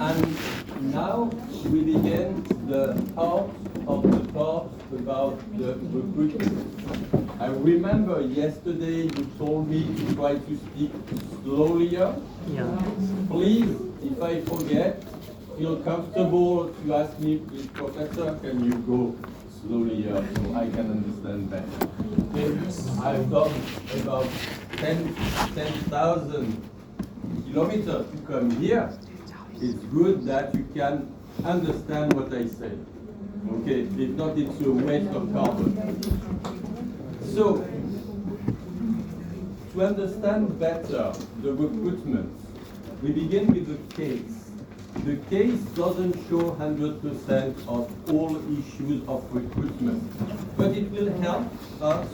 And now we begin the part of the talk about the recruitment. I remember yesterday you told me to try to speak slowlier. Yeah. Please, if I forget, feel comfortable to ask me, please, Professor, can you go slowlier so I can understand better? Okay. I've done about 10,000 kilometers to come here. It's good that you can understand what I say. Okay, if not, it's a waste of carbon. So, to understand better the recruitment, we begin with the case. The case doesn't show 100% of all issues of recruitment, but it will help us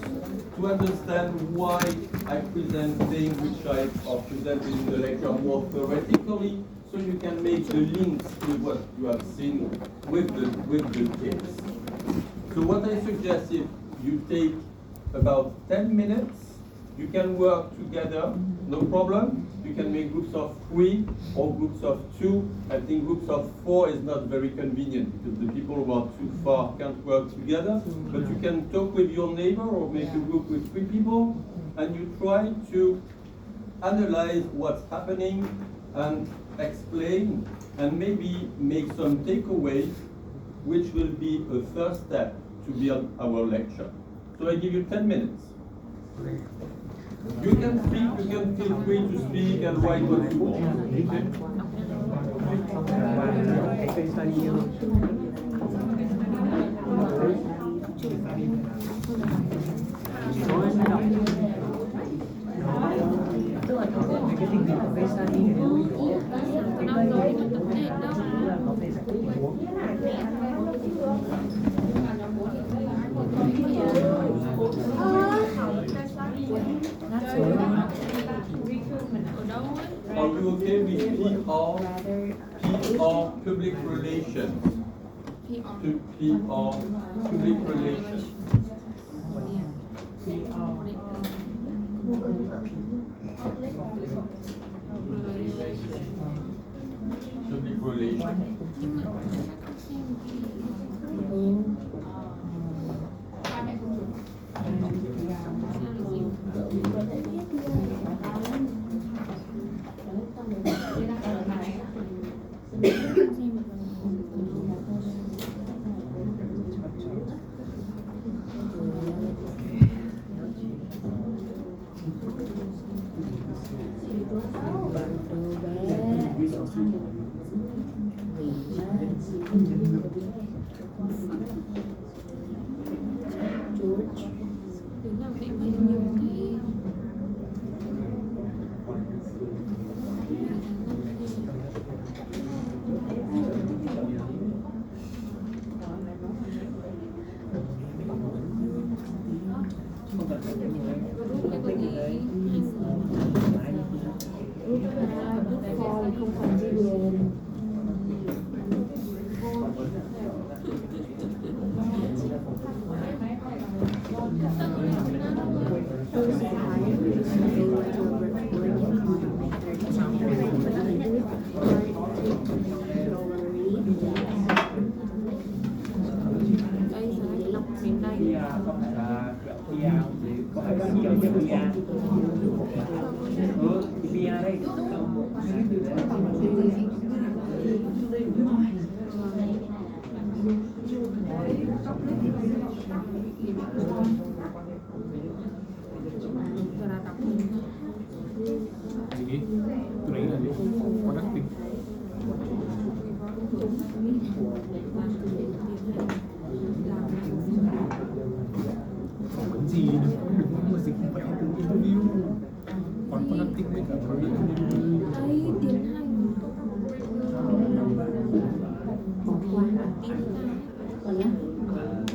to understand why I present things which I have presented in the lecture more theoretically, so you can make the links to what you have seen with the case. So what I suggest is you take about 10 minutes, you can work together, no problem. You can make groups of 3 or groups of 2. I think groups of 4 is not very convenient because the people who are too far can't work together. But you can talk with your neighbor or make a group with 3 people and you try to analyze what's happening and explain and maybe make some takeaways which will be a first step to build our lecture. So I give you 10 minutes. You can speak, you can feel free to speak and write what you want. Are you okay with PR, public relations? PR, public relations. Public relations.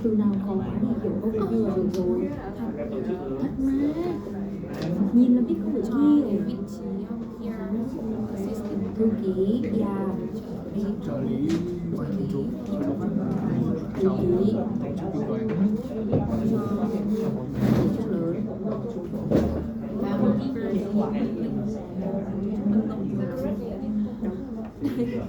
Từ nào có quá thì kiểu câu câu là được rồi. Thật mà. Nhìn là biết không phải thi rồi. Vị trí thư ký, trợ lý, thư ký, tổ chức lớn.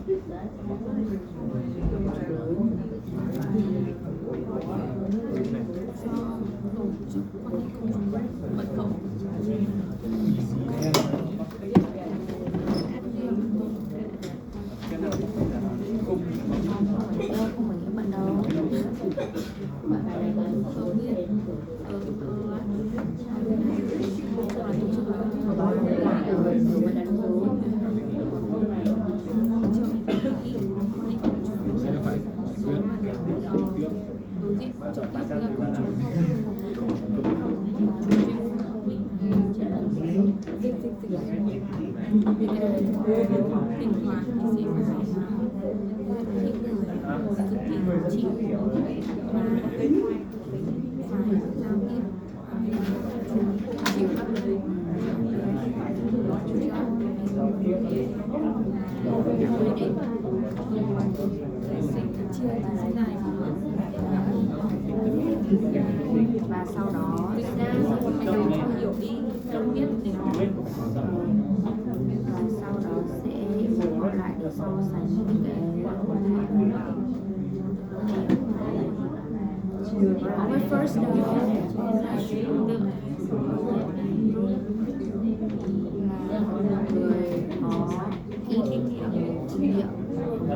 Không phải bạn đâu. Bạn này là không biết. Tình hòa thì sẽ phải những người cực kỳ chịu và phải giao tiếp chịu áp lực và sau đó mình hiểu đi không biết để và sau đó sẽ ngồi lại để so sánh những cái our first day người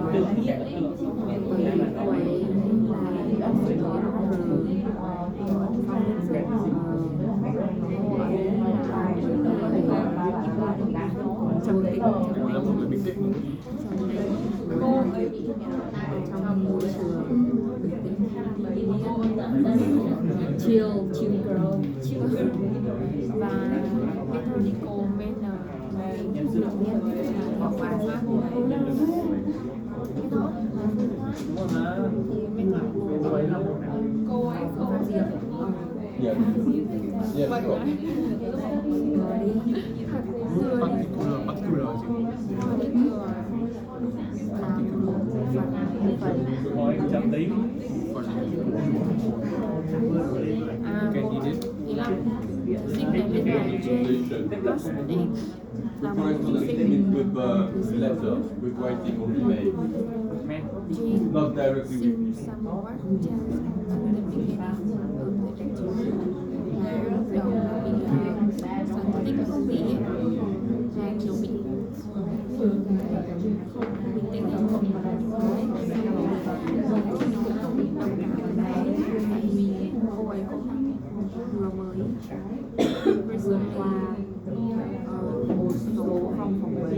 có ít kinh nghiệm bởi cô ấy là bác sĩ là một người bình tĩnh. trong môi trường chill girl và cái thôi đi cô bên không được biết hoặc bài hát cô ấy không gì Yeah. Yeah, sure. Particular chứ. Chậm tí. Cái gì đấy? Sinh đến bên này trên là một Correspondence with letters, with writing on email. Not directly with sinh some more just in the beginning of the lecture. Lúc đầu là bị sở thích không bị và kiểu bị không bình tĩnh không vì cô ấy cũng vừa mới vượt qua một số phòng phỏng vấn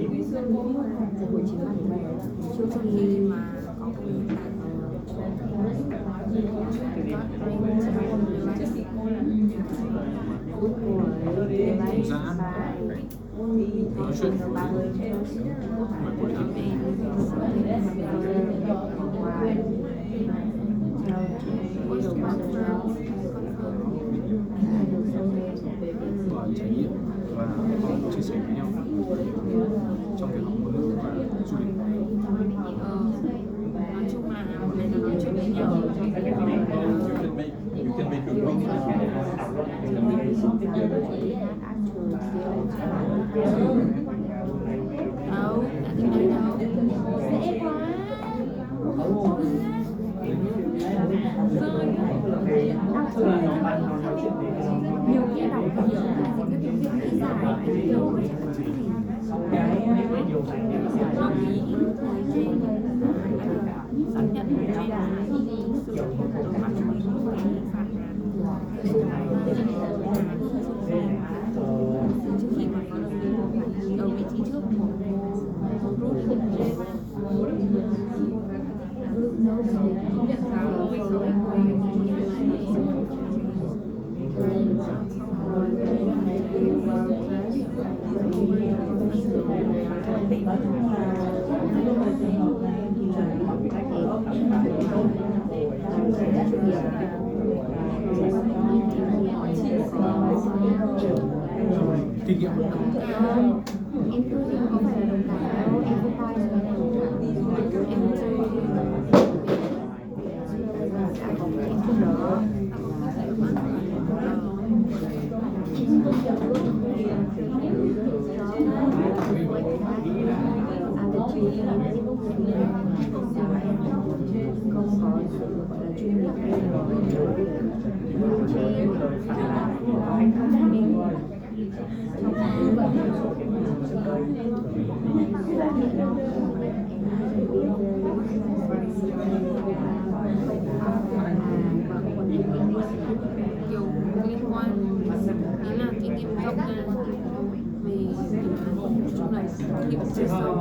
của buổi chính bản trước khi mà có công tác Nói chuyện với buổi thi. Trải nghiệm và chia sẻ với nhau trong việc học ngôn ngữ và du lịch. Nói chung là mình nói chuyện với nhau. You can make a group. You can make a group together. Đâu, đã từng đây đâu. Dễ quá. Nhiều nghĩa đọc nhiều là các tiếng Việt lý giải đâu có chẳng có gì. Không ý xác nhận trên sử dụng từ mặt phản trước khi mà có ở vị trí trước của Kinh nghiệm em tôi thì không phải là đồng cảm đâu, em không bao giờ em chơi em không đó không có sự gọi là chuyên nghiệp kiểu liên quan ý là kinh nghiệm rộng ra về nói chung là kinh nghiệm chuyên sâu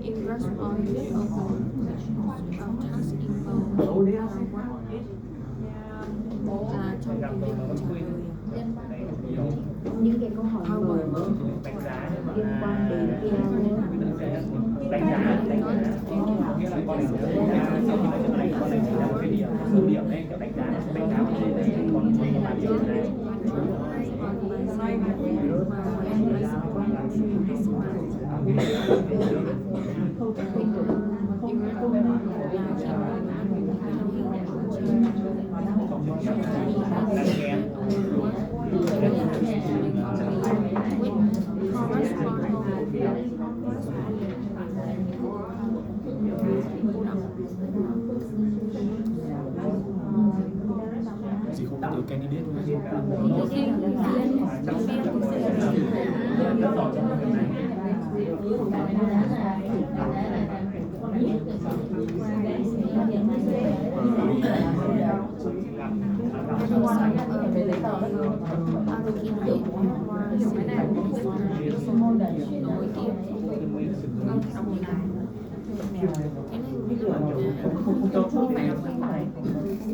in response of task involved trong cái việc trả lời những cái câu hỏi mở liên quan đến Chị không từ candidate luôn.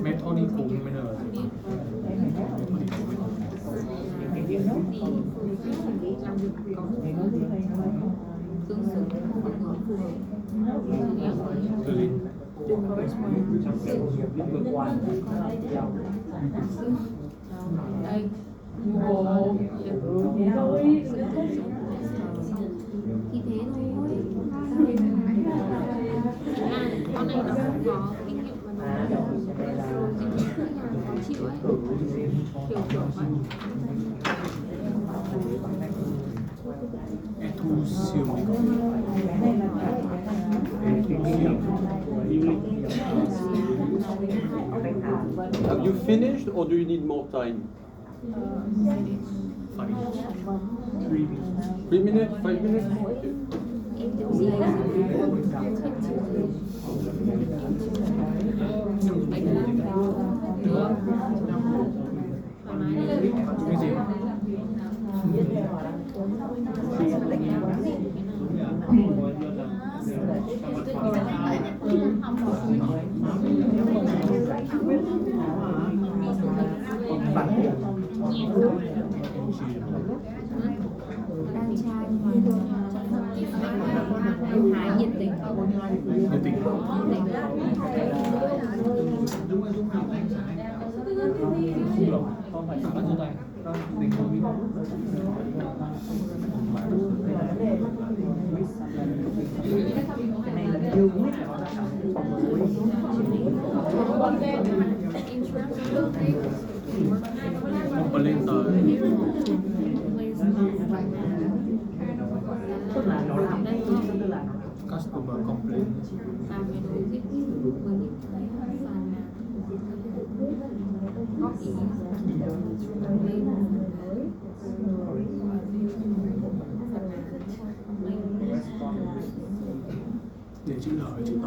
Methodical manner. tương xứng với ngữ phù hợp. đây Thì thế thôi. con này nó không có kinh nghiệm và nó khó chịu ấy kiểu vậy. Have you finished or do you need more time? 3 minutes, 5 minutes? Okay. Cái gì? Đang trai mà nhiệt tình Nhiệt tình. Con phải bắt vô tay. Không lên tới customer complaint. Làm về logic với những cái phần góp ý Để chữ L hay chữ T.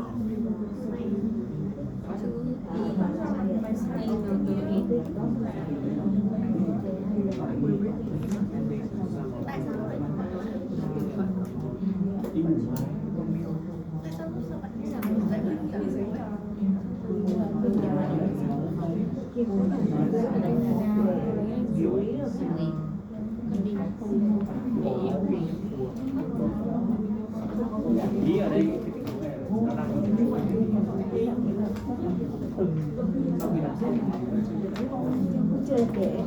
Ý ở đây chưa kể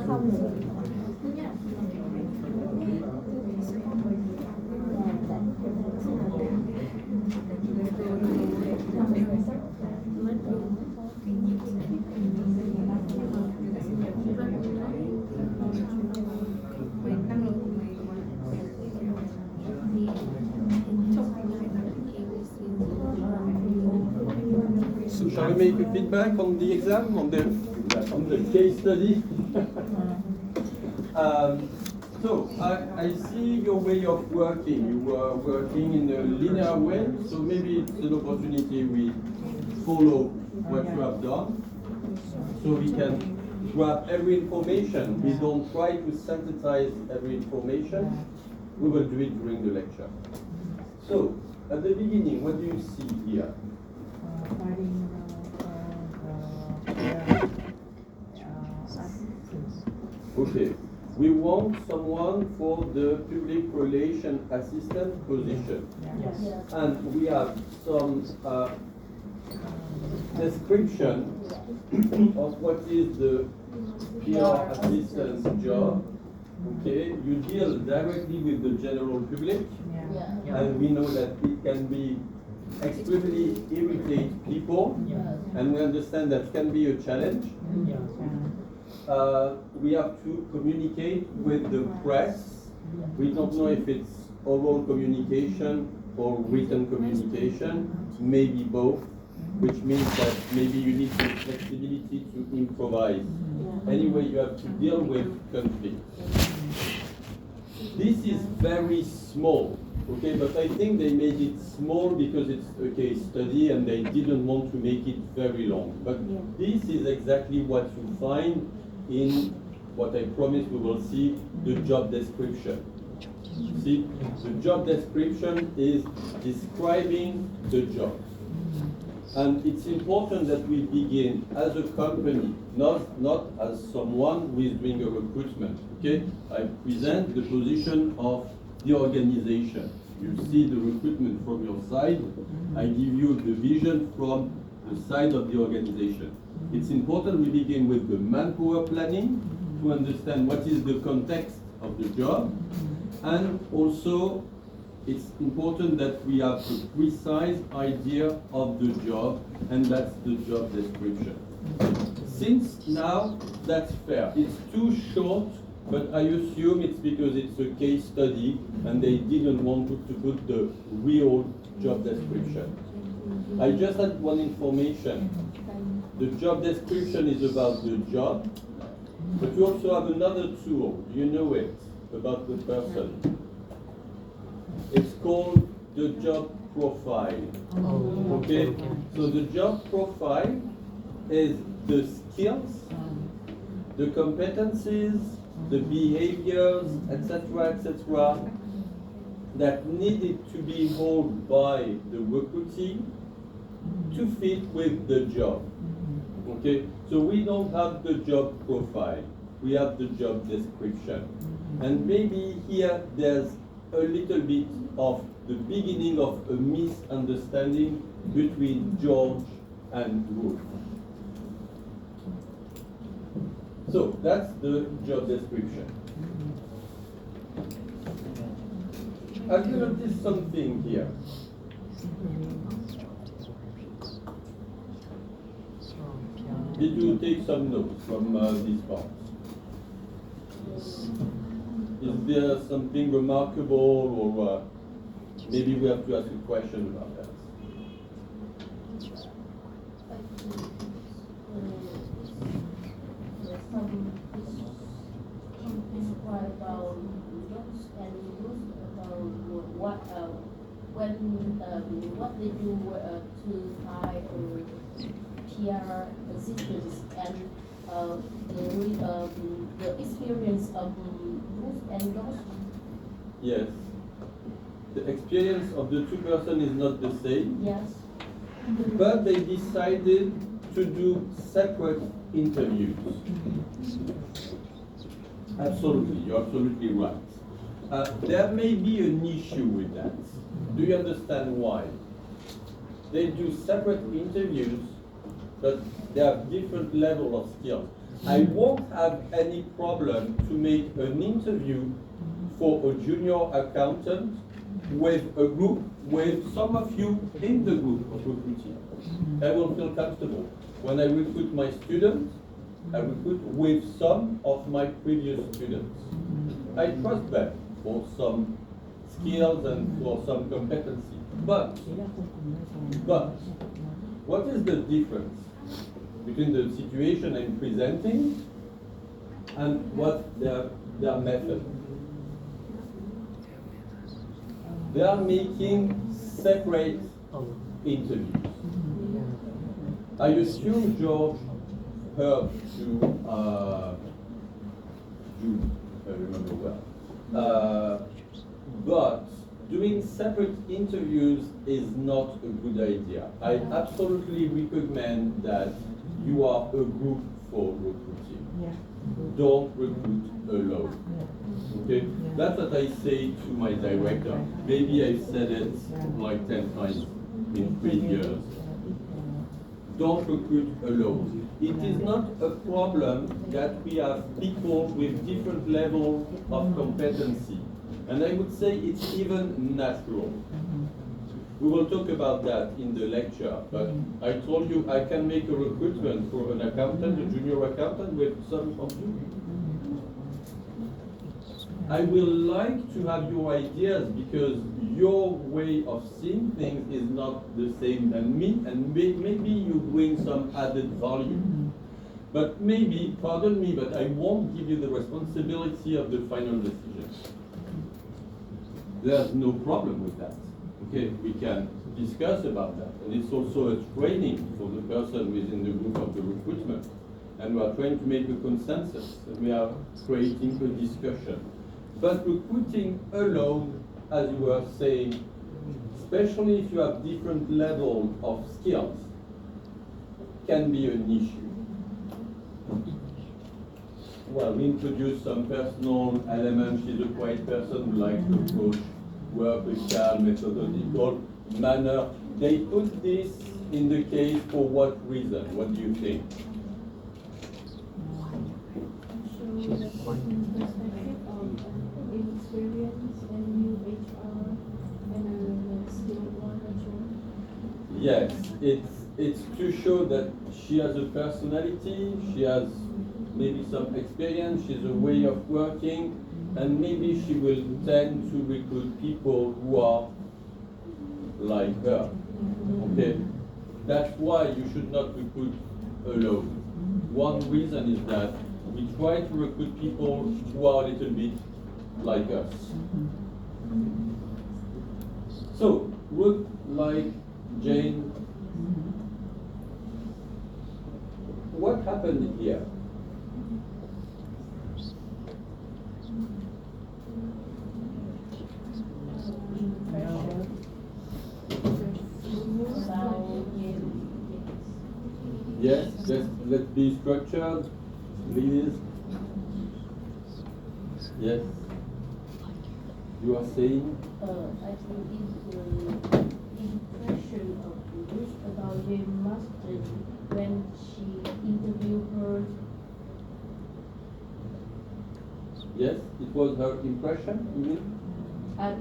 không về make a feedback on the exam, on the case study? So I see your way of working. You were working in a linear way, so maybe it's an opportunity we follow what you have done, so we can grab every information. We don't try to synthesize every information. We will do it during the lecture. So, at the beginning, what do you see here? Okay, we want someone for the public relation assistant position. And we have some description of what is the PR assistant's job. Okay, you deal directly with the general public, and we know that it can be extremely irritate people, and we understand that can be a challenge. We have to communicate with the press. We don't know if it's oral communication or written communication, maybe both, which means that maybe you need some flexibility to improvise. Anyway, you have to deal with conflict. This is very small, okay, but I think they made it small because it's a case study and they didn't want to make it very long. But this is exactly what you find in what I promise we will see, the job description. See, the job description is describing the job. And it's important that we begin as a company, not as someone who is doing a recruitment. Okay, I present the position of the organization. You see the recruitment from your side. I give you the vision from the side of the organization. It's important we begin with the manpower planning to understand what is the context of the job, and also it's important that we have a precise idea of the job, and that's the job description. Since now, that's fair. It's too short, but I assume it's because it's a case study and they didn't want to put the real job description. I just had one information. The job description is about the job, but you also have another tool, you know it, about the person. It's called the job profile. Okay? So the job profile is the skills, the competencies, the behaviors, etc., that needed to be held by the recruitee to fit with the job. Okay? So we don't have the job profile. We have the job description. And maybe here there's a little bit of the beginning of a misunderstanding between George and Ruth. So that's the job description. Have you noticed something here? Did you take some notes from this part? Is there something remarkable, or maybe we have to ask a question about that? About jobs and rules about what they do to find PR assistance, and the experience of rules and laws. Yes. The experience of the two persons is not the same. Yes. But they decided to do separate interviews. Absolutely, you're absolutely right. There may be an issue with that. Do you understand why? They do separate interviews, but they have different level of skills. I won't have any problem to make an interview for a junior accountant with a group, with some of you in the group of recruiting. I will feel comfortable. When I recruit my students, I recruit with some of my previous students. I trust them for some skills and for some competency. But, what is the difference? between the situation I'm presenting and what their method. They are making separate interviews. I assume George heard June, if I remember well. But doing separate interviews is not a good idea. I absolutely recommend that you are a group for recruiting. Don't recruit alone. Okay? That's what I say to my director. Maybe I've said it like 10 times in 3 years. Don't recruit alone. It is not a problem that we have people with different levels of competency. And I would say it's even natural. We will talk about that in the lecture, but I told you I can make a recruitment for an accountant, a junior accountant with some of you. I will like to have your ideas because your way of seeing things is not the same than me, and maybe you bring some added value. But maybe, pardon me, but I won't give you the responsibility of the final decision. There's no problem with that. Okay, we can discuss about that. And it's also a training for the person within the group of the recruitment. And we are trying to make a consensus, and we are creating a discussion. But recruiting alone, as you were saying, especially if you have different levels of skills, can be an issue. Well, we introduced some personal elements. She's a quiet person who likes to approach work with calm, methodological manner. They put this in the case for what reason? What do you think? Experience and new HR and skilled one or two. Yes, it's to show that she has a personality, she has maybe some experience, she's a way of working, and maybe she will tend to recruit people who are like her. Okay, that's why you should not recruit alone. One reason is that we try to recruit people who are a little bit like us. So, look like Jane. What happened here? Yes, let's be structured, please. Yes. You are saying? I think it's the impression of Ruth about Jane Marston when she interviewed her. Yes, it was her impression, you mean? At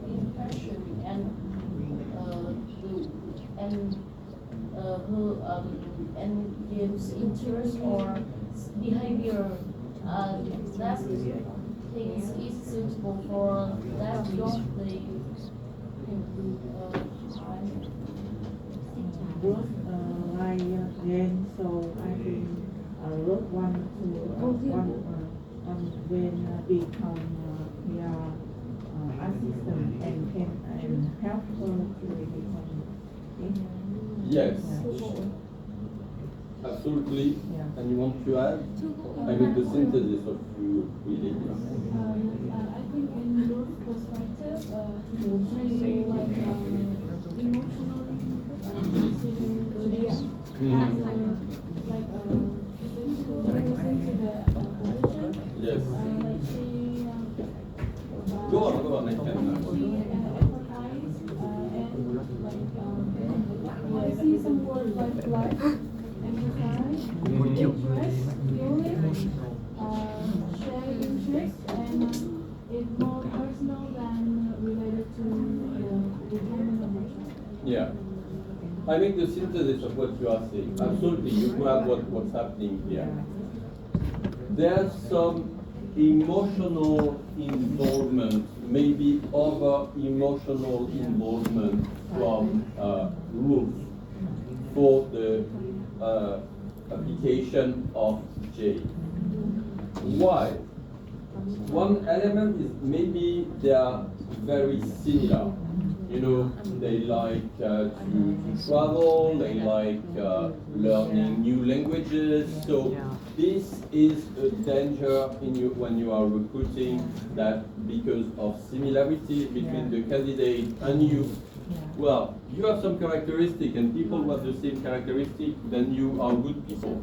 impression and James' interest or behavior that things is suitable for that job they like then so I think wrote one when become PR assistant and help her to become Yes. Absolutely. Yeah. And you want to add? I mean the synthesis of you really. I think in your perspective, really like emotionally like listen to the position. Yes. Like she Go on, I can. empathize and I see some words like empathize, interest, feeling, share interest, and it's more personal than related to the determination. Yeah. I mean the synthesis of what you are saying. Absolutely, you grab what's happening here. there's some emotional involvement, maybe over emotional involvement from Ruth for the application of J. Why? One element is maybe they are very similar. You know, they like to travel, they like learning new languages. So this is a danger in you when you are recruiting, that because of similarity between the candidate and you, well, you have some characteristic, and people who have the same characteristic, then you are good people.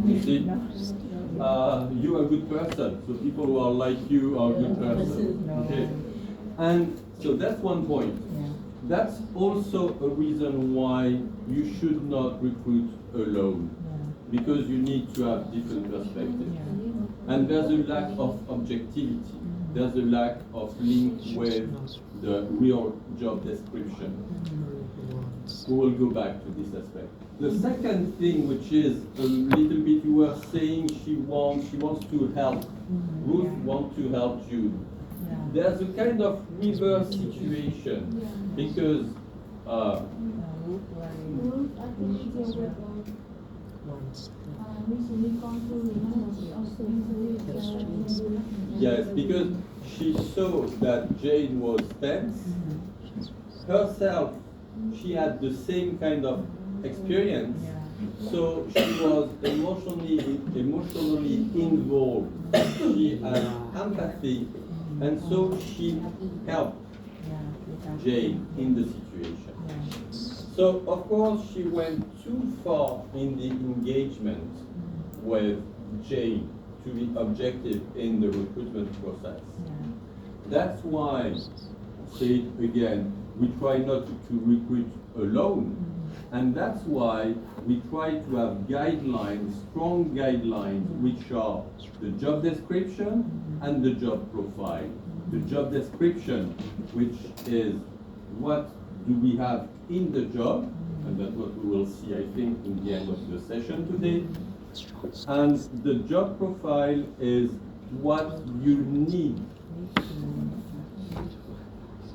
You see, you are a good person, so people who are like you are a good person. Okay, and so that's one point. That's also a reason why you should not recruit alone, because you need to have different perspectives. And there's a lack of objectivity. There's a lack of link with the real job description. We will go back to this aspect. The second thing, which is a little bit, you were saying she wants to help. Ruth wants to help Jude. There's a kind of reverse situation, because Ruth, I think deal with recently gone through the interviews. yes, because she saw that Jane was tense. Herself, she had the same kind of experience, so she was emotionally involved. She had empathy, and so she helped Jane in the situation. So, of course, she went too far in the engagement with Jane to be objective in the recruitment process. That's why, say it again, we try not to recruit alone, and that's why we try to have guidelines, strong guidelines, which are the job description and the job profile. The job description, which is what do we have in the job, and that's what we will see, I think, in the end of the session today. And the job profile is what you need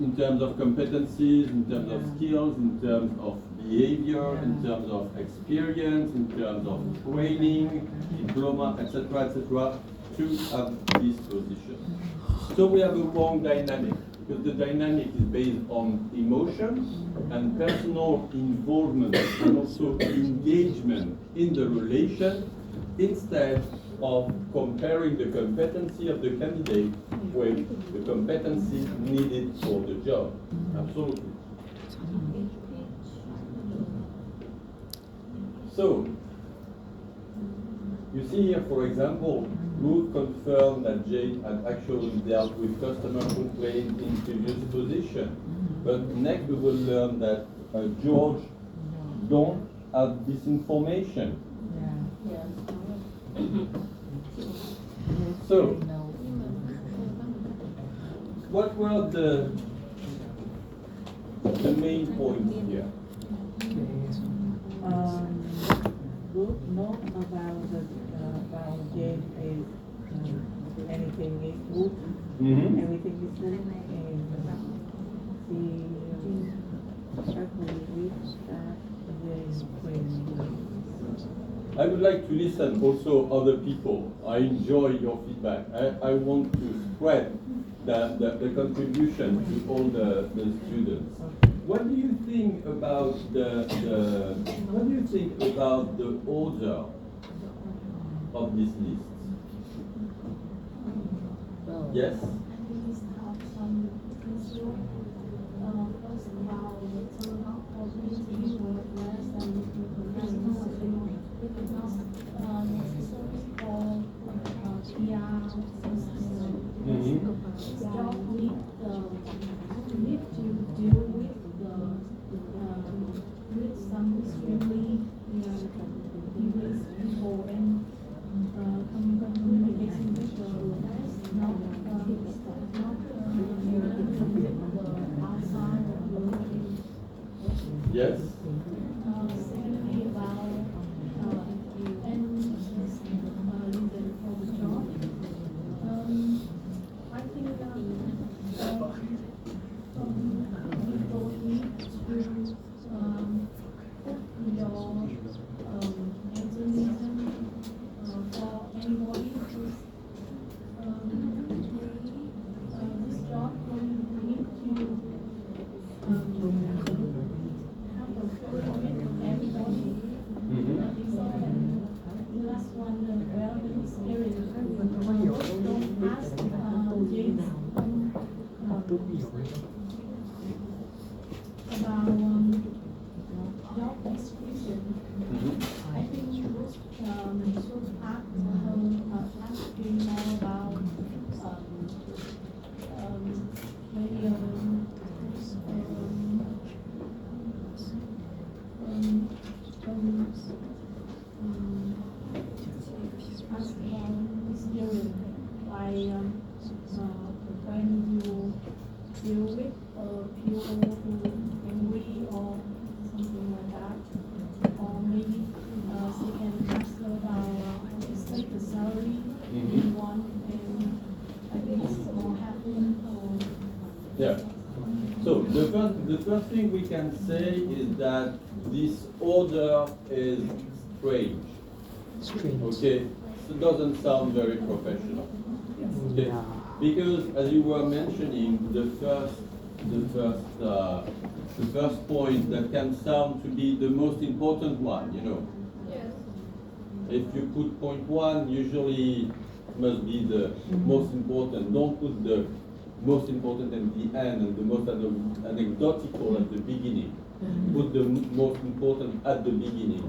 in terms of competencies, in terms of skills, in terms of behavior, in terms of experience, in terms of training, diploma, etc., to have this position. So we have a wrong dynamic, because the dynamic is based on emotion and personal involvement and also engagement in the relation, instead of comparing the competency of the candidate with the competency needed for the job. Absolutely. So, you see here, for example, Ruth confirmed that Jane had actually dealt with customer complaints in previous position. But next we will learn that George don't have this information. So, what were the main points here? Good know about Jane is anything is good, everything is good, and she certainly reads that Jane's praise. I would like to listen also other people. I enjoy your feedback. I want to spread the contribution to all the students. What do you think about the order of this list? Yes? Yes? Secondly, about PO English or something like that. Or maybe they can ask about set the salary in one and at least more happy or Yeah. So the first thing we can say is that this order is strange. Okay, so it doesn't sound very professional. Okay, because as you were mentioning, the first point that can sound to be the most important one, you know. Yes. If you put point one, usually must be the most important. Don't put the most important at the end and the most anecdotal at the beginning. Put the most important at the beginning.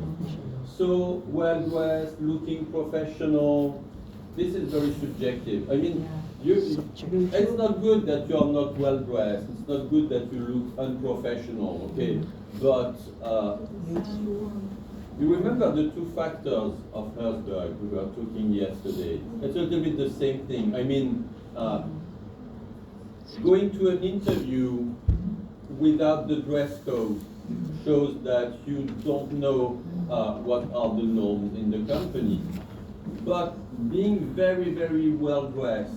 So well dressed, looking professional. This is very subjective. I mean, it's not good that you are not well dressed. It's not good that you look unprofessional. Okay, but you remember the two factors of Herzberg we were talking yesterday. It's a little bit the same thing. I mean, going to an interview without the dress code shows that you don't know what are the norms in the company. But being very, very well dressed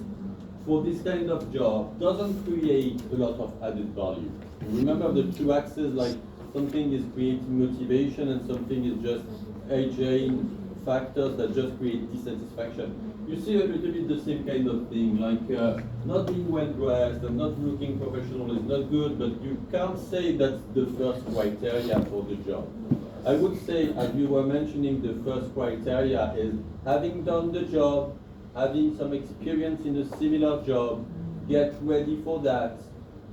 for this kind of job doesn't create a lot of added value. Remember the two axes, like something is creating motivation and something is just aging factors that just create dissatisfaction. You see a little bit the same kind of thing, like not being well dressed and not looking professional is not good, but you can't say that's the first criteria for the job. I would say, as you were mentioning, the first criteria is having done the job, having some experience in a similar job, get ready for that,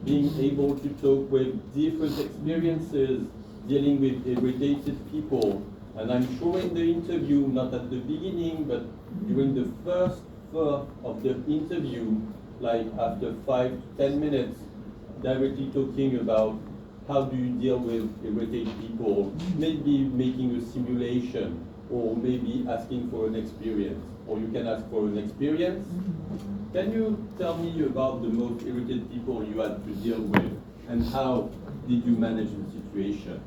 being able to talk with different experiences, dealing with irritated people. And I'm sure in the interview, not at the beginning, but during the first third of the interview, like after 5 to 10 minutes, directly talking about how do you deal with irritated people, maybe making a simulation, or maybe asking for an experience. Or you can ask for an experience. Can you tell me about the most irritated people you had to deal with, and how did you manage the situation?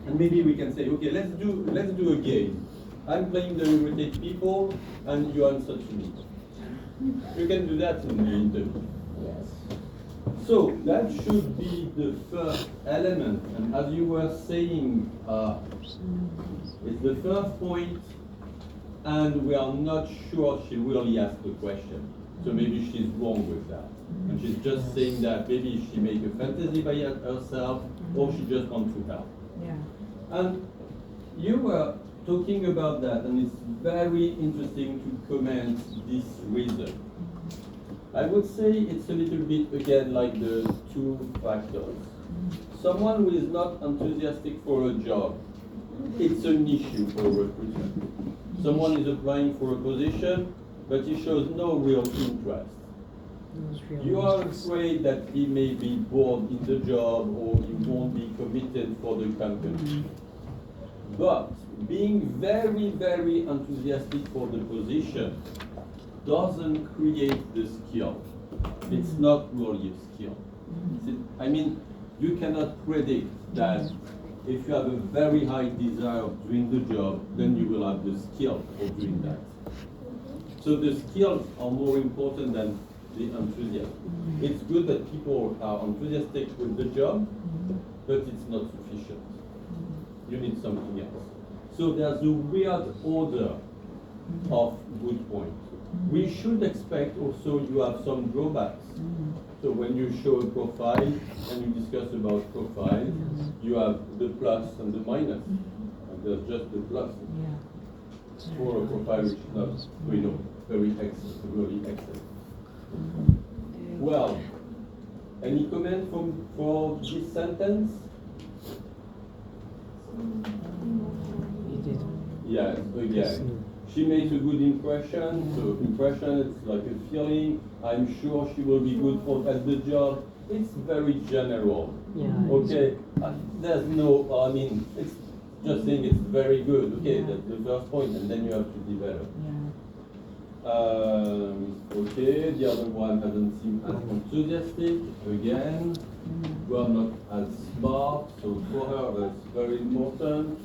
And maybe we can say, okay, let's do a game. I'm playing the irritated people, and you answer to me. You can do that in the interview. Yes. So that should be the first element. And as you were saying, it's the first point, and we are not sure she really asked the question. So maybe she's wrong with that. And she's just saying that maybe she made a fantasy by herself, or she just wants to help. Yeah. And you were talking about that, and it's very interesting to comment this reason. I would say it's a little bit, again, like the two factors. Someone who is not enthusiastic for a job, it's an issue for recruitment. Someone is applying for a position, but he shows no real interest. You are afraid that he may be bored in the job, or he won't be committed for the company. But being very, very enthusiastic for the position doesn't create the skill. It's not really a skill. I mean, you cannot predict that if you have a very high desire of doing the job, then you will have the skill of doing that. So the skills are more important than the enthusiasm. It's good that people are enthusiastic with the job, but it's not sufficient. You need something else. So there's a weird order of good points. We should expect also you have some drawbacks. So when you show a profile and you discuss about profiles, you have the plus and the minus. And there's just the plus. For a profile which is not, very excellent, really excellent. Well, any comment for this sentence? Yes, again. She makes a good impression, so impression, it's like a feeling. I'm sure she will be good at the job. It's very general. Okay, there's no, I mean, it's just saying it's very good. Okay, that's the first point, and then you have to develop. Okay, the other one doesn't seem as enthusiastic, again. were not as smart, so for her that's very important.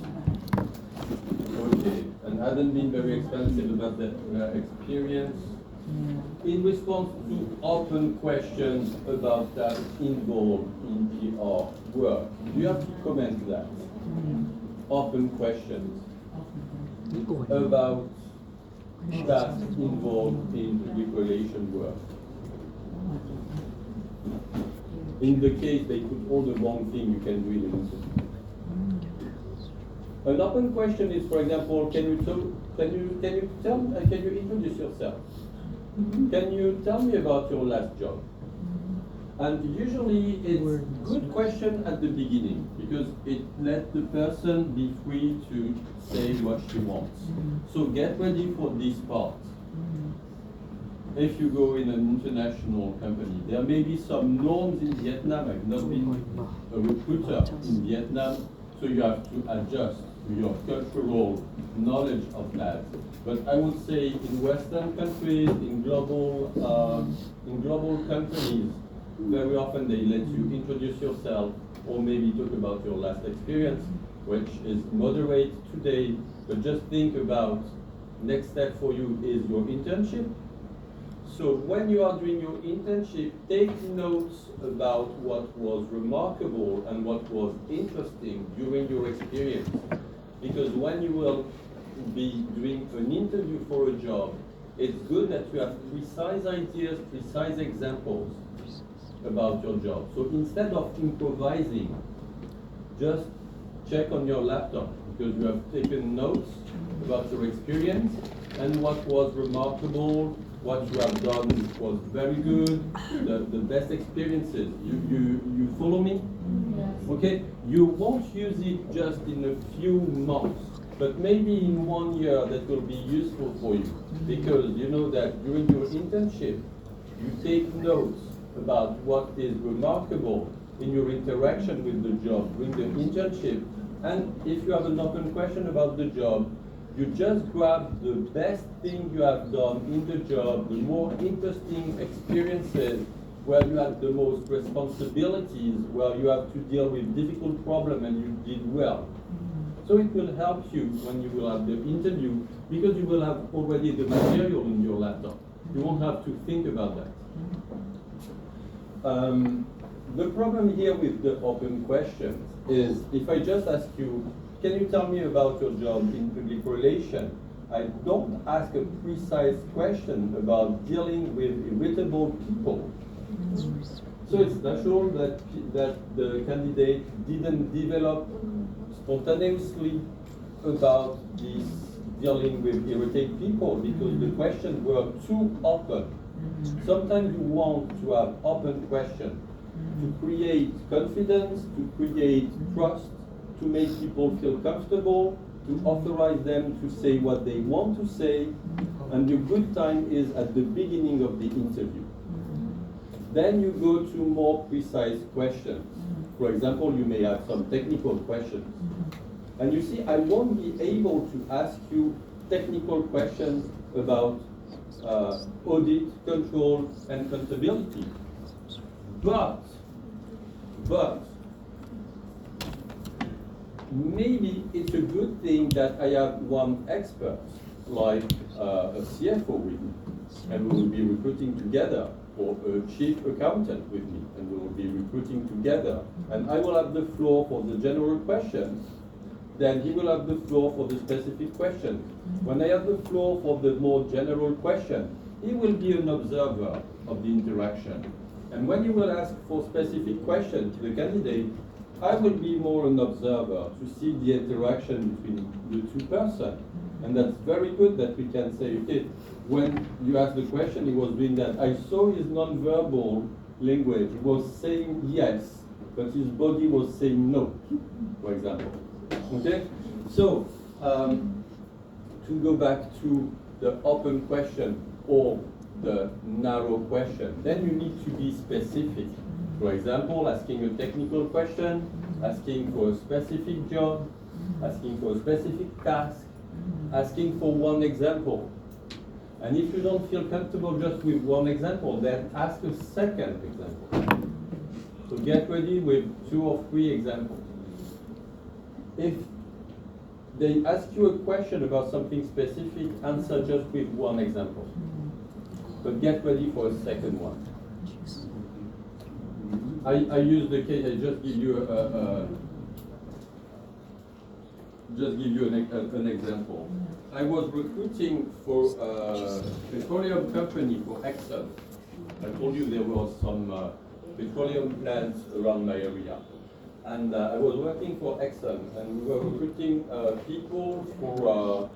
Okay, and hadn't been very expensive about that experience. In response to open questions about that involved in PR work, do you have to comment that? Open questions about that involved in public relation work. In the case they put all the wrong thing, you can do it in interview. An open question is, for example, can you introduce yourself? Can you tell me about your last job? And usually it's good question at the beginning because it lets the person be free to say what she wants. So get ready for this part. If you go in an international company, there may be some norms in Vietnam. I've not been a recruiter in Vietnam, so you have to adjust to your cultural knowledge of that. But I would say in Western countries, in global companies, very often they let you introduce yourself or maybe talk about your last experience, which is moderate today, but just think about next step for you is your internship. So when you are doing your internship, take notes about what was remarkable and what was interesting during your experience. Because when you will be doing an interview for a job, it's good that you have precise ideas, precise examples about your job. So instead of improvising, just check on your laptop because you have taken notes about your experience and what was remarkable, what you have done was very good, the best experiences. You follow me? Okay? You won't use it just in a few months, but maybe in 1 year that will be useful for you. Because you know that during your internship, you take notes about what is remarkable in your interaction with the job during the internship. And if you have an open question about the job, you just grab the best thing you have done in the job, the more interesting experiences, where you have the most responsibilities, where you have to deal with difficult problems and you did well. So it will help you when you will have the interview because you will have already the material in your laptop. You won't have to think about that. The problem here with the open questions is if I just ask you, can you tell me about your job in public relations? I don't ask a precise question about dealing with irritable people. So it's natural that the candidate didn't develop spontaneously about this dealing with irritated people because the questions were too open. Sometimes you want to have open questions to create confidence, to create trust, to make people feel comfortable, to authorize them to say what they want to say, and the good time is at the beginning of the interview. Then you go to more precise questions. For example, you may have some technical questions. And you see, I won't be able to ask you technical questions about audit, control, and accountability. But maybe it's a good thing that I have one expert, like a CFO with me, and we will be recruiting together, or a chief accountant with me, and we will be recruiting together. And I will have the floor for the general questions, then he will have the floor for the specific questions. When I have the floor for the more general question, he will be an observer of the interaction. And when you will ask for specific questions to the candidate, I will be more an observer to see the interaction between the two persons. And that's very good that we can say, okay, when you ask the question, he was doing that. I saw his non-verbal language. He was saying yes, but his body was saying no, for example. Okay? So, to go back to the open question or the narrow question, then you need to be specific. For example, asking a technical question, asking for a specific job, asking for a specific task, asking for one example. And if you don't feel comfortable just with one example, then ask a second example. So get ready with 2 or 3 examples. If they ask you a question about something specific, answer just with 1 example. But get ready for a second one. I use the case, I just give you an example. I was recruiting for a petroleum company for Exxon. I told you there was some petroleum plants around my area. And I was working for Exxon, and we were recruiting people for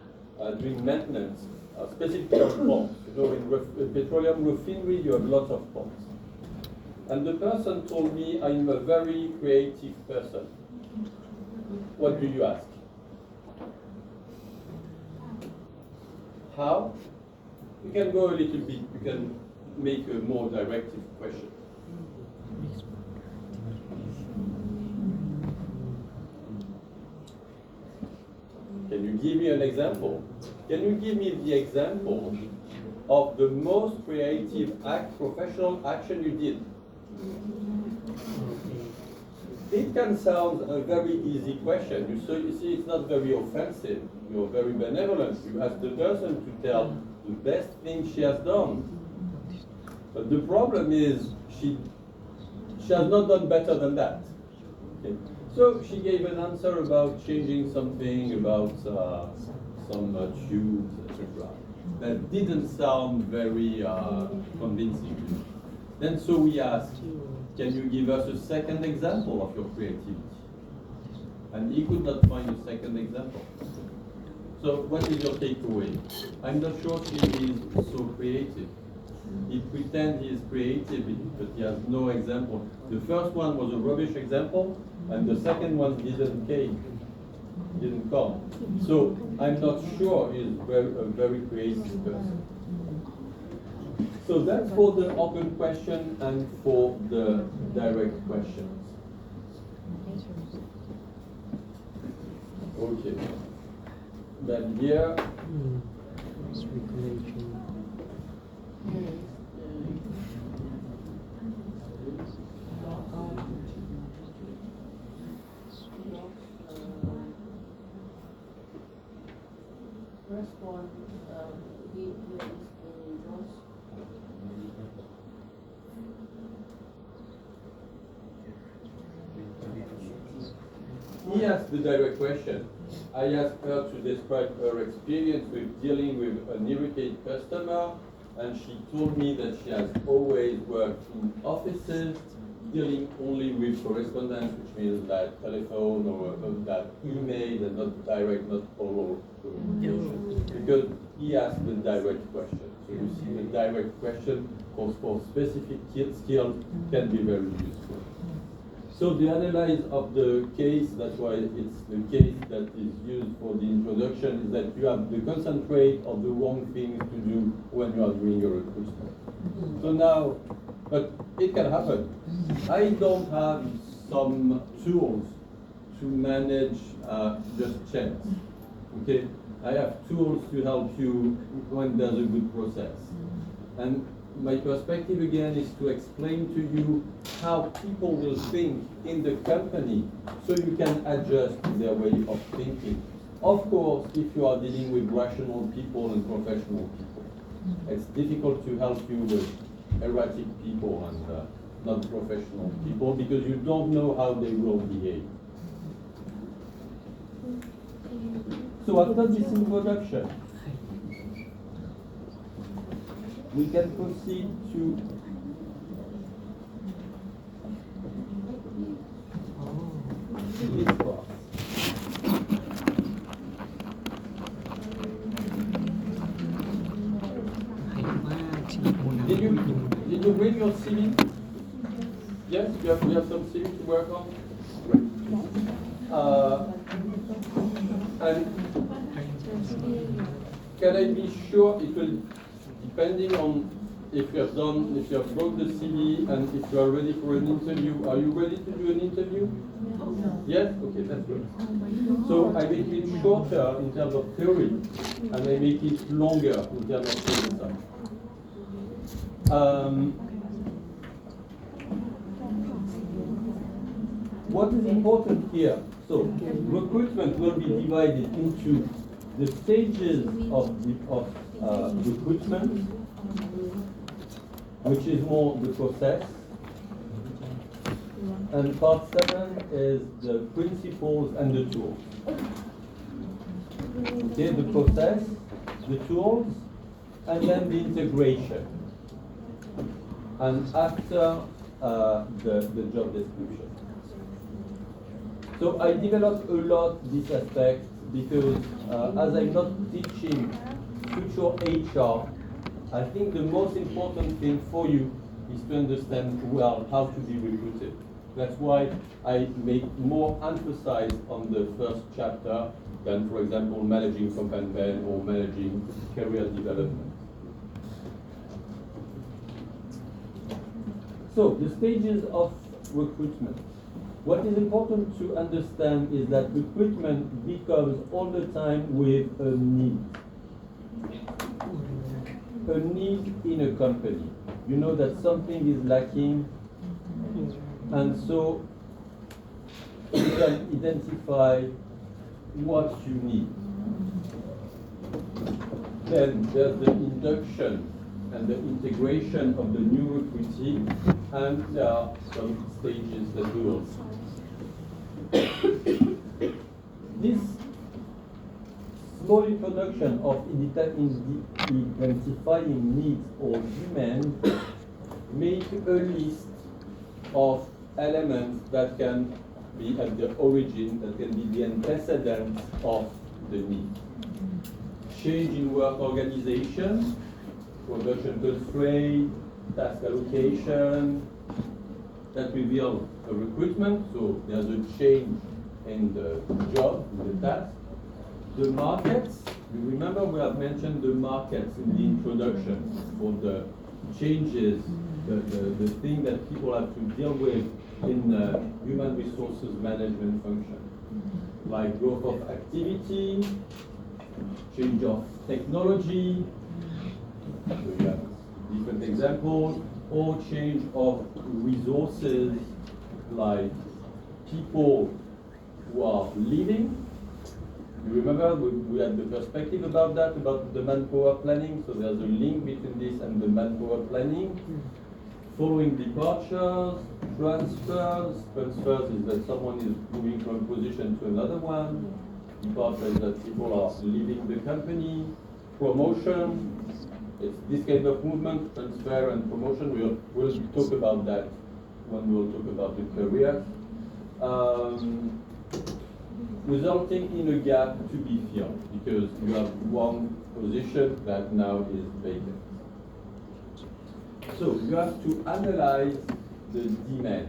doing maintenance, specifically on pumps. You know, in petroleum refinery, you have lots of pumps. And the person told me, I'm a very creative person. What do you ask? How? You can go a little bit, you can make a more directive question. Can you give me an example? Can you give me the example of the most creative professional action you did? It can sound a very easy question. You see, it's not very offensive. You're very benevolent. You ask the person to tell the best thing she has done. But the problem is she has not done better than that. Okay? So she gave an answer about changing something, about some tubes, etc. That didn't sound very convincing. Then so we asked, can you give us a second example of your creativity? And he could not find a second example. So what is your takeaway? I'm not sure he is so creative. He pretends he is creative, but he has no example. The first one was a rubbish example, and the second one didn't come. So I'm not sure he's a very creative person. So that's for the open question and for the direct questions. Okay. Then here. First one, he He asked the direct question. I asked her to describe her experience with dealing with an irritated customer, and she told me that she has always worked in offices, dealing only with correspondence, which means that telephone or that email and not direct, not oral communication. Because he asked the direct question. So you see the direct question for specific skills can be very useful. So the analysis of the case, that's why it's the case that is used for the introduction, is that you have the concentrate of the wrong things to do when you are doing a recruitment. So now, but it can happen. I don't have some tools to manage just chance. Okay, I have tools to help you when there's a good process. And my perspective again is to explain to you how people will think in the company so you can adjust their way of thinking. Of course, if you are dealing with rational people and professional people, it's difficult to help you with erratic people and not professional people because you don't know how they will behave. So after this introduction, we can proceed to this part. Did you bring your CV? Yes, you have some CV to work on? And can I be sure it will, depending on if you have brought the CV and if you are ready for an interview, are you ready to do an interview? Yes? Okay, that's good. So I make it shorter in terms of theory and I make it longer in terms of exercise. what is important here? So recruitment will be divided into the stages of recruitment, which is more the process. And part 7 is the principles and the tools. Okay, the process, the tools, and then the integration. And after the job description. So I developed a lot this aspect because as I'm not teaching future HR, I think the most important thing for you is to understand well how to be recruited. That's why I make more emphasis on the first chapter than, for example, managing company or managing career development. So, the stages of recruitment. What is important to understand is that recruitment becomes all the time with a need. A need in a company. You know that something is lacking, and so you can identify what you need. Then there's the induction and the integration of the new recruitee, and there are some stages that we will see. This small introduction of identifying needs or demands make a list of elements that can be at the origin, that can be the antecedents of the need. Change in work organization, production constraint, task allocation, that reveal a recruitment, so there's a change in the job, in the task. The markets, you remember we have mentioned the markets in the introduction for the changes, the thing that people have to deal with in human resources management function, like growth of activity, change of technology, so you have different examples, or change of resources, like people who are leaving. You remember we had the perspective about that, about the manpower planning, so there's a link between this and the manpower planning. Following departures, transfers. Transfers is that someone is moving from a position to another one. Departure is that people are leaving the company. Promotion, it's this kind of movement, transfer and promotion. We'll talk about that when we'll talk about the career. Resulting in a gap to be filled because you have one position that now is vacant. So you have to analyze the demand,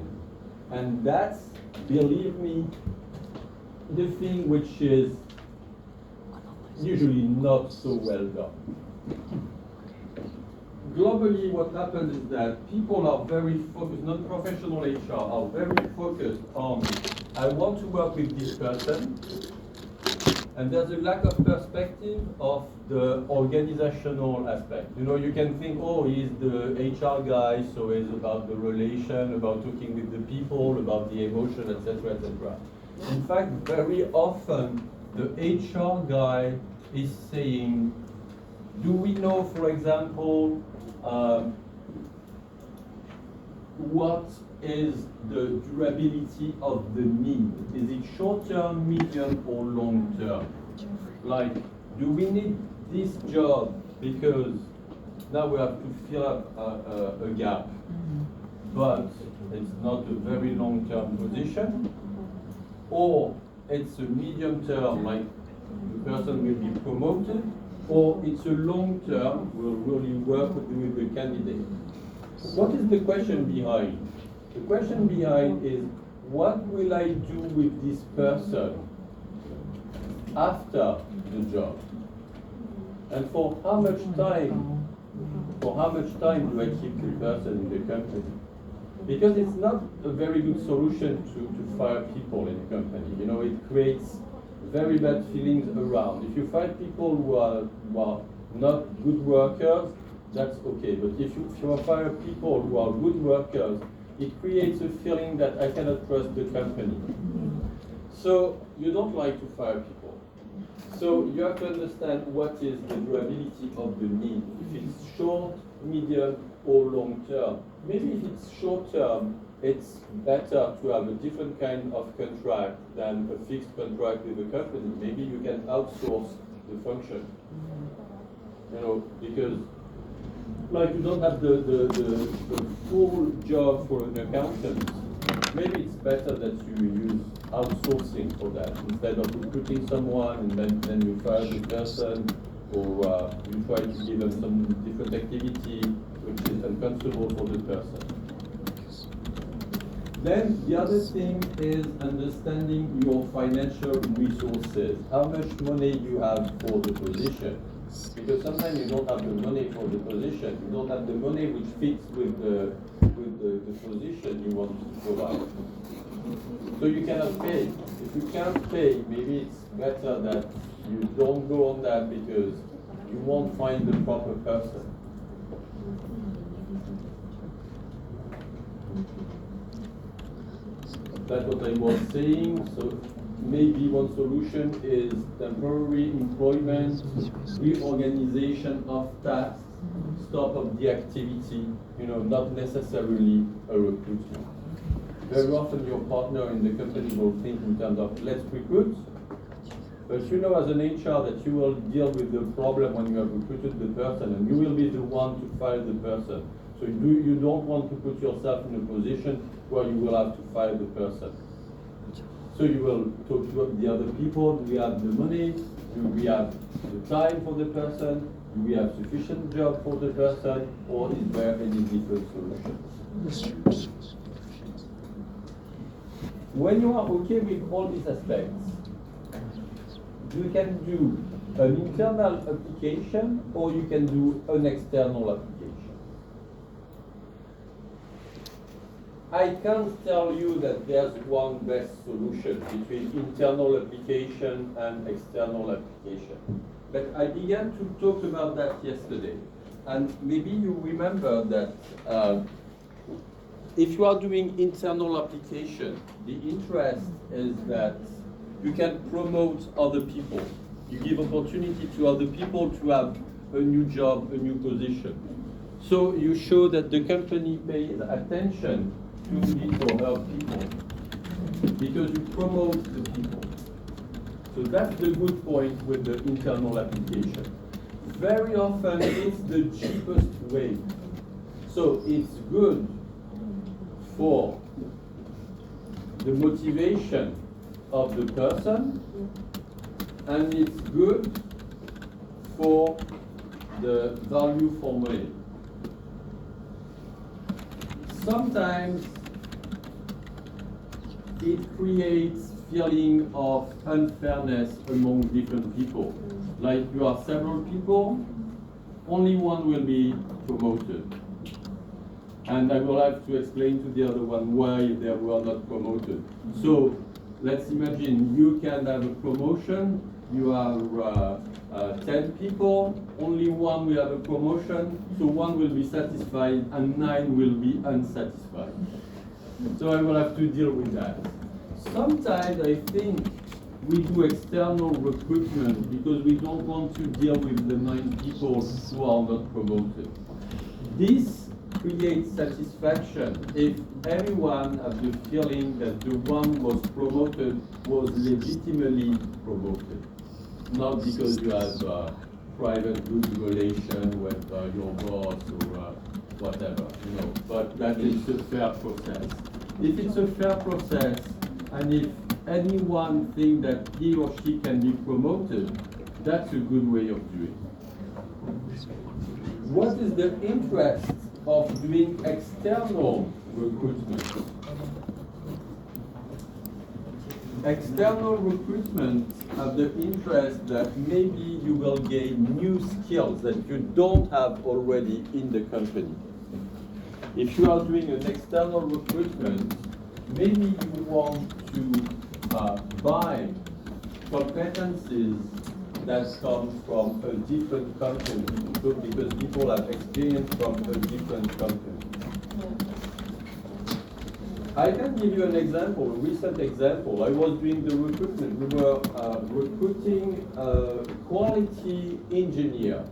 and that's, believe me, the thing which is usually not so well done. Globally, what happens is that people are very focused, non-professional HR are very focused on, I want to work with this person, and there's a lack of perspective of the organizational aspect. You know, you can think, oh, he's the HR guy, so it's about the relation, about talking with the people, about the emotion, etc., etc. In fact, very often, the HR guy is saying, do we know, for example, what is the durability of the need? Is it short-term, medium, or long-term? Like, do we need this job because now we have to fill up a gap, but it's not a very long-term position? Or it's a medium-term, like the person will be promoted, or it's a long-term, will really work with the candidate. What is the question behind? The question behind is, what will I do with this person after the job? And for how much time do I keep the person in the company? Because it's not a very good solution to fire people in a company. You know, it creates very bad feelings around. If you find people who are not good workers, that's okay. But if you fire people who are good workers, it creates a feeling that I cannot trust the company. So you don't like to fire people. So you have to understand what is the durability of the need. If it's short, medium, or long term. Maybe if it's short term, it's better to have a different kind of contract than a fixed contract with a company. Maybe you can outsource the function. You know, because like you don't have the full job for an accountant. Maybe it's better that you use outsourcing for that instead of recruiting someone and then you fire the person, or you try to give them some different activity which is uncomfortable for the person. Then the other thing is understanding your financial resources, how much money you have for the position. Because sometimes you don't have the money for the position, you don't have the money which fits with the position you want to provide. So you cannot pay. If you can't pay, maybe it's better that you don't go on that because you won't find the proper person. That's what I was saying. So maybe one solution is temporary employment, reorganization of tasks, stop of the activity, not necessarily a recruitment. Very often your partner in the company will think in terms of let's recruit, but you know as an HR that you will deal with the problem when you have recruited the person and you will be the one to fire the person. So you don't want to put yourself in a position where you will have to fire the person. So you will talk to the other people, do we have the money, do we have the time for the person, do we have sufficient job for the person, or is there any different solution? When you are okay with all these aspects, you can do an internal application or you can do an external application. I can't tell you that there's one best solution between internal application and external application. But I began to talk about that yesterday. And maybe you remember that if you are doing internal application, the interest is that you can promote other people. You give opportunity to other people to have a new job, a new position. So you show that the company pays attention to his or her people because you promote the people. So that's the good point with the internal application. Very often it's the cheapest way. So it's good for the motivation of the person, and it's good for the value for money. Sometimes it creates feeling of unfairness among different people. Like you have several people, only one will be promoted. And I will have to explain to the other one why they were not promoted. So let's imagine you can have a promotion, you have 10 people, only one will have a promotion, so one will be satisfied and 9 will be unsatisfied. So I will have to deal with that. Sometimes I think we do external recruitment because we don't want to deal with the 9 people who are not promoted. This creates satisfaction if everyone has the feeling that the one who was promoted was legitimately promoted, not because you have a private good relation with your boss or whatever, but that it's a fair process. If it's a fair process, and if anyone thinks that he or she can be promoted, that's a good way of doing it. What is the interest of doing external recruitment? External recruitment have the interest that maybe you will gain new skills that you don't have already in the company. If you are doing an external recruitment, maybe you want to buy competencies that come from a different company, because people have experience from a different company. I can give you an example, a recent example. I was doing the recruitment. We were recruiting a quality engineer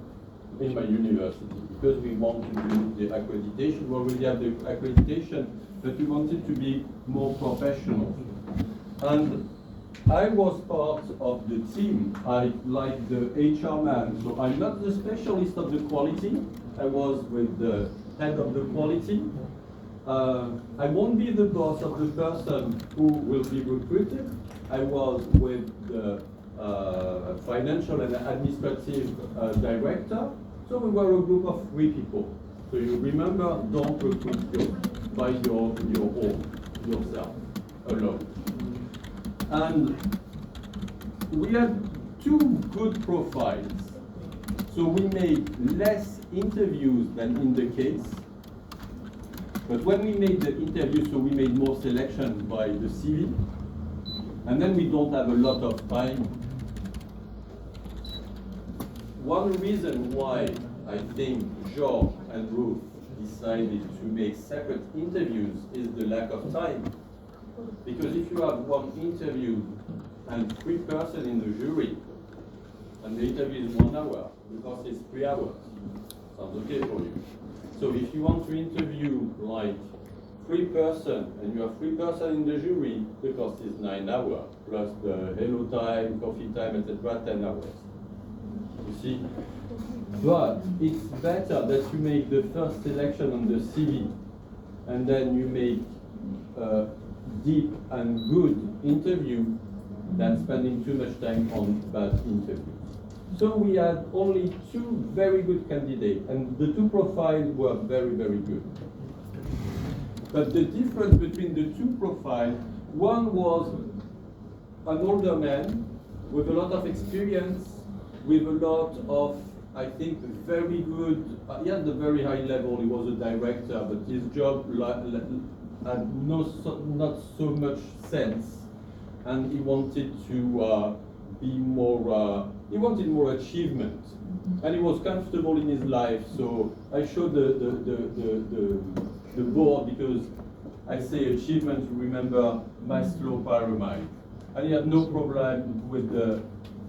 in my university because we wanted to do the accreditation. We already have the accreditation, but we wanted to be more professional. And I was part of the team. I like the HR man, so I'm not the specialist of the quality. I was with the head of the quality. I won't be the boss of the person who will be recruited. I was with the financial and administrative director. So we were a group of 3 people. So you remember, don't recruit by your own, yourself, alone. And we had 2 good profiles. So we made less interviews than in the case. But when we made the interview, so we made more selection by the CV. And then we don't have a lot of time. One reason why I think George and Ruth decided to make separate interviews is the lack of time. Because if you have 1 interview and 3 persons in the jury, and the interview is 1 hour, the cost is 3 hours. Sounds okay for you. So if you want to interview like 3 persons and you have 3 persons in the jury, the cost is 9 hours, plus the hello time, coffee time, etc., 10 hours. You see? But it's better that you make the first selection on the CV and then you make a deep and good interview than spending too much time on bad interviews. So we had only 2 very good candidates, and the 2 profiles were very, very good. But the difference between the 2 profiles, one was an older man with a lot of experience, with a lot of, I think, very good, he had a very high level, he was a director, but his job had not so much sense, and he wanted to be more, he wanted more achievement, and he was comfortable in his life. So I showed the board because I say achievement, you remember Maslow pyramid, and he had no problem with the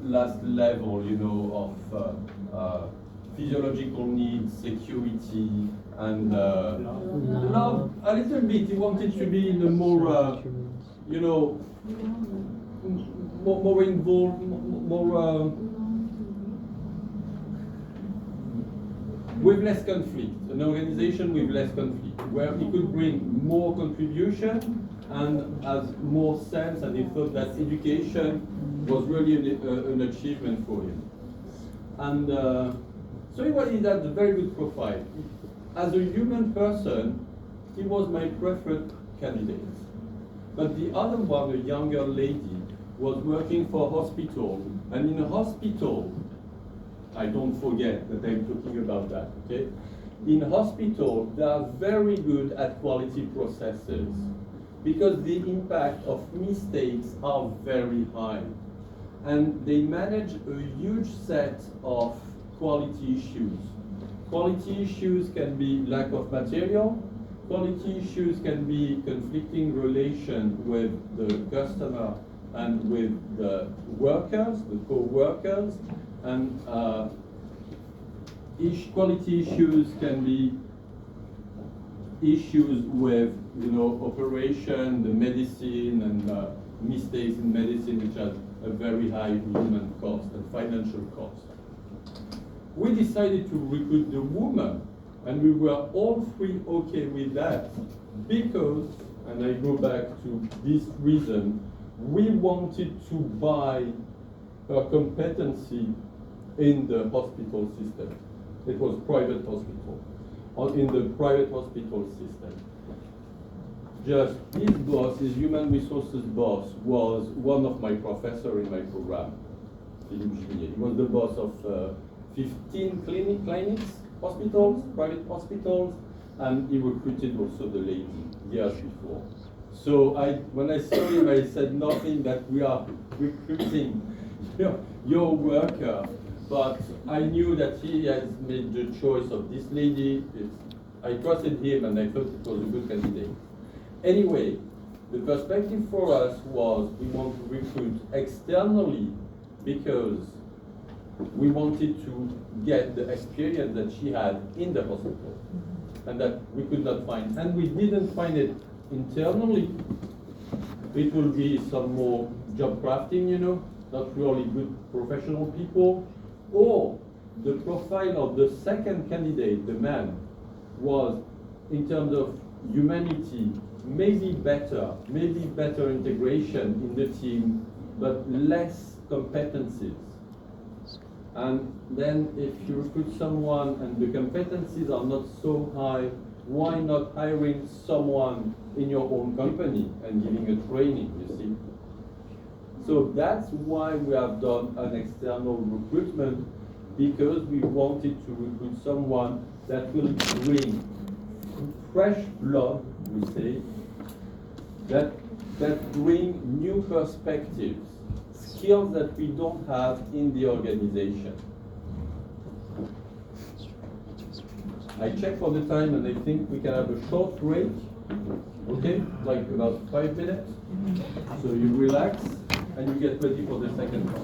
last level, you know, of physiological needs, security, and love. A little bit. He wanted to be in a more, you know, more involved, more with less conflict. An organization with less conflict, where he could bring more contribution and has more sense, and he thought that education was really an achievement for him. And so he had a very good profile. As a human person, he was my preferred candidate. But the other one, a younger lady, was working for a hospital, and in a hospital, I don't forget that I'm talking about that, okay? In hospital, they are very good at quality processes because the impact of mistakes are very high. And they manage a huge set of quality issues. Quality issues can be lack of material. Quality issues can be conflicting relation with the customer and with the workers, the co-workers, and quality issues can be issues with, you know, operation, the medicine, and mistakes in medicine, which has a very high human cost and financial cost. We decided to recruit the woman, and we were all 3 okay with that because, and I go back to this reason, we wanted to buy her competency in the hospital system. It was private hospital, or in the private hospital system. Just his boss, his human resources boss, was one of my professors in my program, Philippe Juillet. He was the boss of 15 clinics, hospitals, private hospitals, and he recruited also the lady years before. So when I saw him, I said nothing that we are recruiting your worker, but I knew that he has made the choice of this lady. I trusted him and I thought it was a good candidate. Anyway, The perspective for us was we want to recruit externally because we wanted to get the experience that she had in the hospital and that we could not find. And we didn't find it internally. It will be some more job crafting, you know, not really good professional people. Or the profile of the second candidate, the man, was in terms of humanity, maybe better integration in the team, but less competencies. And then if you recruit someone and the competencies are not so high, why not hiring someone in your own company and giving a training, you see? So that's why we have done an external recruitment, because we wanted to recruit someone that will bring fresh blood, we say, that bring new perspectives, skills that we don't have in the organization. I check for the time and I think we can have a short break, okay, like about 5 minutes. So you relax and you get ready for the second part.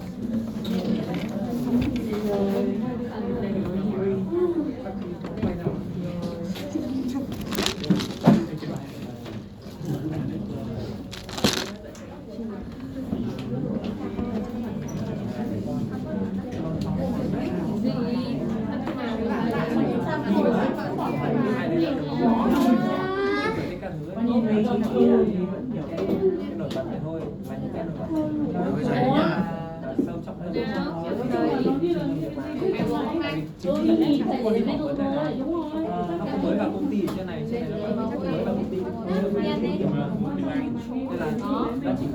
Nhìn về chị kia thì vẫn nhiều cái nổi bật này thôi, và những cái nổi bật này sâu trọng hơn. Nó không mới vào công ty trên này nó không mới vào công ty, nên là đã chỉ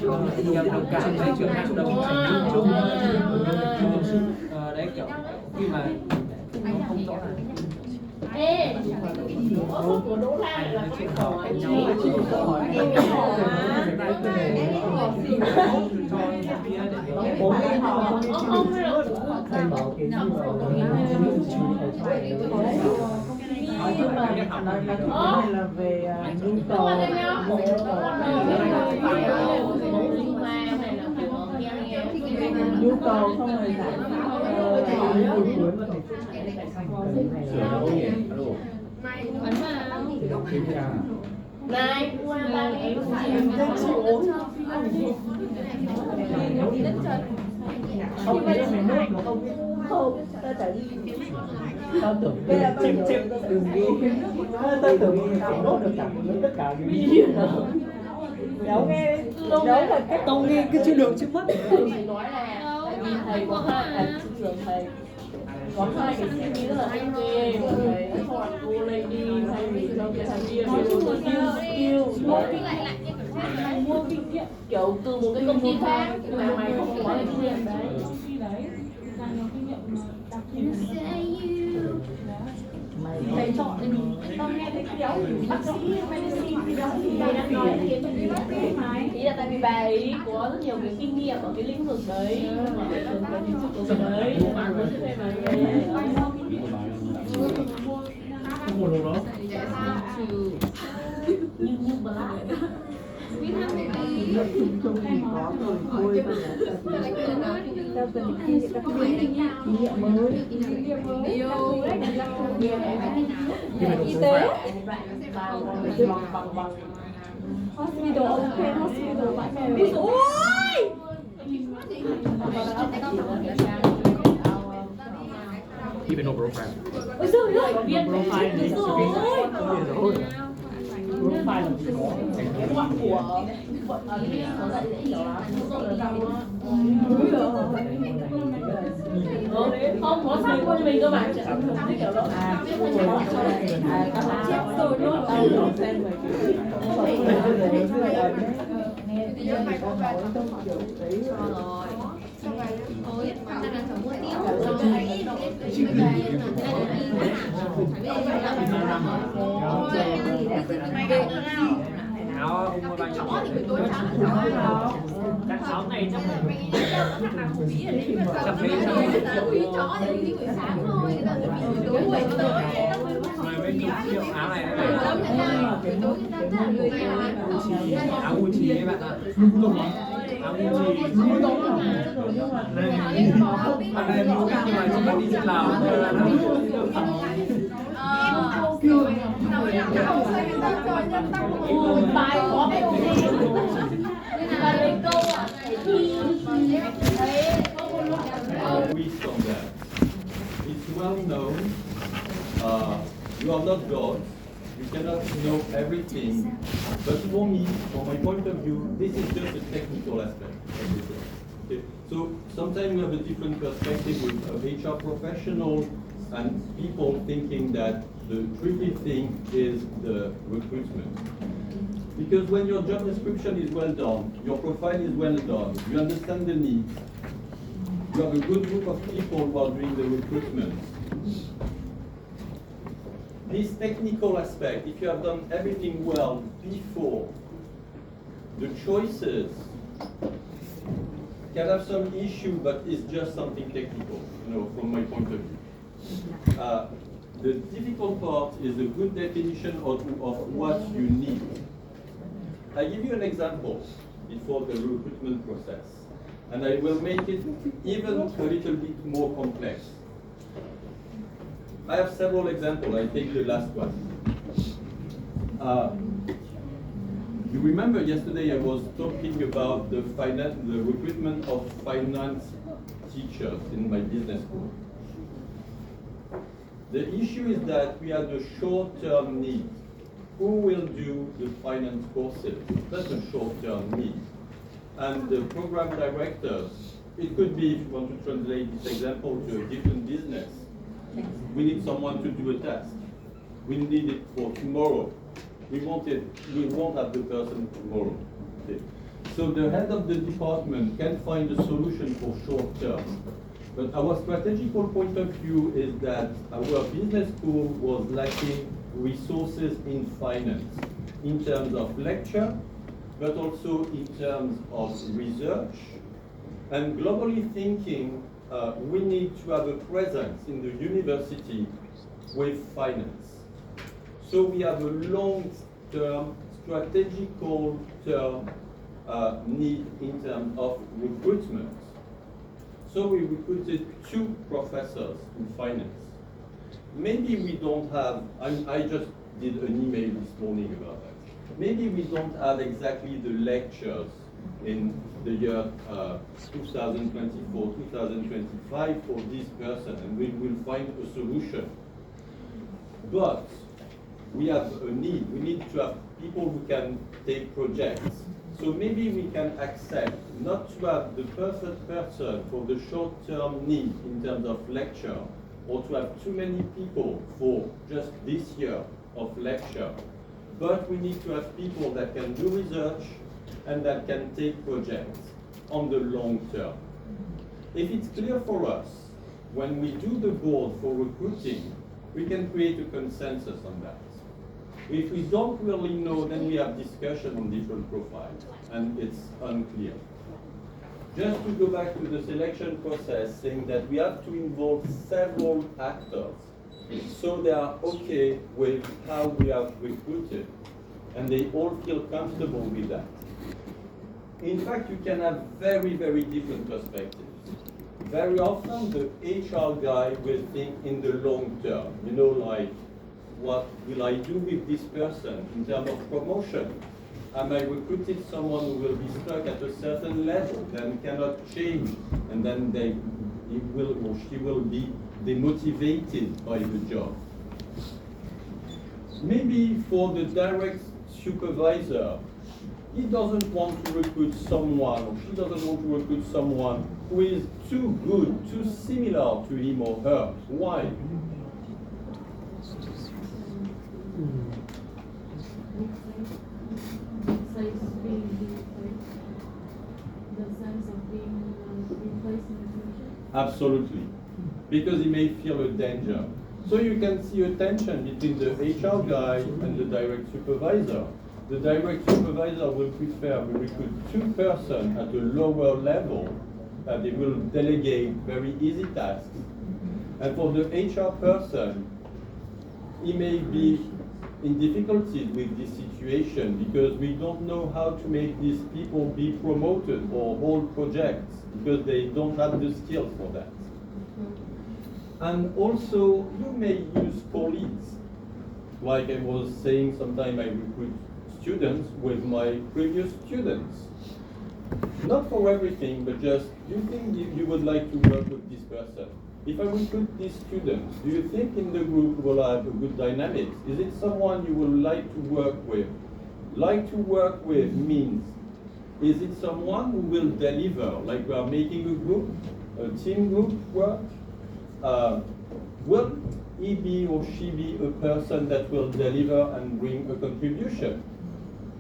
chuyển đến đồng cảm với trường hợp đồng thành chung đấy, kiểu khi mà không rõ là Ê, của Đỗ Lan là cái hỏi nhau ông hay là thầy bảo cái gì vào nói chung là cái này là về nhu cầu xong rồi giải này qua ba em phải không phải là mình nuôi không ta chả đi tao tưởng chim đừng đi tao tưởng phải nốt được tất cả cái gì đéo nghe đéo là cách tao nghe cái chữ đường chữ mất nói là thầy có hai trường thầy có hai cái suy nghĩ rất là hay ghê, thầy chọn cô lady thay vì cho cái thằng kia mua kinh nghiệm kiểu từ một cái công ty khác mà mày không có kinh nghiệm đấy. Thầy chọn tao nghe thấy cái đó bác sĩ medicine cái đó thì thầy đang nói thì ý là tại vì bà ấy có rất nhiều cái kinh nghiệm ở cái lĩnh vực đấy mà phải cần cái kiến thức của đấy mà có thể mà như black chung thì có rồi thôi ta cần khi các kinh nghiệm mới y tế hospital okay hospital ôi Even no profile. ôi giời ơi Profile đấy. Rồi. profile là gì đó của không có sao cho mình cơ bản chẳng thấy kiểu đó chết rồi luôn xem rồi Ôi, ta đang sống mua tiêu. Chó thì tối các cháu này trong chó thì buổi sáng thôi, người ta buổi tối buổi tối bên Trung Quốc áo này đấy bạn. Áo Gucci ấy bạn ạ. Áo Gucci. Bạn này mua nhưng mà chỉ có đi trên Lào thôi bạn ạ. Bài có cái gì là lấy câu à phải thi Weeks on that. It's well known. You are not God. You cannot know everything. But for me, from my point of view, this is just a technical aspect of this. Okay? So sometimes we have a different perspective with HR professionals and people thinking that the tricky thing is the recruitment. Because when your job description is well done, your profile is well done, you understand the needs, you have a good group of people who are doing the recruitment. This technical aspect, if you have done everything well before, the choices can have some issue, but it's just something technical, from my point of view. The difficult part is a good definition of what you need. I give you an example before the recruitment process, and I will make it even a little bit more complex. I have several examples. I take the last one. You remember yesterday I was talking about the recruitment of finance teachers in my business school. The issue is that we have a short-term need. Who will do the finance courses? That's a short-term need. And the program directors, it could be, if you want to translate this example to a different business, we need someone to do a task. We need it for tomorrow. We won't have the person tomorrow. Okay. So the head of the department can find a solution for short term. But our strategical point of view is that our business school was lacking resources in finance, in terms of lecture, but also in terms of research. And globally thinking, we need to have a presence in the university with finance. So we have a long-term, strategical term need in terms of recruitment. So we recruited 2 professors in finance. Maybe we don't have, I just did an email this morning about that. Maybe we don't have exactly the lectures in the year 2024, 2025 for this person, and we will find a solution. But we have a need. We need to have people who can take projects. So maybe we can accept not to have the perfect person for the short-term need in terms of lecture, or to have too many people for just this year of lecture. But we need to have people that can do research and that can take projects on the long term. If it's clear for us, when we do the board for recruiting, we can create a consensus on that. If we don't really know, then we have discussion on different profiles, and it's unclear. Just to go back to the selection process, saying that we have to involve several actors, so they are okay with how we have recruited, and they all feel comfortable with that. In fact, you can have very, very different perspectives. Very often, the HR guy will think in the long term, like, what will I do with this person in terms of promotion? Am I recruited someone who will be stuck at a certain level, then cannot change, and then he will or she will be demotivated by the job? Maybe for the direct supervisor, he doesn't want to recruit someone, or she doesn't want to recruit someone who is too good, too similar to him or her. Why? Absolutely, because he may feel a danger. So you can see a tension between the HR guy and the direct supervisor. The direct supervisor will prefer to recruit 2 persons at a lower level that they will delegate very easy tasks. And for the HR person, he may be in difficulties with this situation because we don't know how to make these people be promoted or hold projects because they don't have the skills for that. And also, you may use colleagues. Like I was saying, sometimes I recruit students with my previous students. Not for everything, but just, do you think you would like to work with this person? If I recruit these students, do you think in the group we'll have a good dynamics? Is it someone you would like to work with? Like to work with means, is it someone who will deliver, like we are making a group, a team group work? Will he be or she be a person that will deliver and bring a contribution?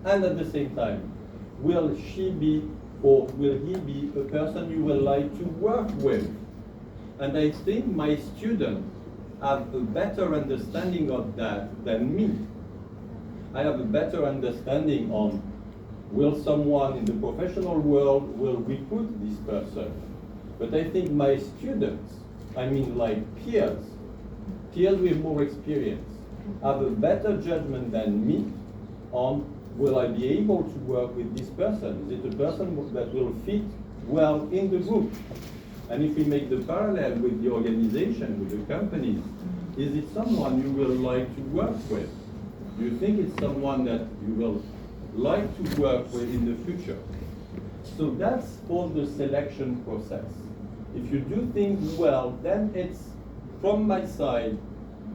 And at the same time, will she be or will he be a person you will like to work with? And I think my students have a better understanding of that than me. I have a better understanding on will someone in the professional world will recruit this person. But I think my students, I mean like peers with more experience, have a better judgment than me on will I be able to work with this person? Is it a person that will fit well in the group? And if we make the parallel with the organization, with the companies, is it someone you will like to work with? Do you think it's someone that you will like to work with in the future? So that's all the selection process. If you do things well, then it's, from my side,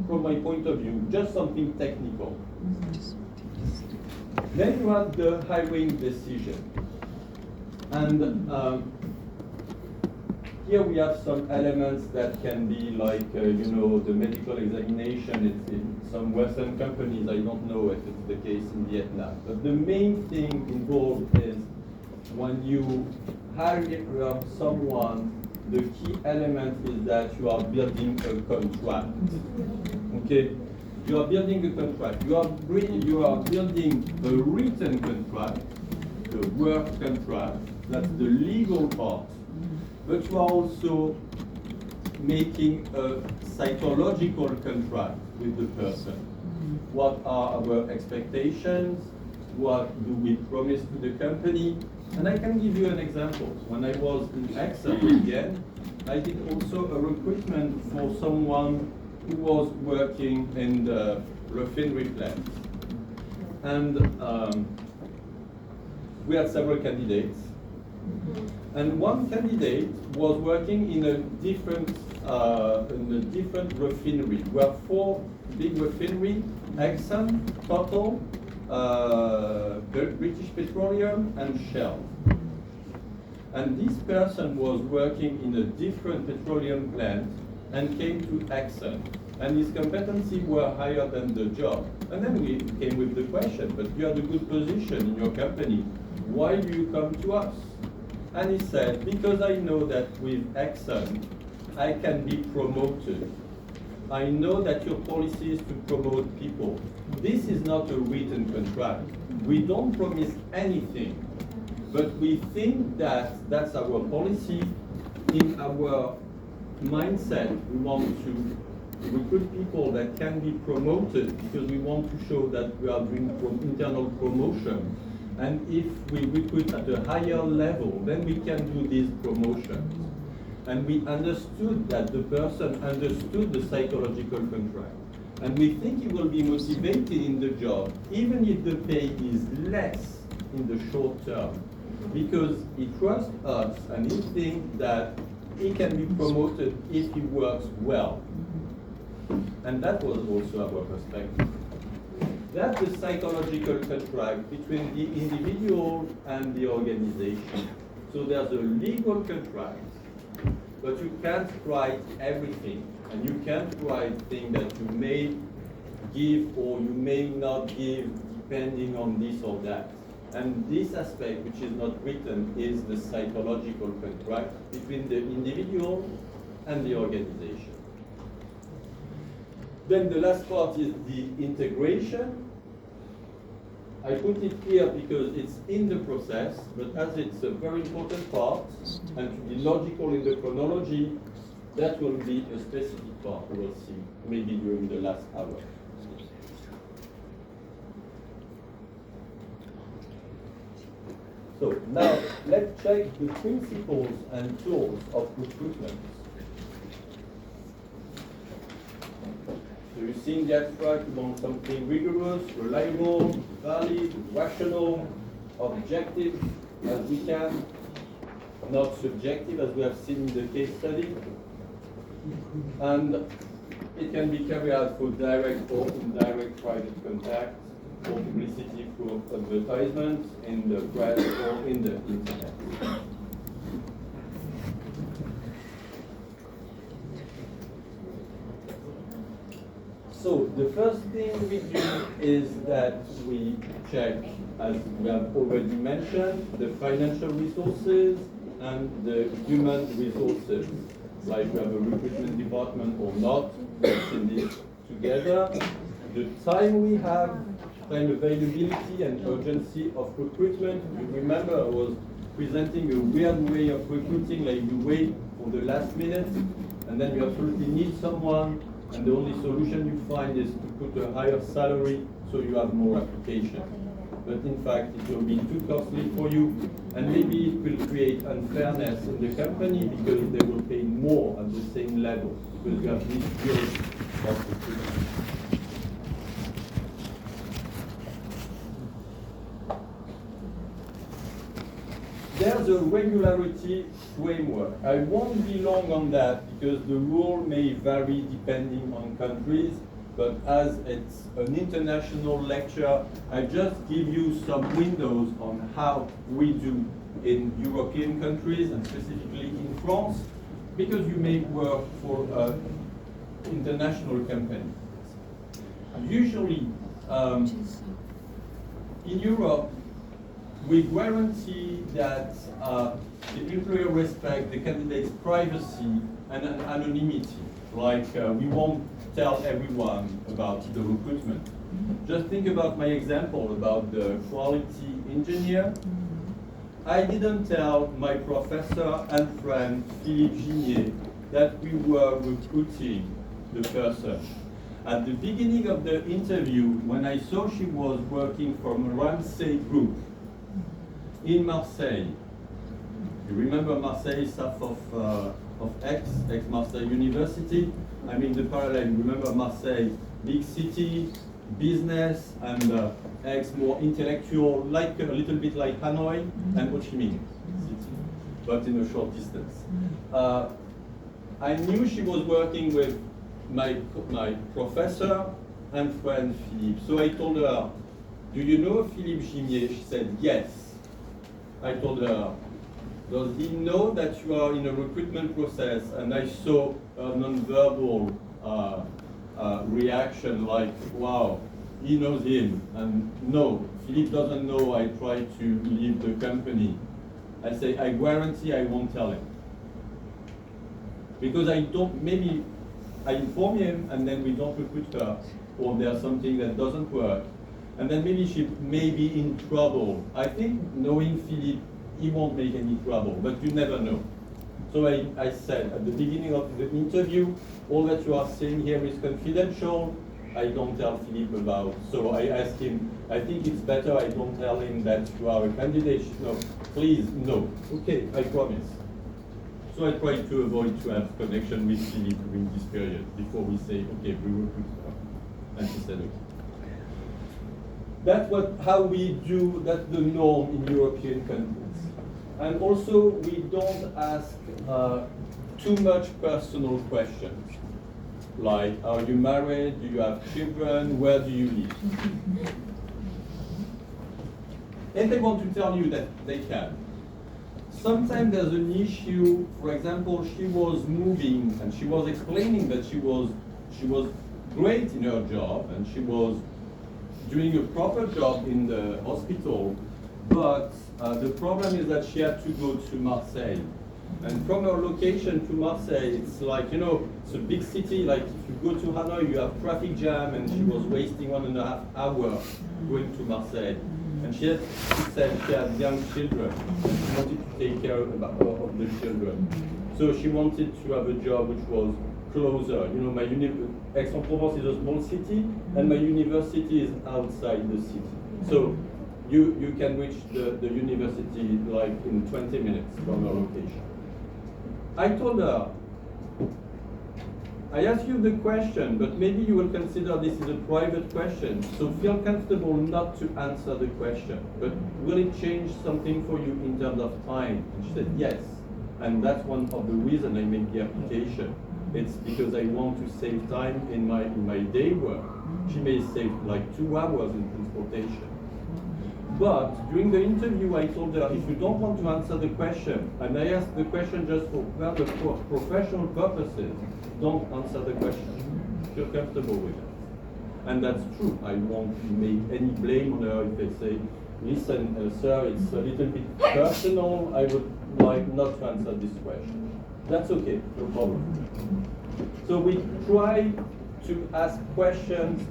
from my point of view, just something technical. Then you have the hiring decision. And here we have some elements that can be like, you know, the medical examination. It's in some Western companies. I don't know if it's the case in Vietnam. But the main thing involved is when you hire someone, the key element is that you are building a contract. Okay? You are building a contract. You are building a written contract, the work contract. That's the legal part. But you are also making a psychological contract with the person. What are our expectations? What do we promise to the company? And I can give you an example. When I was in Exxon again, I did also a recruitment for someone who was working in the refinery plant. And we had several candidates. And one candidate was working in a different refinery. We have 4 big refineries: Exxon, Total, British Petroleum, and Shell. And this person was working in a different petroleum plant and came to Exxon. And his competencies were higher than the job. And then we came with the question, but you had a good position in your company. Why do you come to us? And he said, because I know that with Exxon, I can be promoted. I know that your policy is to promote people. This is not a written contract. We don't promise anything, but we think that that's our policy. In our mindset, we want to recruit people that can be promoted because we want to show that we are doing internal promotion. And if we recruit at a higher level, then we can do these promotions. And we understood that the person understood the psychological contract. And we think he will be motivated in the job, even if the pay is less in the short term, because he trusts us and he thinks that he can be promoted if he works well. And that was also our perspective. That's the psychological contract between the individual and the organization. So there's a legal contract, but you can't write everything. And you can't write things that you may give or you may not give depending on this or that. And this aspect, which is not written, is the psychological contract between the individual and the organization. Then the last part is the integration. I put it here because it's in the process, but as it's a very important part, and to be logical in the chronology, that will be a specific part we will see, maybe during the last hour. So now let's check the principles and tools of recruitment. So you see in the abstract, you want something rigorous, reliable, valid, rational, objective as we can, not subjective as we have seen in the case study. And it can be carried out through direct or indirect private contact, or publicity through advertisements in the press or in the internet. So the first thing we do is that we check, as we have already mentioned, the financial resources and the human resources. Like we have a recruitment department or not, we've seen this together. The time we have, time availability and urgency of recruitment. You remember I was presenting a weird way of recruiting, like you wait for the last minute and then you absolutely need someone, and the only solution you find is to put a higher salary so you have more applications. But in fact, it will be too costly for you, and maybe it will create unfairness in the company because they will pay more at the same level because you have this skills of recruitment. There's a regularity framework. I won't be long on that because the rule may vary depending on countries, but as it's an international lecture, I just give you some windows on how we do in European countries and specifically in France, because you may work for international companies. Usually, in Europe, we guarantee that the employer respects the candidate's privacy and anonymity. Like we won't tell everyone about the recruitment. Just think about my example about the quality engineer. I didn't tell my professor and friend Philippe Ginier that we were recruiting the person. At the beginning of the interview, when I saw she was working for a Ramsay group in Marseille, you remember Marseille, south of Aix-Marseille University? I mean the parallel, you remember Marseille, big city, business, and Aix more intellectual, like a little bit like Hanoi and Ho Chi Minh city, but in a short distance. I knew she was working with my professor and friend Philippe, so I told her, do you know Philippe Gimier? She said, yes. I told her, does he know that you are in a recruitment process? And I saw a non-verbal reaction like, wow, he knows him. And no, Philippe doesn't know I try to leave the company. I say, I guarantee I won't tell him. Because I don't, maybe I inform him and then we don't recruit her, or there's something that doesn't work. And then maybe she may be in trouble. I think knowing Philippe, he won't make any trouble, but you never know. So I said at the beginning of the interview, all that you are saying here is confidential. I don't tell Philippe about. So I asked him, I think it's better I don't tell him that you are a candidate. No, please, no. Okay, I promise. So I try to avoid to have connection with Philippe during this period before we say, okay, we recruit her. And he said, okay. That's how we do, that's the norm in European countries. And also, we don't ask too much personal questions. Like, are you married? Do you have children? Where do you live? And they want to tell you that they can. Sometimes there's an issue. For example, she was moving and she was explaining that she was great in her job and she was doing a proper job in the hospital, but the problem is that she had to go to Marseille. And from her location to Marseille, it's like, you know, it's a big city, like if you go to Hanoi, you have traffic jam, and she was wasting 1.5 hours going to Marseille. And she said she had young children, and she wanted to take care of the children. So she wanted to have a job which was closer. You know, Aix-en-Provence is a small city, and my university is outside the city. So you can reach the university like in 20 minutes from your location. I told her, I asked you the question, but maybe you will consider this is a private question, so feel comfortable not to answer the question. But will it change something for you in terms of time? And she said yes. And that's one of the reasons I made the application. It's because I want to save time in my day work. She may save like 2 hours in transportation. But during the interview, I told her, if you don't want to answer the question, and I asked the question just for professional purposes, don't answer the question. Feel comfortable with it. And that's true. I won't make any blame on her if they say, listen, sir, it's a little bit personal. I would like not to answer this question. That's okay, no problem. So we try to ask questions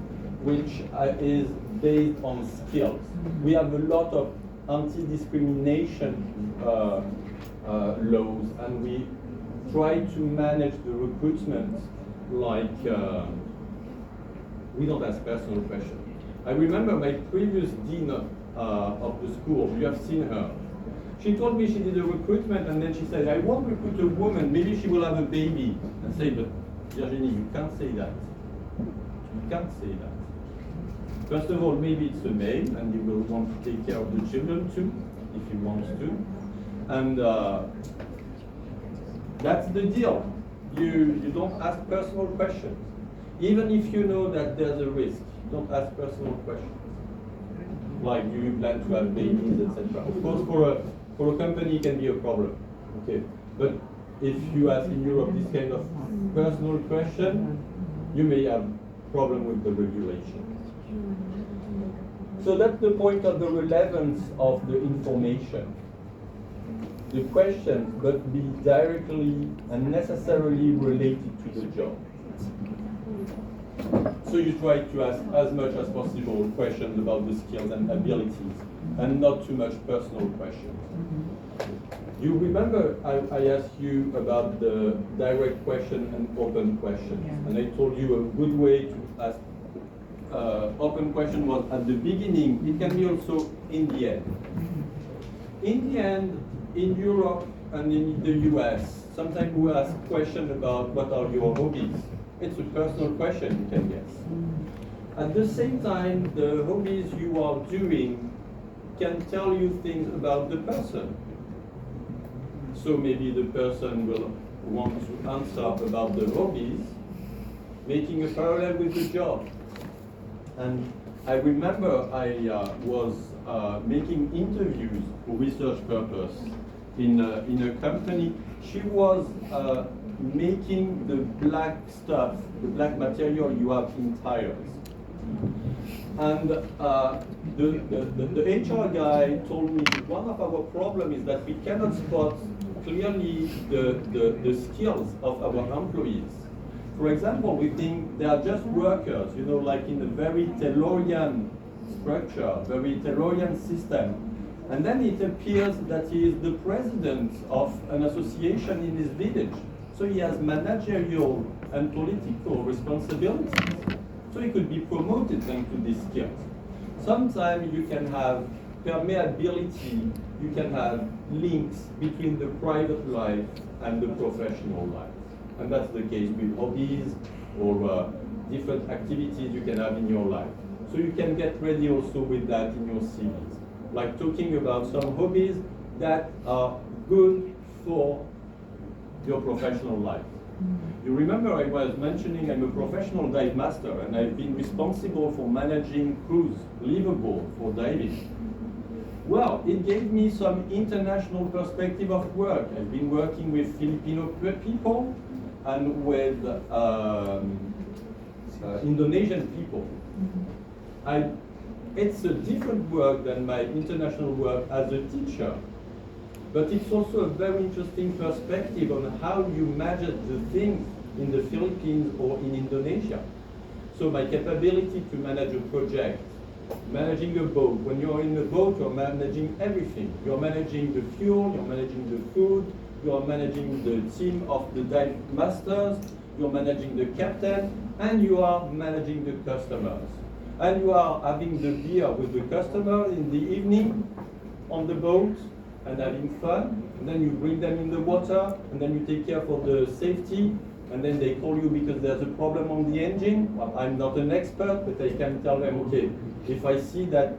which is based on skills. We have a lot of anti-discrimination laws, and we try to manage the recruitment like we don't ask personal questions. I remember my previous dean of the school, you have seen her. She told me she did a recruitment, and then she said, I won't recruit a woman, maybe she will have a baby. I say, but Virginie, you can't say that. You can't say that. First of all, maybe it's a male, and you will want to take care of the children too, if he wants to. And that's the deal. You don't ask personal questions. Even if you know that there's a risk, don't ask personal questions. Like, do you plan to have babies, etc. Of course, for a company, it can be a problem. Okay, but if you ask in Europe this kind of personal question, you may have problem with the regulation. So that's the point of the relevance of the information. The question must be directly and necessarily related to the job. So you try to ask as much as possible questions about the skills and abilities, and not too much personal questions. You remember I asked you about the direct question and open questions, and I told you a good way to ask open question was at the beginning. It can be also in the end. In the end, in Europe and in the US, sometimes we ask questions about what are your hobbies. It's a personal question, you can guess. At the same time, the hobbies you are doing can tell you things about the person. So maybe the person will want to answer about the hobbies, making a parallel with the job. And I remember I was making interviews for research purpose in a company. She was making the black stuff, the black material you have in tires. And the HR guy told me one of our problems is that we cannot spot clearly the skills of our employees. For example, we think they are just workers, you know, like in a very Taylorian structure, very Taylorian system. And then it appears that he is the president of an association in his village. So he has managerial and political responsibilities. So he could be promoted thanks to these skills. Sometimes you can have permeability, you can have links between the private life and the professional life. And that's the case with hobbies or different activities you can have in your life. So you can get ready also with that in your CVs. Like talking about some hobbies that are good for your professional life. You remember I was mentioning I'm a professional dive master, and I've been responsible for managing cruise, Liverpool, for diving. Well, it gave me some international perspective of work. I've been working with Filipino people and with Indonesian people. It's a different work than my international work as a teacher, but it's also a very interesting perspective on how you manage the things in the Philippines or in Indonesia. So my capability to manage a project, managing a boat. When you're in a boat, you're managing everything. You're managing the fuel, you're managing the food, you're managing the team of the dive masters, you're managing the captain, and you are managing the customers. and you are having the beer with the customer in the evening on the boat and having fun, and then you bring them in the water, and then you take care for the safety, and then they call you because there's a problem on the engine. Well, I'm not an expert, but I can tell them, okay, if I see that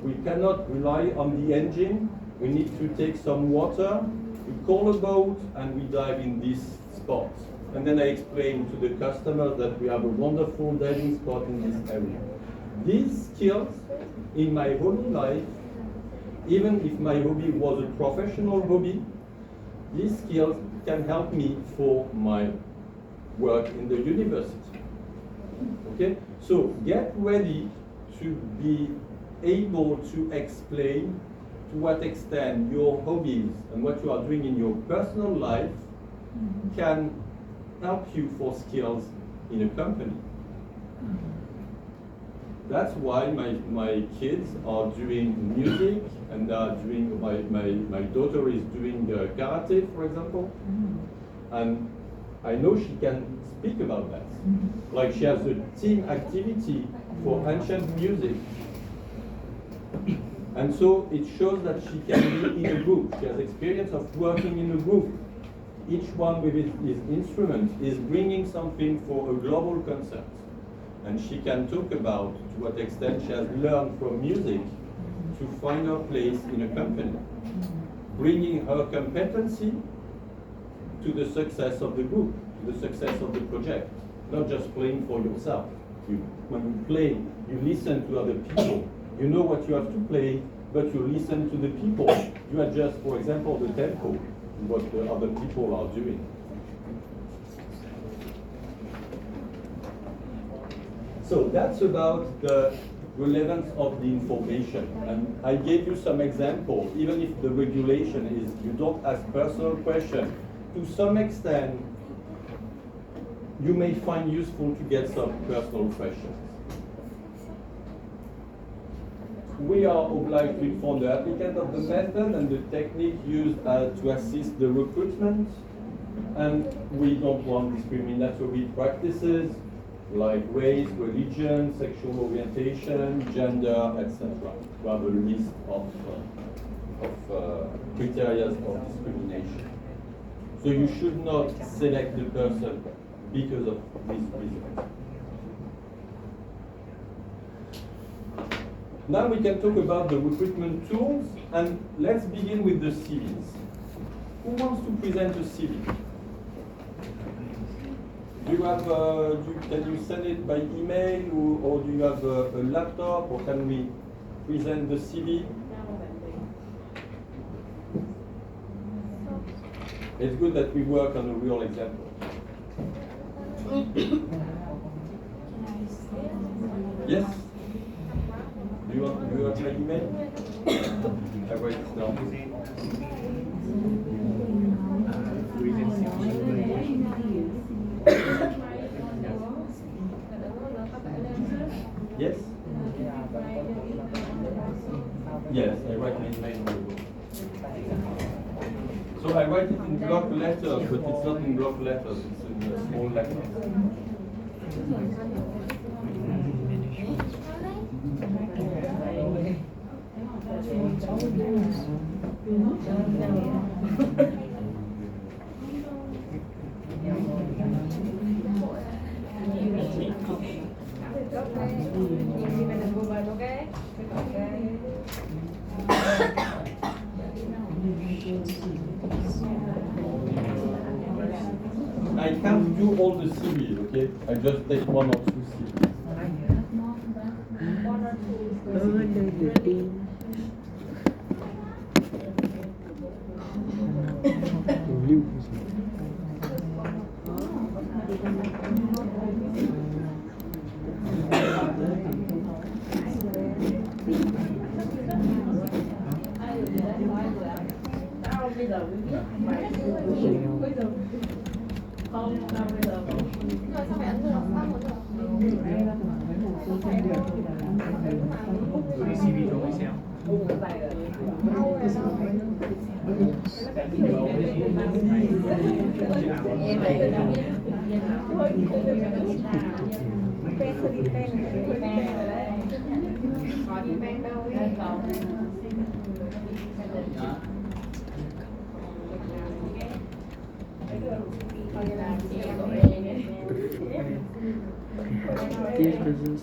we cannot rely on the engine, we need to take some water, we call a boat, and we dive in this spot. And then I explain to the customer that we have a wonderful diving spot in this area. These skills in my hobby life, even if my hobby was a professional hobby, these skills can help me for my work in the university. Okay? So get ready to be able to explain to what extent your hobbies and what you are doing in your personal life can help you for skills in a company. That's why my kids are doing music, and are doing, my daughter is doing karate, for example, and I know she can speak about that. Like she has a team activity for ancient music, and so it shows that she can be in a group. She has experience of working in a group. Each one with his instrument is bringing something for a global concert. And she can talk about to what extent she has learned from music to find her place in a company, bringing her competency to the success of the group, to the success of the project, not just playing for yourself. When you play, you listen to other people. You know what you have to play, but you listen to the people. You adjust, for example, the tempo, what the other people are doing. So that's about the relevance of the information. And I gave you some examples. Even if the regulation is you don't ask personal questions, to some extent, you may find useful to get some personal questions. We are obliged to inform the applicant of the method and the technique used to assist the recruitment. And we don't want discriminatory practices like race, religion, sexual orientation, gender, etc. We have a list of criteria of discrimination. So you should not select the person because of these reasons. Now we can talk about the recruitment tools, and let's begin with the CVs. Who wants to present a CV? Do you have, can you send it by email, or do you have a laptop, or can we present the CV? It's good that we work on a real example. Yes? Do you want my email? I write it down. Yes? Yes, I write my email on the book. So I write it in block letters, but it's not in block letters, it's in small letters. I can't do all the CV, okay? I just take one or two CVs. Gửi CV cho tôi xem. This business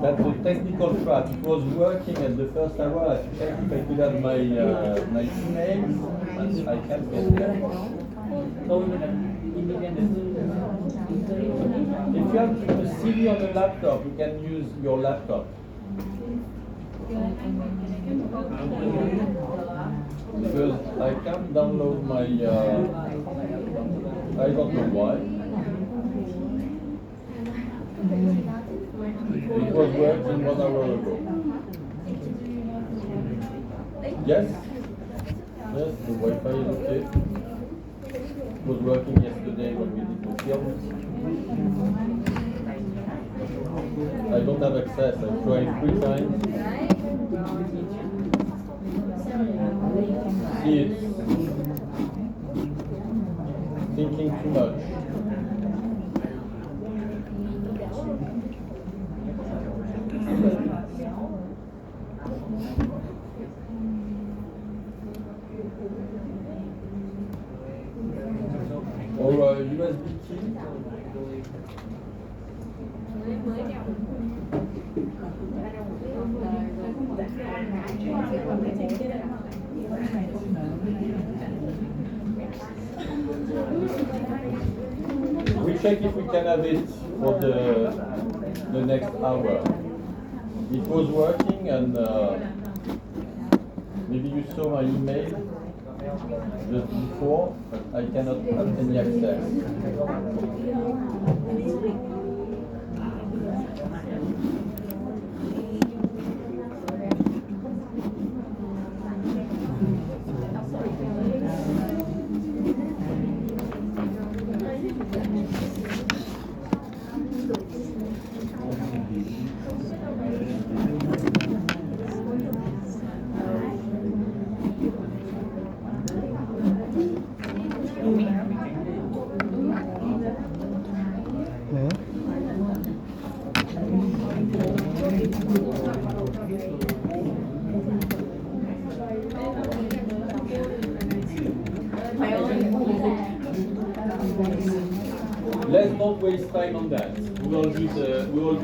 That's the technical part. It was working at the first hour. I checked if I could have my my email, but I can't get there. If you have a CD on a laptop, you can use your laptop. Because I can't download my, I don't know why. It was working 1 hour ago. Yes? Yes, the Wi-Fi is okay. It was working yesterday when we did the film. I don't have access. I tried 3 times. See, it's thinking too much. Or USB key. We check if we can have it for the next hour. It was working, and maybe you saw my email just before, but I cannot have any access. Let's not waste time on that. We will do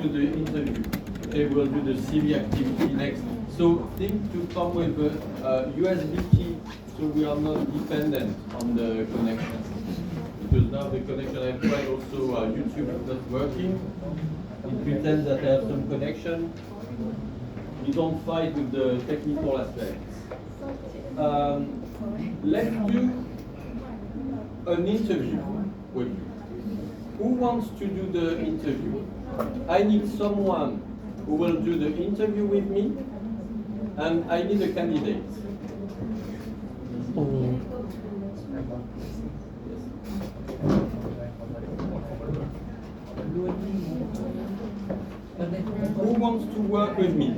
the interview. Okay, we will do the CV activity next. So think to come with a USB key, so we are not dependent on the connection. Because now the connection, I tried also YouTube is not working. It pretends that I have some connection. You don't fight with the technical aspects. Let's do an interview with you. Who wants to do the interview? I need someone who will do the interview with me, and I need a candidate. Who wants to work with me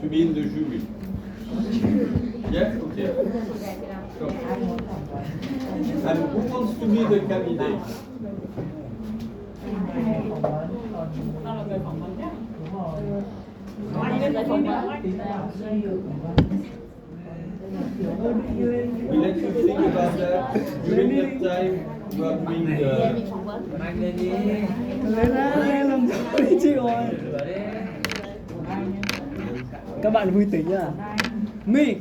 to be in the jury? Yes, okay. Sure. And who wants to be the candidate? We let you think about that. During that time, you are doing the... Các bạn vui tính à? Mi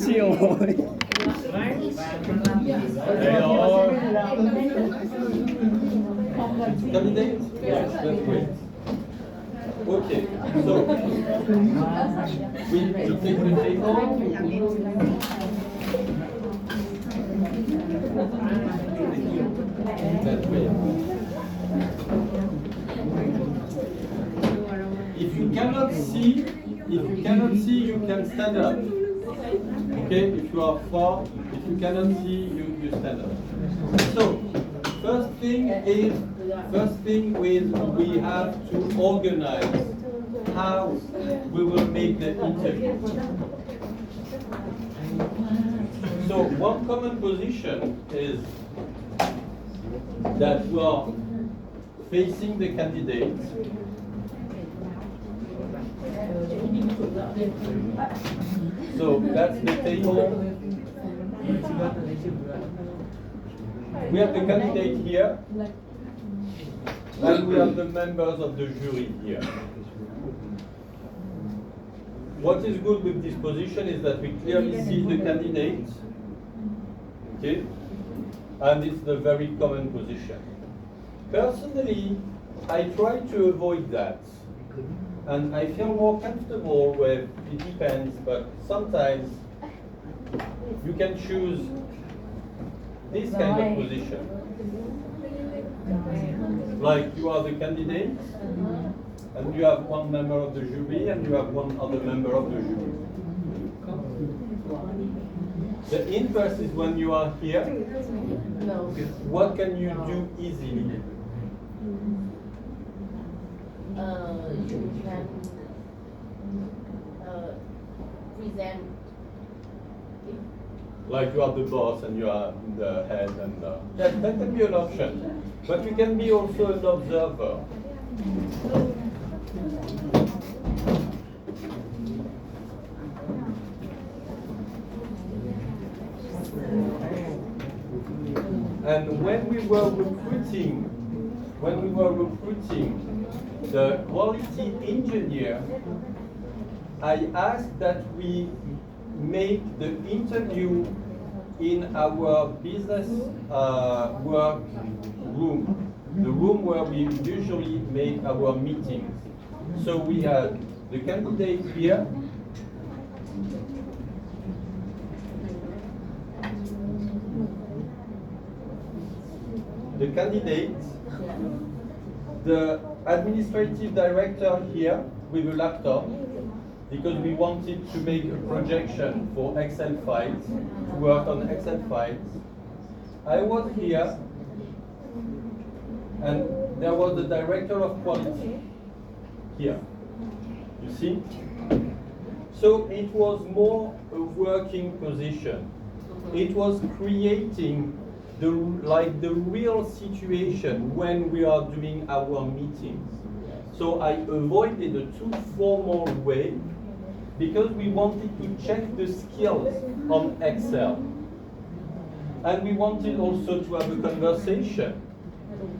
chiều rồi. Candidate? Yes, that's great. Okay, so we take the table. That's great. If you cannot see, you can stand up. Okay, if you are far, if you cannot see, you stand up. So, first thing is we have to organize how we will make the interview. So one common position is that we are facing the candidate. So that's the table. We have the candidate here, and we have the members of the jury here. What is good with this position is that we clearly see the candidate, okay, and it's the very common position. Personally, I try to avoid that, and I feel more comfortable with, it depends, but sometimes you can choose this kind of position. Like you are the candidate, and you have one member of the jury, and you have one other member of the jury. The inverse is when you are here, what can you do easily? You can present. Like you are the boss and you are the head, and that can be an option. But you can be also an observer. And when we were recruiting the quality engineer, I asked that we make the interview in our business work room, the room where we usually make our meetings. So we had the candidate here, the administrative director here with a laptop, because we wanted to make a projection for Excel files, to work on Excel files. I was here, and there was the director of quality here. You see? So it was more a working position. It was creating the real situation when we are doing our meetings. So I avoided a too formal way, because we wanted to check the skills on Excel. And we wanted also to have a conversation.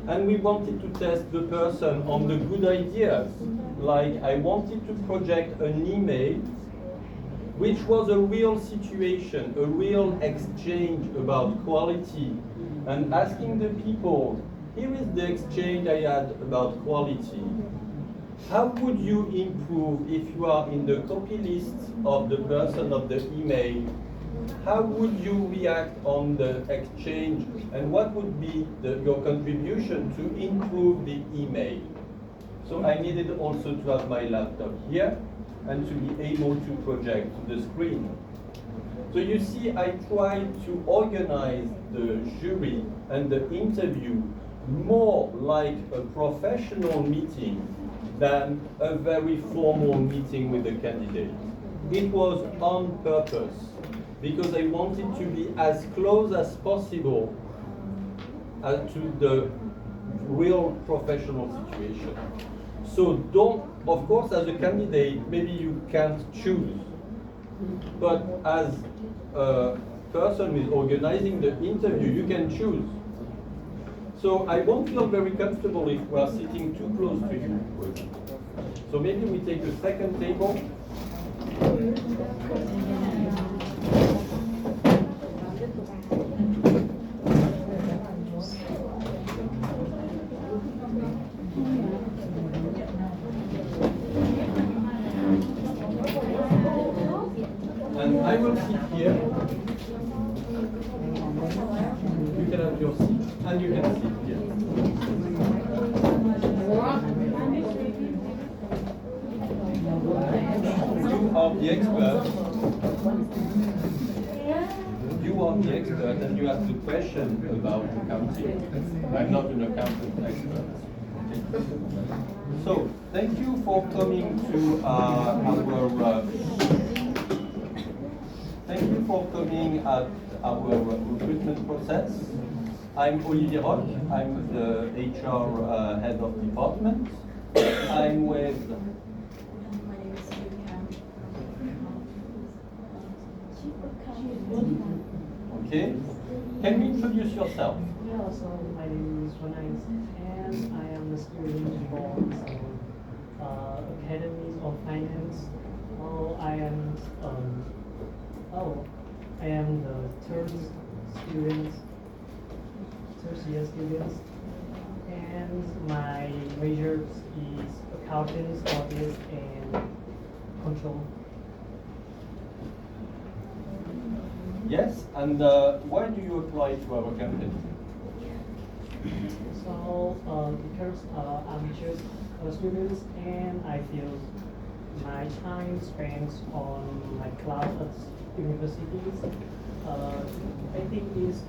And we wanted to test the person on the good ideas. Like I wanted to project an email which was a real situation, a real exchange about quality, and asking the people, here is the exchange I had about quality. How would you improve if you are in the copy list of the person of the email how would you react on the exchange, and what would be your contribution to improve the email? So I needed also to have my laptop here and to be able to project to the screen. So you see, I tried to organize the jury and the interview more like a professional meeting than a very formal meeting with the candidate. It was on purpose, because I wanted to be as close as possible to the real professional situation. So don't, of course, as a candidate, maybe you can't choose, but as a person who is organizing the interview, you can choose. So I won't feel very comfortable if we are sitting too close to you. So maybe we take a second table. And I will sit here. You can have your seat, and you can sit here. You are the expert. You are the expert, and you ask the question about accounting. I'm not an accountant expert. Okay. So, thank you for coming to our. Thank you for coming at our recruitment process. I'm Olivier Roch. I'm the HR head of department. I'm with. Okay. Can you introduce yourself? Yeah, so my name is Ronais, and I am a student from Academies of Finance. I am the third year student, and my major is accounting, audit, and control. Yes, and why do you apply to our company? So, because I'm just a student and I feel my time spent on my class at universities, I think is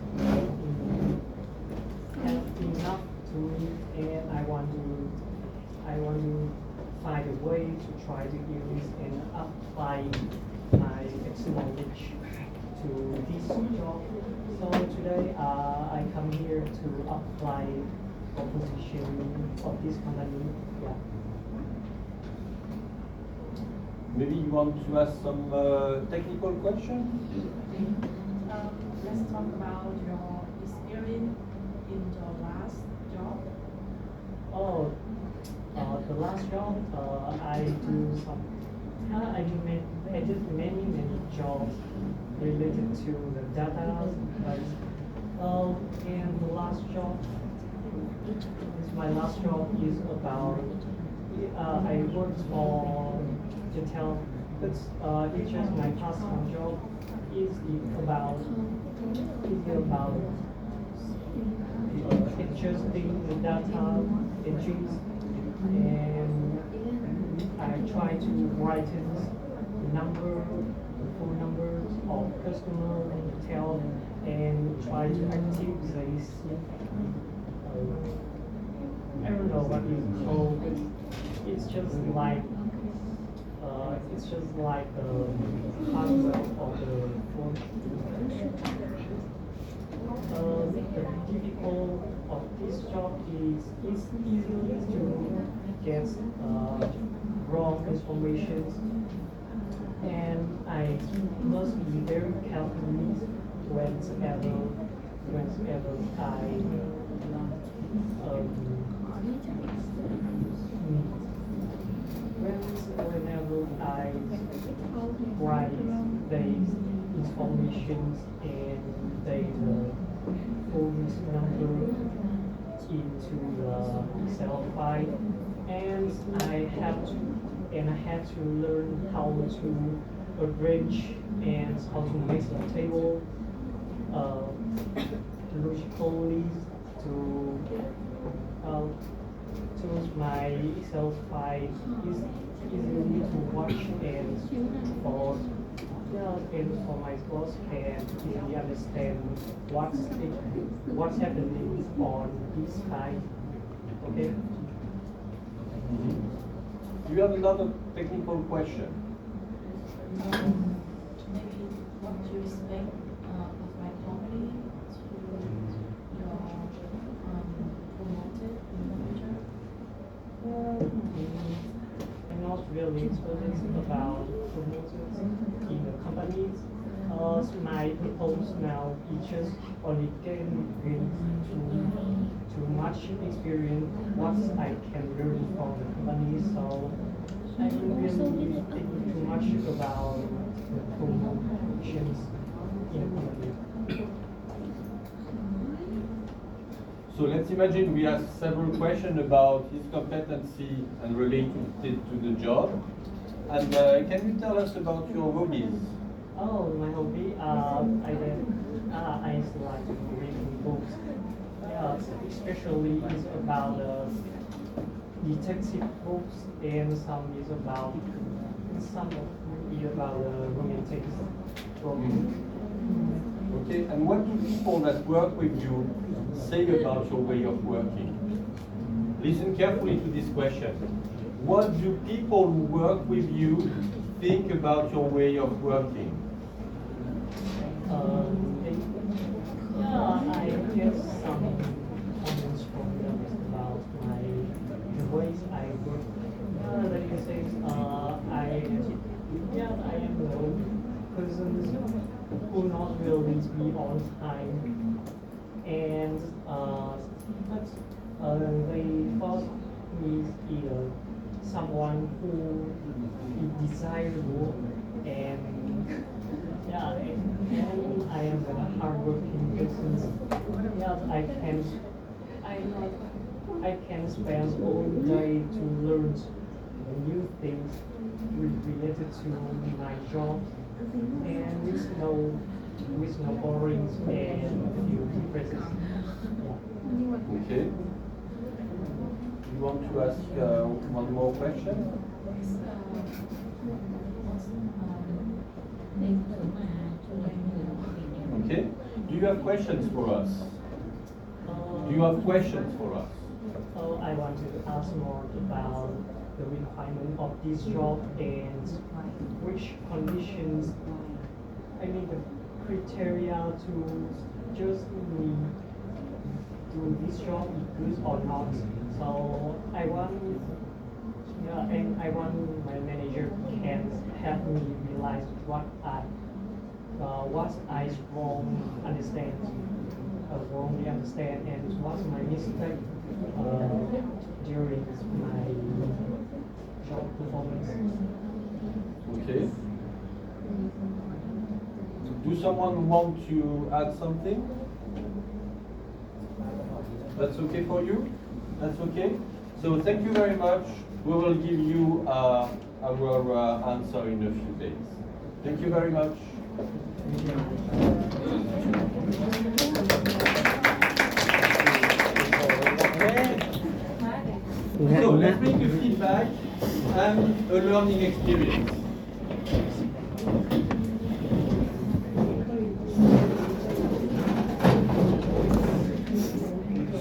enough to me, and I want to find a way to try to use and apply my knowledge to this job. So today I come here to apply for position of this company. Yeah. Maybe you want to ask some technical questions? Let's talk about your experience in your last job. Oh, the last job I did many jobs related to the data, and the last job, my last job is about, I worked for Intel, but it's just my part-time job is about adjusting the data entries, and I try to write the phone numbers of customer and hotel, and try to active this. I don't know what it's called, but it's just like the hardware of the phone. The difficult of this job is it's easy to get wrong information, and I must be very careful whenever I write the information and the phone number into the Excel file, and I had to learn how to arrange and how to make a table, logically to my Excel file is easy to watch and for and for my boss can easily understand what's happening on this side. Okay. Do you have another technical question? Maybe what do you expect of my company to your promoted in the future? I'm not really experienced about promotions in the companies. My people now teachers only gain too much experience what I can learn from the company, so I don't really think too much about the promotions in the company. So let's imagine we have several questions about his competency and related to the job. And can you tell us about your hobbies? Oh, my hobby, I like reading books. Yeah, especially is about detective books and some is about romantic books. Okay, and what do people that work with you say about your way of working? Listen carefully to this question. What do people who work with you think about your way of working? I get some comments from them about the ways I work. Like I say, I am a person who not really be on time, and they thought me either someone who is desirable and and I am a hardworking person. Yeah, I can spend all day to learn new things related to my job and with no boring and few differences. Yeah. Okay. You want to ask one more question? Okay. Do you have questions for us? Do you have questions for us? I want to ask more about the requirement of this job and which conditions, the criteria to just me do this job is good or not. So I want my manager can help me realize what I wrongly understand and what's my mistake during my job performance. Okay. Do someone want to add something? That's okay for you? That's okay? So thank you very much. We will give you our answer in a few days. Thank you very much. So let's make a feedback and a learning experience.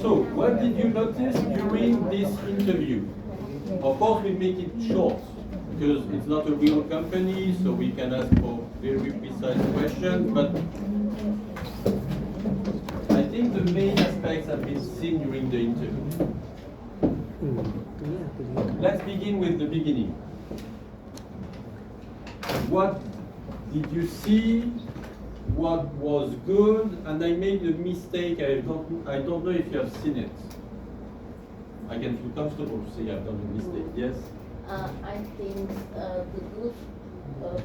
So what did you notice during this interview? Of course, we make it short because it's not a real company, so we can ask for very precise questions, but I think the main aspects have been seen during the interview. Let's begin with the beginning. What did you see? What was good? And I made a mistake. I don't know if you have seen it. I can feel comfortable to say I've done a mistake. Yes? I think the good of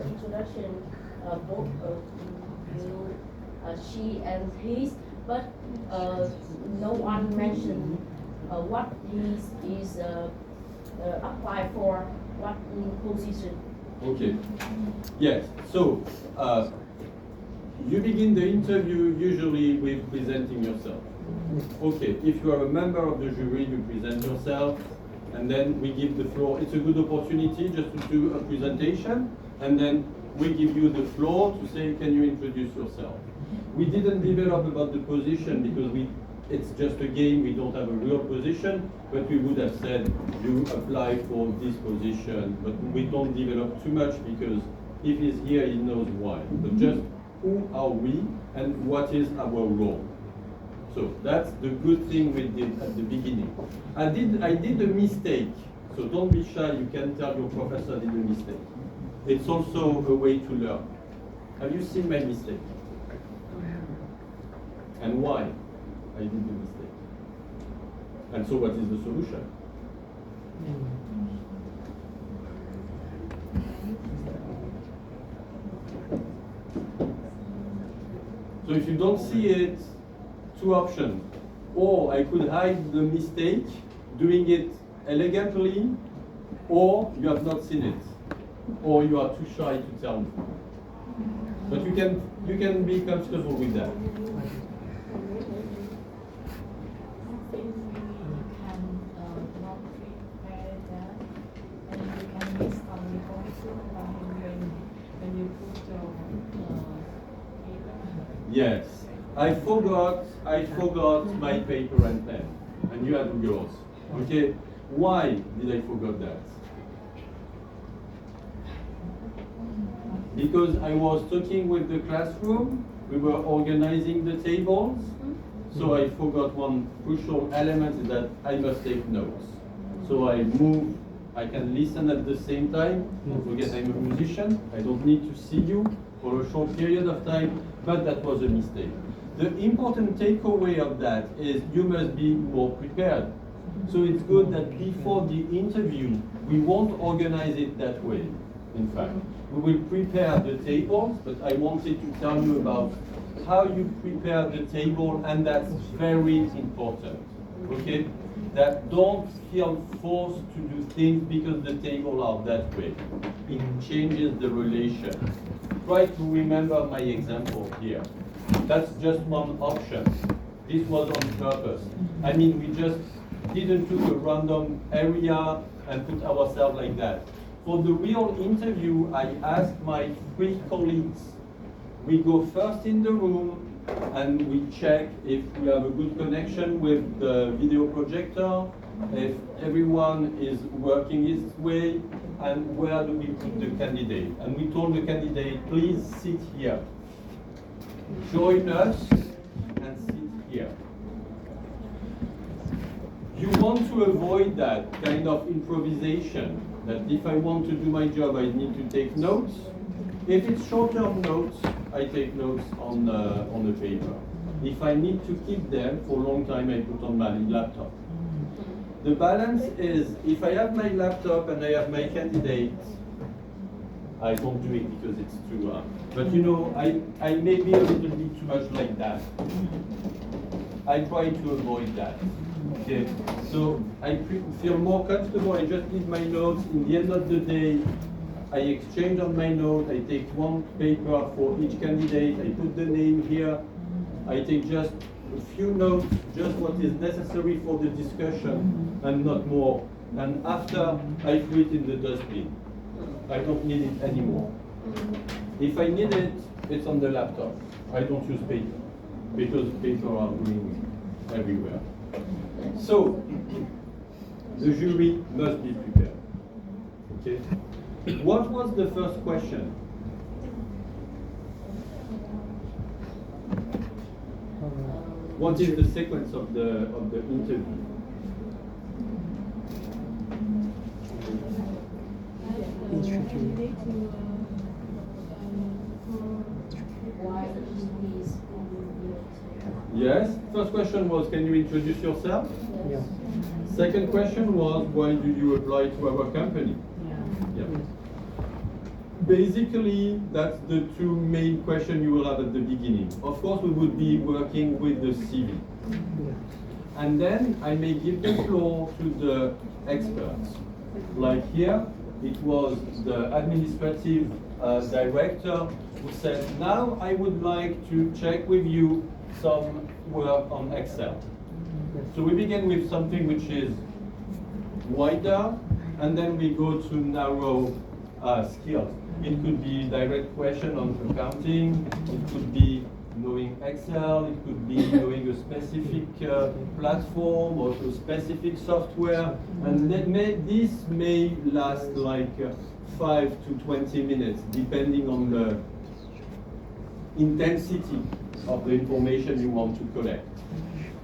introduction both of you, she and his, but no one mentioned what he is applied for, what position Okay. Yes. So you begin the interview usually with presenting yourself. Okay. If you are a member of the jury, you present yourself, and then we give the floor. It's a good opportunity just to do a presentation, and then we give you the floor to say, can you introduce yourself? We didn't develop about the position because it's just a game, we don't have a real position, but we would have said you apply for this position, but we don't develop too much because if he's here, he knows why. But just who are we and what is our role? So that's the good thing we did at the beginning. I did a mistake, so don't be shy, you can tell your professor I did a mistake. It's also a way to learn. Have you seen my mistake? And why I did the mistake? And so what is the solution? So if you don't see it, two options. Or I could hide the mistake, doing it elegantly, or you have not seen it, or you are too shy to tell me. But you can be comfortable with that. Yes, I forgot my paper and pen, and you had yours. Okay, why did I forget that? Because I was talking with the classroom, we were organizing the tables, so I forgot one crucial element is that I must take notes. So I move, I can listen at the same time. Don't forget I'm a musician, I don't need to see you for a short period of time, but that was a mistake. The important takeaway of that is you must be more prepared. So it's good that before the interview, we won't organize it that way. In fact, we will prepare the tables, but I wanted to tell you about how you prepare the table, and that's very important. Okay? That don't feel forced to do things because the table are that way. It changes the relation. Try to remember my example here. That's just one option. This was on purpose. I mean, we just didn't took a random area and put ourselves like that. For the real interview, I asked my 3 colleagues. We go first in the room and we check if we have a good connection with the video projector, if everyone is working its way, and where do we put the candidate. And we told the candidate, please sit here. Join us and sit here. You want to avoid that kind of improvisation, that if I want to do my job, I need to take notes. If it's short-term notes, I take notes on the paper. If I need to keep them for a long time, I put on my laptop. The balance is, if I have my laptop and I have my candidate, I don't do it because it's too but you know, I may be a little bit too much like that. I try to avoid that. Okay, so I feel more comfortable. I just need my notes. In the end of the day, I exchange on my note. I take one paper for each candidate. I put the name here. I take just a few notes, just what is necessary for the discussion, and not more. And after, I throw it in the dustbin. I don't need it anymore. If I need it, it's on the laptop. I don't use paper, because paper are going everywhere. So, the jury must be prepared. Okay? What was the first question? What is the sequence of the interview? Yes. First question was, can you introduce yourself? Yeah. Second question was, why do you apply to our company? Yeah. Basically, that's the 2 main questions you will have at the beginning. Of course, we would be working with the CV. And then I may give the floor to the experts. Like here, it was the administrative director who said, now I would like to check with you some work on Excel. So we begin with something which is wider, and then we go to narrow skills. It could be direct question on accounting, it could be knowing Excel, it could be knowing a specific platform or a specific software, and this may last like 5 to 20 minutes, depending on the intensity of the information you want to collect.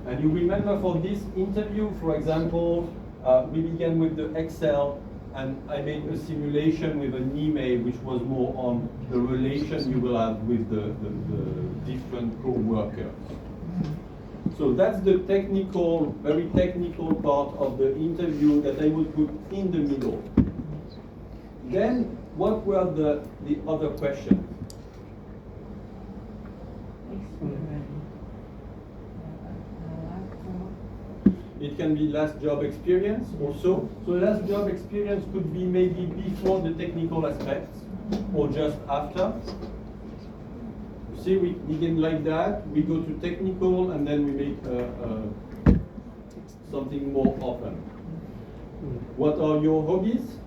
And you remember for this interview, for example, we began with the Excel, and I made a simulation with an email which was more on the relation you will have with the different co-workers. So that's the technical, very technical part of the interview that I would put in the middle. Then, what were the other questions? It can be last job experience also. So last job experience could be maybe before the technical aspects or just after. You see, we begin like that, we go to technical, and then we make something more open. What are your hobbies?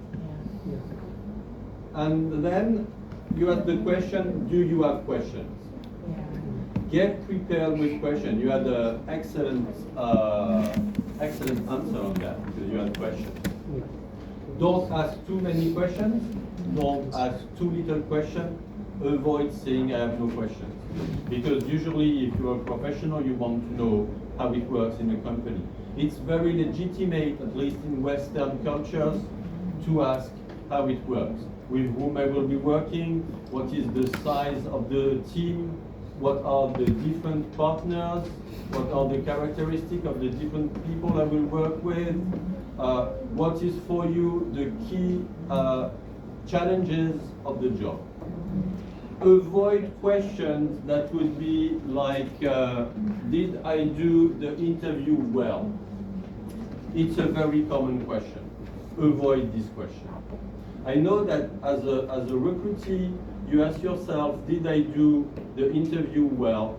And then you ask the question, do you have questions? Get prepared with questions. You had an excellent answer on that because you had questions. Don't ask too many questions. Don't ask too little questions. Avoid saying I have no questions. Because usually if you're a professional, you want to know how it works in a company. It's very legitimate, at least in Western cultures, to ask how it works. With whom I will be working, what is the size of the team, what are the different partners, what are the characteristics of the different people I will work with, what is for you the key challenges of the job. Avoid questions that would be like, did I do the interview well? It's a very common question. Avoid this question. I know that as a recruitee, you ask yourself, did I do the interview well?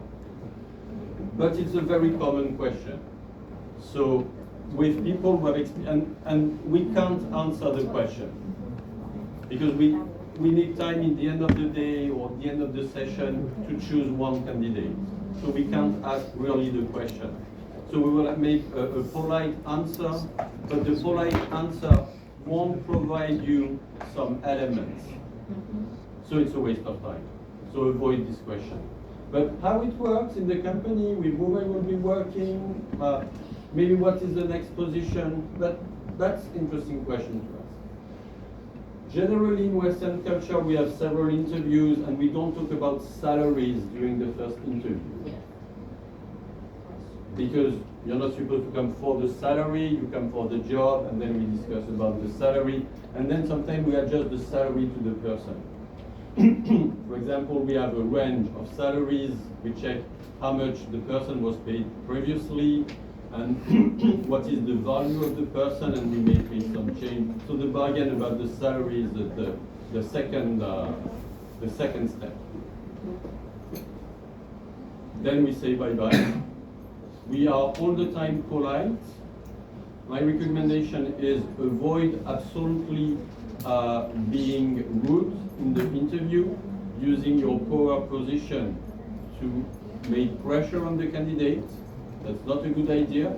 But it's a very common question. So with people who have experience, and we can't answer the question because we need time in the end of the day or the end of the session to choose one candidate. So we can't ask really the question. So we will make a polite answer, but the polite answer won't provide you some elements. So it's a waste of time. So avoid this question. But how it works in the company, with whom I will be working, maybe what is the next position, that's interesting question to ask. Generally in Western culture, we have several interviews and we don't talk about salaries during the first interview. Because you're not supposed to come for the salary, you come for the job, and then we discuss about the salary, and then sometimes we adjust the salary to the person. For example, we have a range of salaries, we check how much the person was paid previously, and what is the value of the person, and we may make some change. So the bargain about the salary is the second step. Then we say bye-bye. We are all the time polite. My recommendation is avoid absolutely being rude in the interview, using your power position to make pressure on the candidate. That's not a good idea.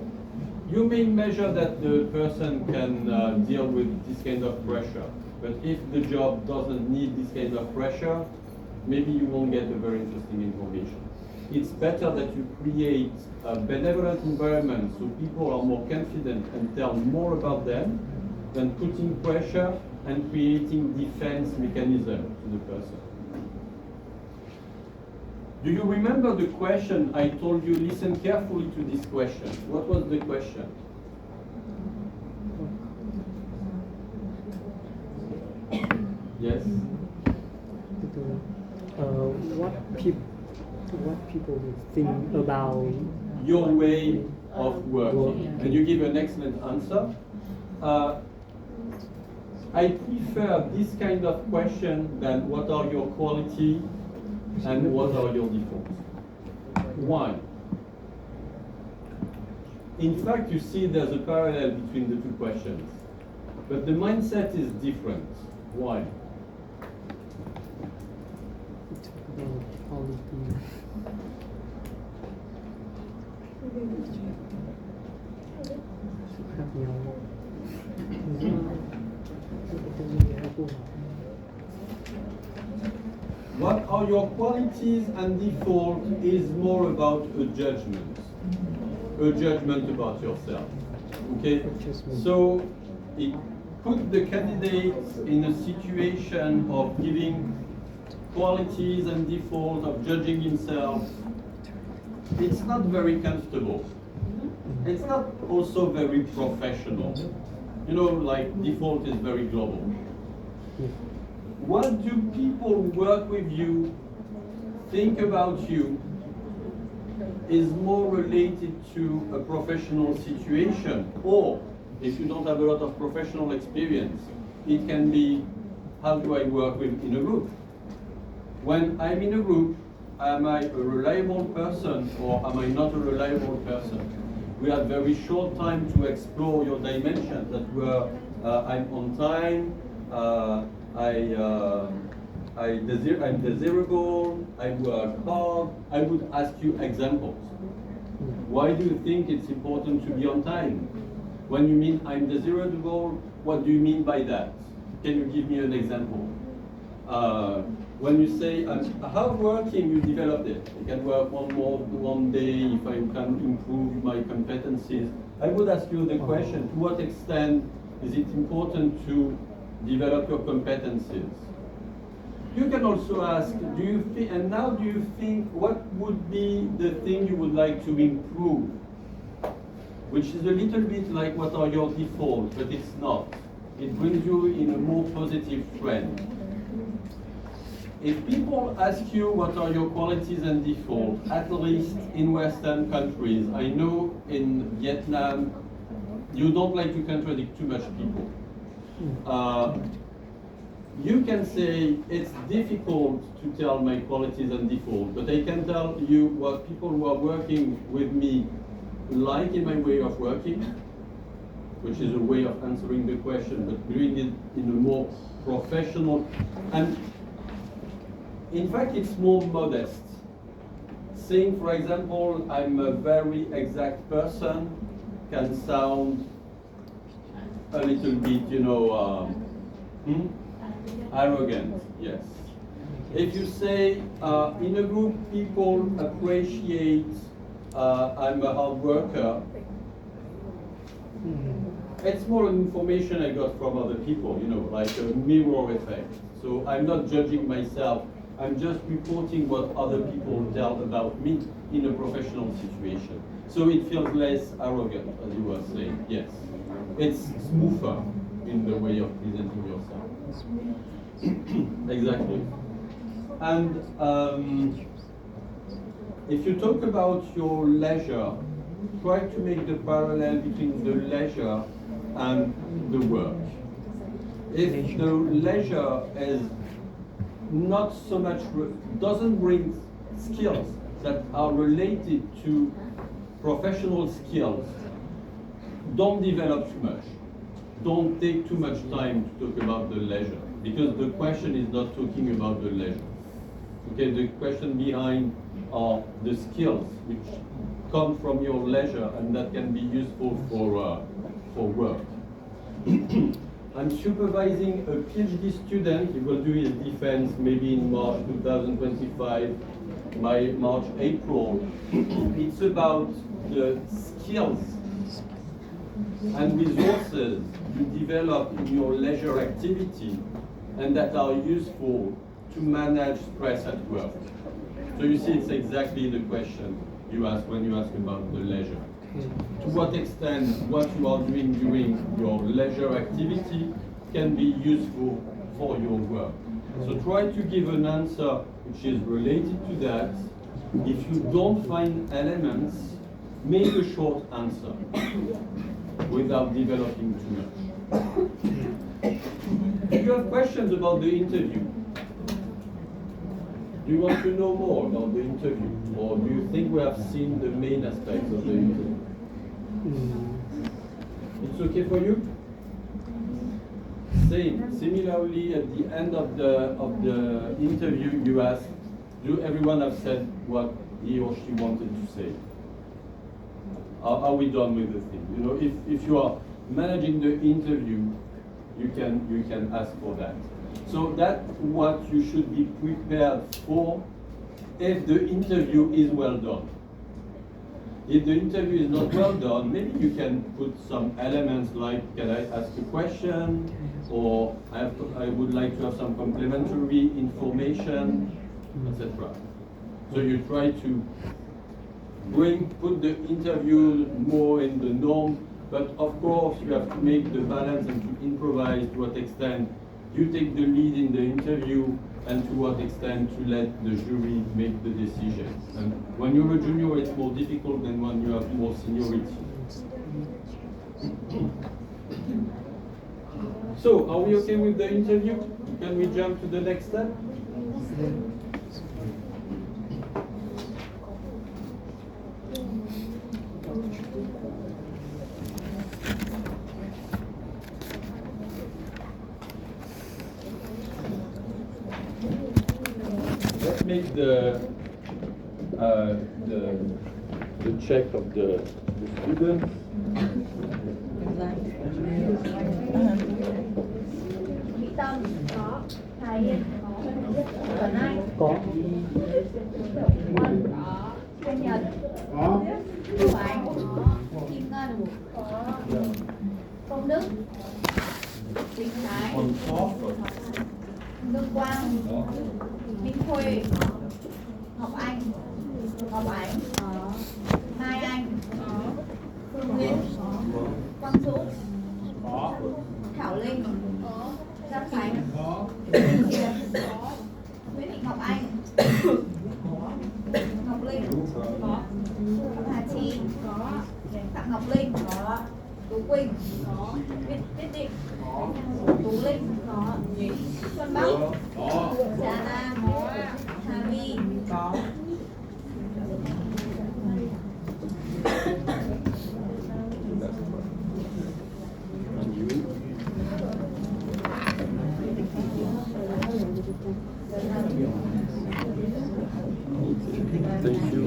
You may measure that the person can deal with this kind of pressure, but if the job doesn't need this kind of pressure, maybe you won't get a very interesting information. It's better that you create a benevolent environment so people are more confident and tell more about them than putting pressure and creating defense mechanism to the person. Do you remember the question I told you? Listen carefully to this question. What was the question? Yes? What people think about your way of working. And you give an excellent answer. I prefer this kind of question than what are your quality and what are your defaults. Why? In fact, you see there's a parallel between the two questions, but the mindset is different. Why? What are your qualities and default is more about a judgment about yourself. Okay? So it put the candidate in a situation of giving qualities and default, of judging himself. It's not very comfortable. It's not also very professional. You know, like default is very global. What do people who work with you think about you is more related to a professional situation, or if you don't have a lot of professional experience, it can be, how do I work in a group? When I'm in a group, am I a reliable person or am I not a reliable person? We have very short time to explore your dimensions that were I'm on time, I'm desirable, I work hard. I would ask you examples. Why do you think it's important to be on time? When you mean I'm desirable, what do you mean by that? Can you give me an example? When you say I'm hardworking, you developed it. I can work one day if I can improve my competencies. I would ask you the question, to what extent is it important to develop your competencies? You can also ask, do you think what would be the thing you would like to improve? Which is a little bit like what are your defaults, but it's not. It brings you in a more positive trend. If people ask you what are your qualities and defaults, at least in Western countries, I know in Vietnam, you don't like to contradict too much people. You can say it's difficult to tell my qualities and defaults, but I can tell you what people who are working with me like in my way of working, which is a way of answering the question, but doing it in a more professional, and in fact it's more modest. Saying, for example, I'm a very exact person can sound a little bit, arrogant, yes. If you say, in a group people appreciate I'm a hard worker, it's more information I got from other people, like a mirror effect. So I'm not judging myself, I'm just reporting what other people tell about me in a professional situation. So it feels less arrogant, as you were saying, yes. It's smoother in the way of presenting yourself. Exactly. And if you talk about your leisure, try to make the parallel between the leisure and the work. If the leisure is not so much, doesn't bring skills that are related to professional skills, don't develop too much. Don't take too much time to talk about the leisure, because the question is not talking about the leisure. Okay, the question behind are the skills which come from your leisure and that can be useful for work. I'm supervising a PhD student. He will do his defense maybe in March 2025, March, April. It's about the skills and resources you develop in your leisure activity and that are useful to manage stress at work. So you see, it's exactly the question you ask when you ask about the leisure. To what extent what you are doing during your leisure activity can be useful for your work. So try to give an answer which is related to that. If you don't find elements, make a short answer without developing too much. Do you have questions about the interview? Do you want to know more about the interview? Or do you think we have seen the main aspects of the interview? It's okay for you? Same. Similarly, at the end of the interview, you ask, do everyone have said what he or she wanted to say? Are we done with the thing? You know, if you are managing the interview, you can ask for that. So that's what you should be prepared for if the interview is well done. If the interview is not well done, maybe you can put some elements like, can I ask a question? Or I would like to have some complementary information, etc. So you try to put the interview more in the norm, but of course you have to make the balance and to improvise to what extent you take the lead in the interview and to what extent to let the jury make the decisions. And when you're a junior, it's more difficult than when you have more seniority. So, are we okay with the interview? Can we jump to the next step? Let's make the check of the students. Mỹ Tâm có, thầy Tuấn Anh Có. Quân có, Thanh Nhật có, Thu Ánh có, Kim Ngân có, Công Đức, Bình Thái, Lương Quang, Minh Khuê, Ngọc Anh, Ngọc Ánh, Mai Anh, Phương Nguyễn, Quang Dũng, Thảo Linh, Giang Khánh, Nguyễn Thị Ngọc Anh, Ngọc Linh, Phạm Hà Chi, Phạm Ngọc Linh, Tú Quỳnh, Viết Định, Tú Linh, Xuân Bắc, Trà Nam, Hà My, Thank you.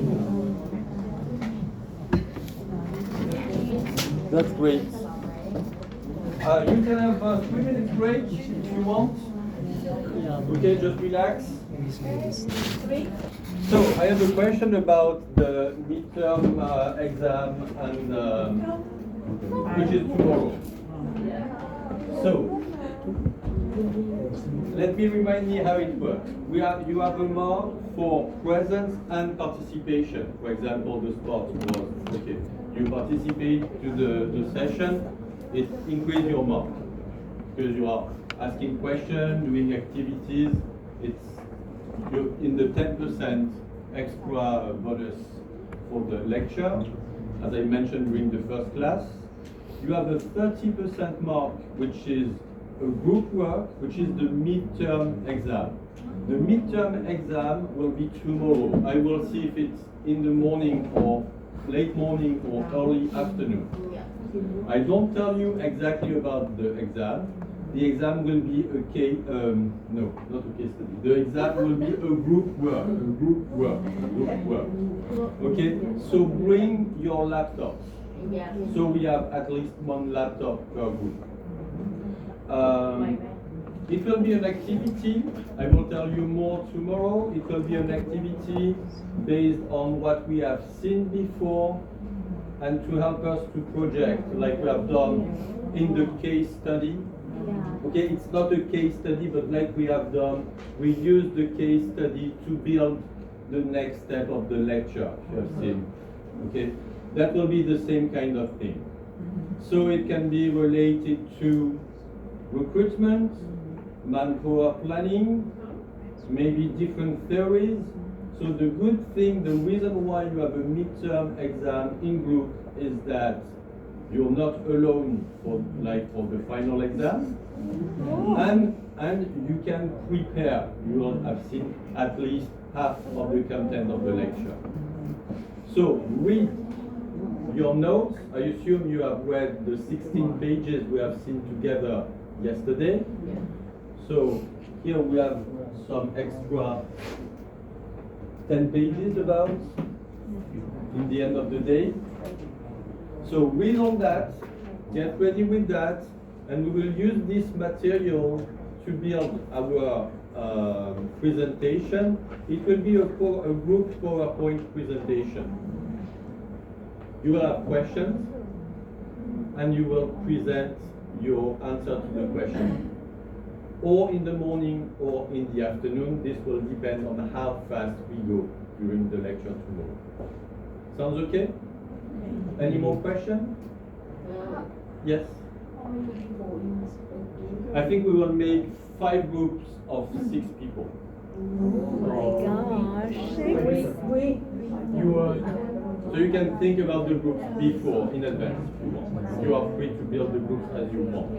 That's great. You can have a 3-minute break if you want. Okay, just relax. So I have a question about the midterm exam and which is tomorrow. So let me remind you how it works. You have a mark for presence and participation. For example, the sport was okay. You participate to the session, it increases your mark because you are asking questions, doing activities. You're in the 10% extra bonus for the lecture, as I mentioned during the first class. You have a 30% mark, which is a group work, which is the midterm exam. The midterm exam will be tomorrow. I will see if it's in the morning or late morning or early afternoon. I don't tell you exactly about the exam. The exam will be no, not a case study. The exam will be a group work, Okay, so bring your laptops. So we have at least one laptop per group. It will be an activity. I will tell you more tomorrow. It will be an activity based on what we have seen before and to help us to project like we have done in the case study. Okay, it's not a case study, but like we have done, we use the case study to build the next step of the lecture, you have seen. Okay, that will be the same kind of thing. So it can be related to recruitment, manpower planning, maybe different theories. So the good thing, the reason why you have a midterm exam in group is that You're not alone for the final exam, and you can prepare. You will have seen at least half of the content of the lecture. So read your notes. I assume you have read the 16 pages we have seen together yesterday. So here we have some extra 10 pages about in the end of the day. So read all that, get ready with that, and we will use this material to build our presentation. It will be a group PowerPoint presentation. You will have questions, and you will present your answer to the question. Or in the morning or in the afternoon. This will depend on how fast we go during the lecture tomorrow. Sounds okay? Any more questions? Yes? I think we will make 5 groups of 6 people. So you can think about the groups before, in advance, if you want. You are free to build the groups as you want.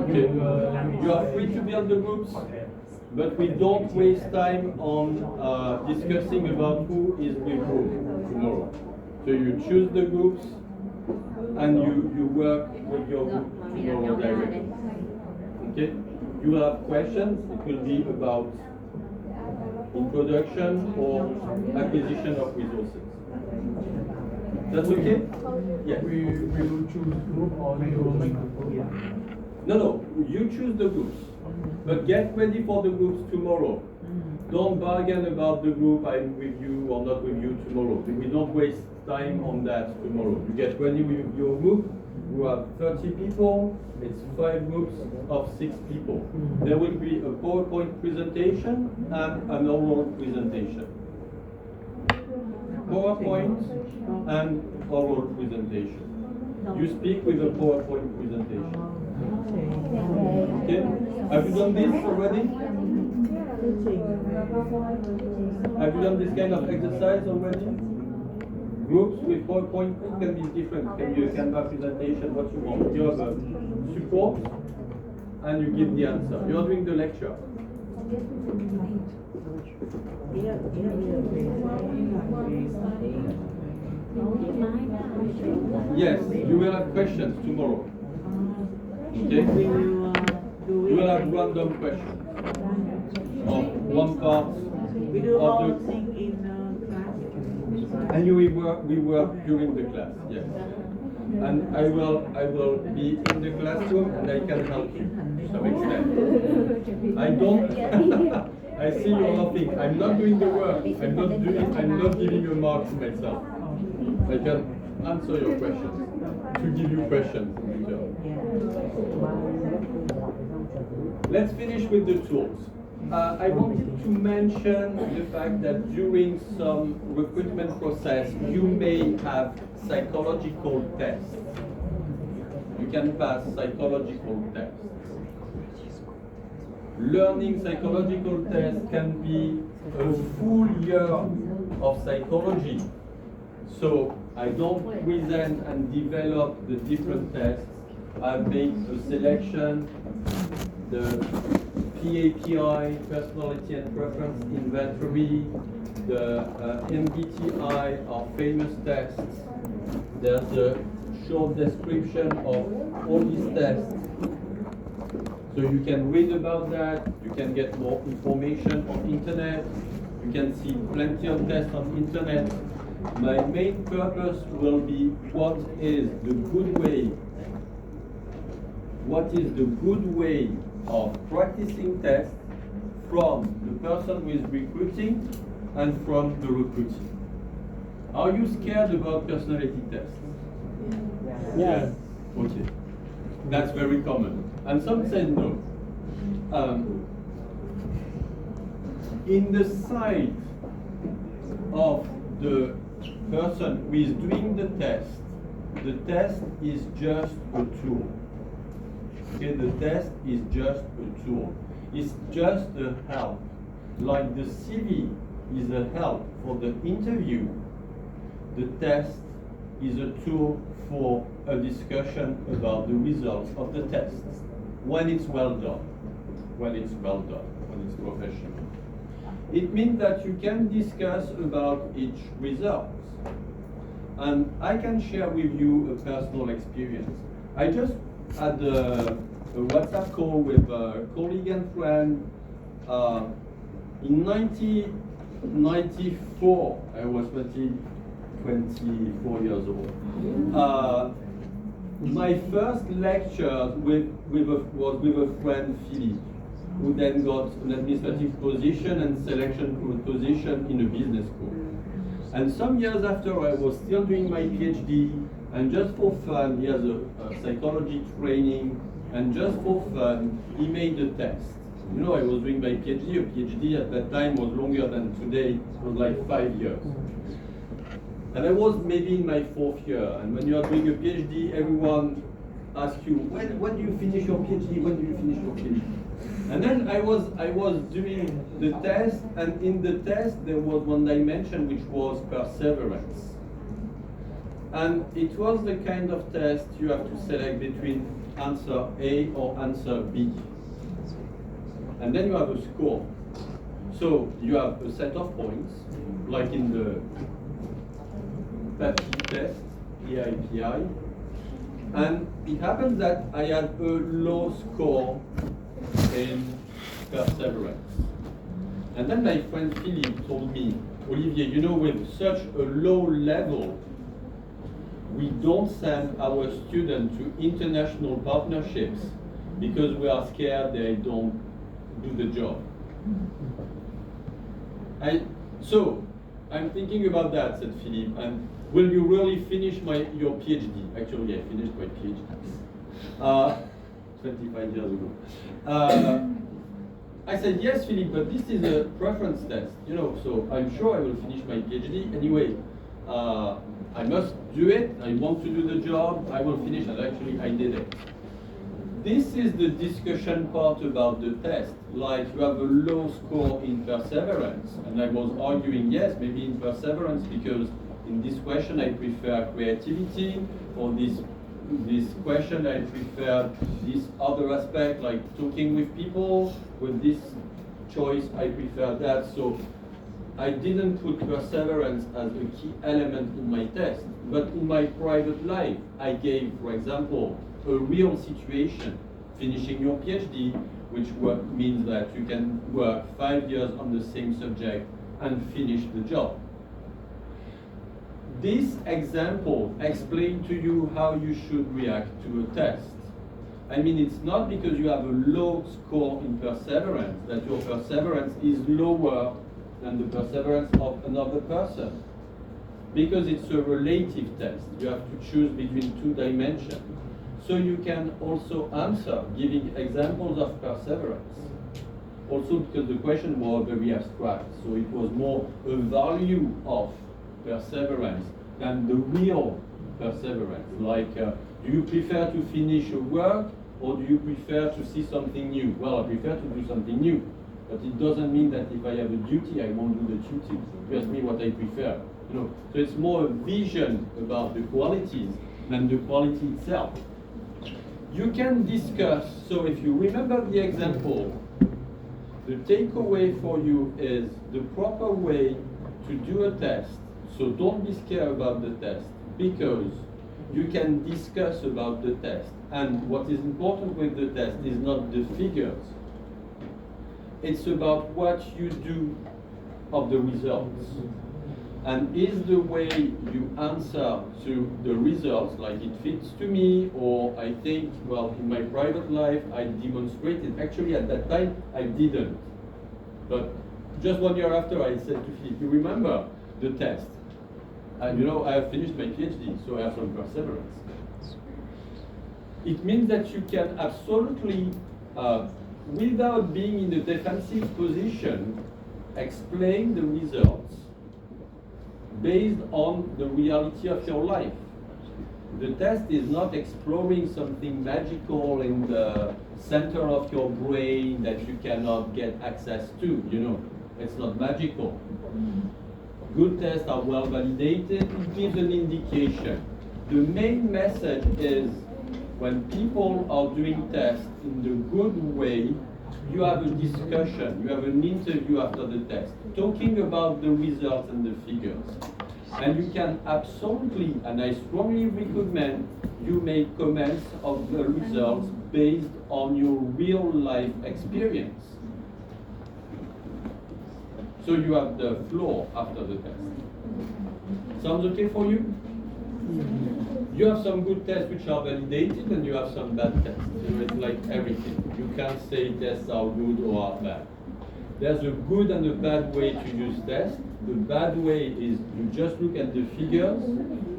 Okay? You are free to build the groups, but we don't waste time on discussing about who is with whom tomorrow. So you choose the groups, and you work with your group tomorrow directly. Okay? You will have questions. It will be about introduction or acquisition of resources. That's okay? Yes. We will choose group or we will make a group. No, you choose the groups. But get ready for the groups tomorrow. Don't bargain about the group, I'm with you or not with you tomorrow. We don't waste time on that tomorrow. You get ready with your group. You have 30 people. It's 5 groups of 6 people. There will be a PowerPoint presentation and an oral presentation. PowerPoint and oral presentation. You speak with a PowerPoint presentation. Okay? Have you done this already? Have you done this kind of exercise already? Groups with PowerPoint can be different. It can be a Canva presentation, what you want. You have a support and you give the answer. You are doing the lecture. Yes, you will have questions tomorrow. Okay? You will have random questions of one part of the. And we work during the class, yes. And I will be in the classroom and I can help you to some extent. I don't. I see you laughing. I'm not doing the work. I'm not giving you a mark to myself. I can answer your questions, to give you questions. Let's finish with the tools. I wanted to mention the fact that during some recruitment process, you may have psychological tests. You can pass psychological tests. Learning psychological tests can be a full year of psychology. So I don't present and develop the different tests. I make a selection, the PAPI, Personality and Preference Inventory, the MBTI are famous tests. There's a short description of all these tests. So you can read about that, you can get more information on internet, you can see plenty of tests on internet. My main purpose will be what is the good way of practicing tests from the person who is recruiting and from the recruiting. Are you scared about personality tests? Yes. Okay. That's very common. And some say no. In the side of the person who is doing the test is just a tool. Okay, the test is just a tool. It's just a help. Like the CV is a help for the interview, the test is a tool for a discussion about the results of the test when it's well done, when it's professional. It means that you can discuss about each result. And I can share with you a personal experience. I just had a WhatsApp call with a colleague and friend in 1994. I was 24 years old. My first lecture was with a friend, Philippe, who then got an administrative position and selection position in a business school. And some years after, I was still doing my PhD, and just for fun, he has a psychology training, and just for fun, he made a test. You know, I was doing my PhD. A PhD at that time was longer than today. It was like 5 years. And I was maybe in my 4th year. And when you are doing a PhD, everyone asks you, when do you finish your PhD? When do you finish your PhD? And then I was doing the test, and in the test there was one dimension which was perseverance. And it was the kind of test you have to select between answer A or answer B. And then you have a score. So you have a set of points, like in the PAPI test, EIPI. And it happens that I had a low score in perseverance. And then my friend Philippe told me, Olivier, you know, with such a low level, we don't send our students to international partnerships because we are scared they don't do the job. So I'm thinking about that, said Philippe, and will you really finish your PhD? Actually, I finished my PhD 25 years ago. I said, yes, Philippe, but this is a preference test, you know, so I'm sure I will finish my PhD. Anyway, I must do it. I want to do the job. I will finish, and actually I did it. This is the discussion part about the test. Like, you have a low score in perseverance, and I was arguing, yes, maybe in perseverance, because in this question I prefer creativity, or this question I prefer this other aspect, like talking with people. With this choice I prefer that. So I didn't put perseverance as a key element in my test, but in my private life I gave, for example, a real situation, finishing your PhD, which means that you can work 5 years on the same subject and finish the job. This example explains to you how you should react to a test. I mean, it's not because you have a low score in perseverance that your perseverance is lower than the perseverance of another person. Because it's a relative test. You have to choose between 2 dimensions. So you can also answer giving examples of perseverance. Also because the question was very abstract, so it was more a value of perseverance than the real perseverance. Like, do you prefer to finish a work, or do you prefer to see something new? Well, I prefer to do something new, but it doesn't mean that if I have a duty, I won't do the duty. You ask me what I prefer. You know, so it's more a vision about the qualities than the quality itself. You can discuss, so if you remember the example, the takeaway for you is the proper way to do a test. So don't be scared about the test, because you can discuss about the test. And what is important with the test is not the figures. It's about what you do of the results. And is the way you answer to the results, like it fits to me, or I think, well, in my private life, I demonstrated. Actually, at that time, I didn't. But just 1 year after, I said to Philippe, you remember the test? And you know, I have finished my PhD, so I have some perseverance. It means that you can absolutely, without being in a defensive position, explain the results based on the reality of your life. The test is not exploring something magical in the center of your brain that you cannot get access to, you know. It's not magical. Good tests are well validated. It gives an indication. The main message is when people are doing tests in the good way, you have a discussion, you have an interview after the test, talking about the results and the figures. And you can absolutely, and I strongly recommend, you make comments of the results based on your real life experience. So you have the floor after the test. Sounds okay for you? You have some good tests which are validated and you have some bad tests. You know, it's like everything. You can't say tests are good or are bad. There's a good and a bad way to use tests. The bad way is you just look at the figures.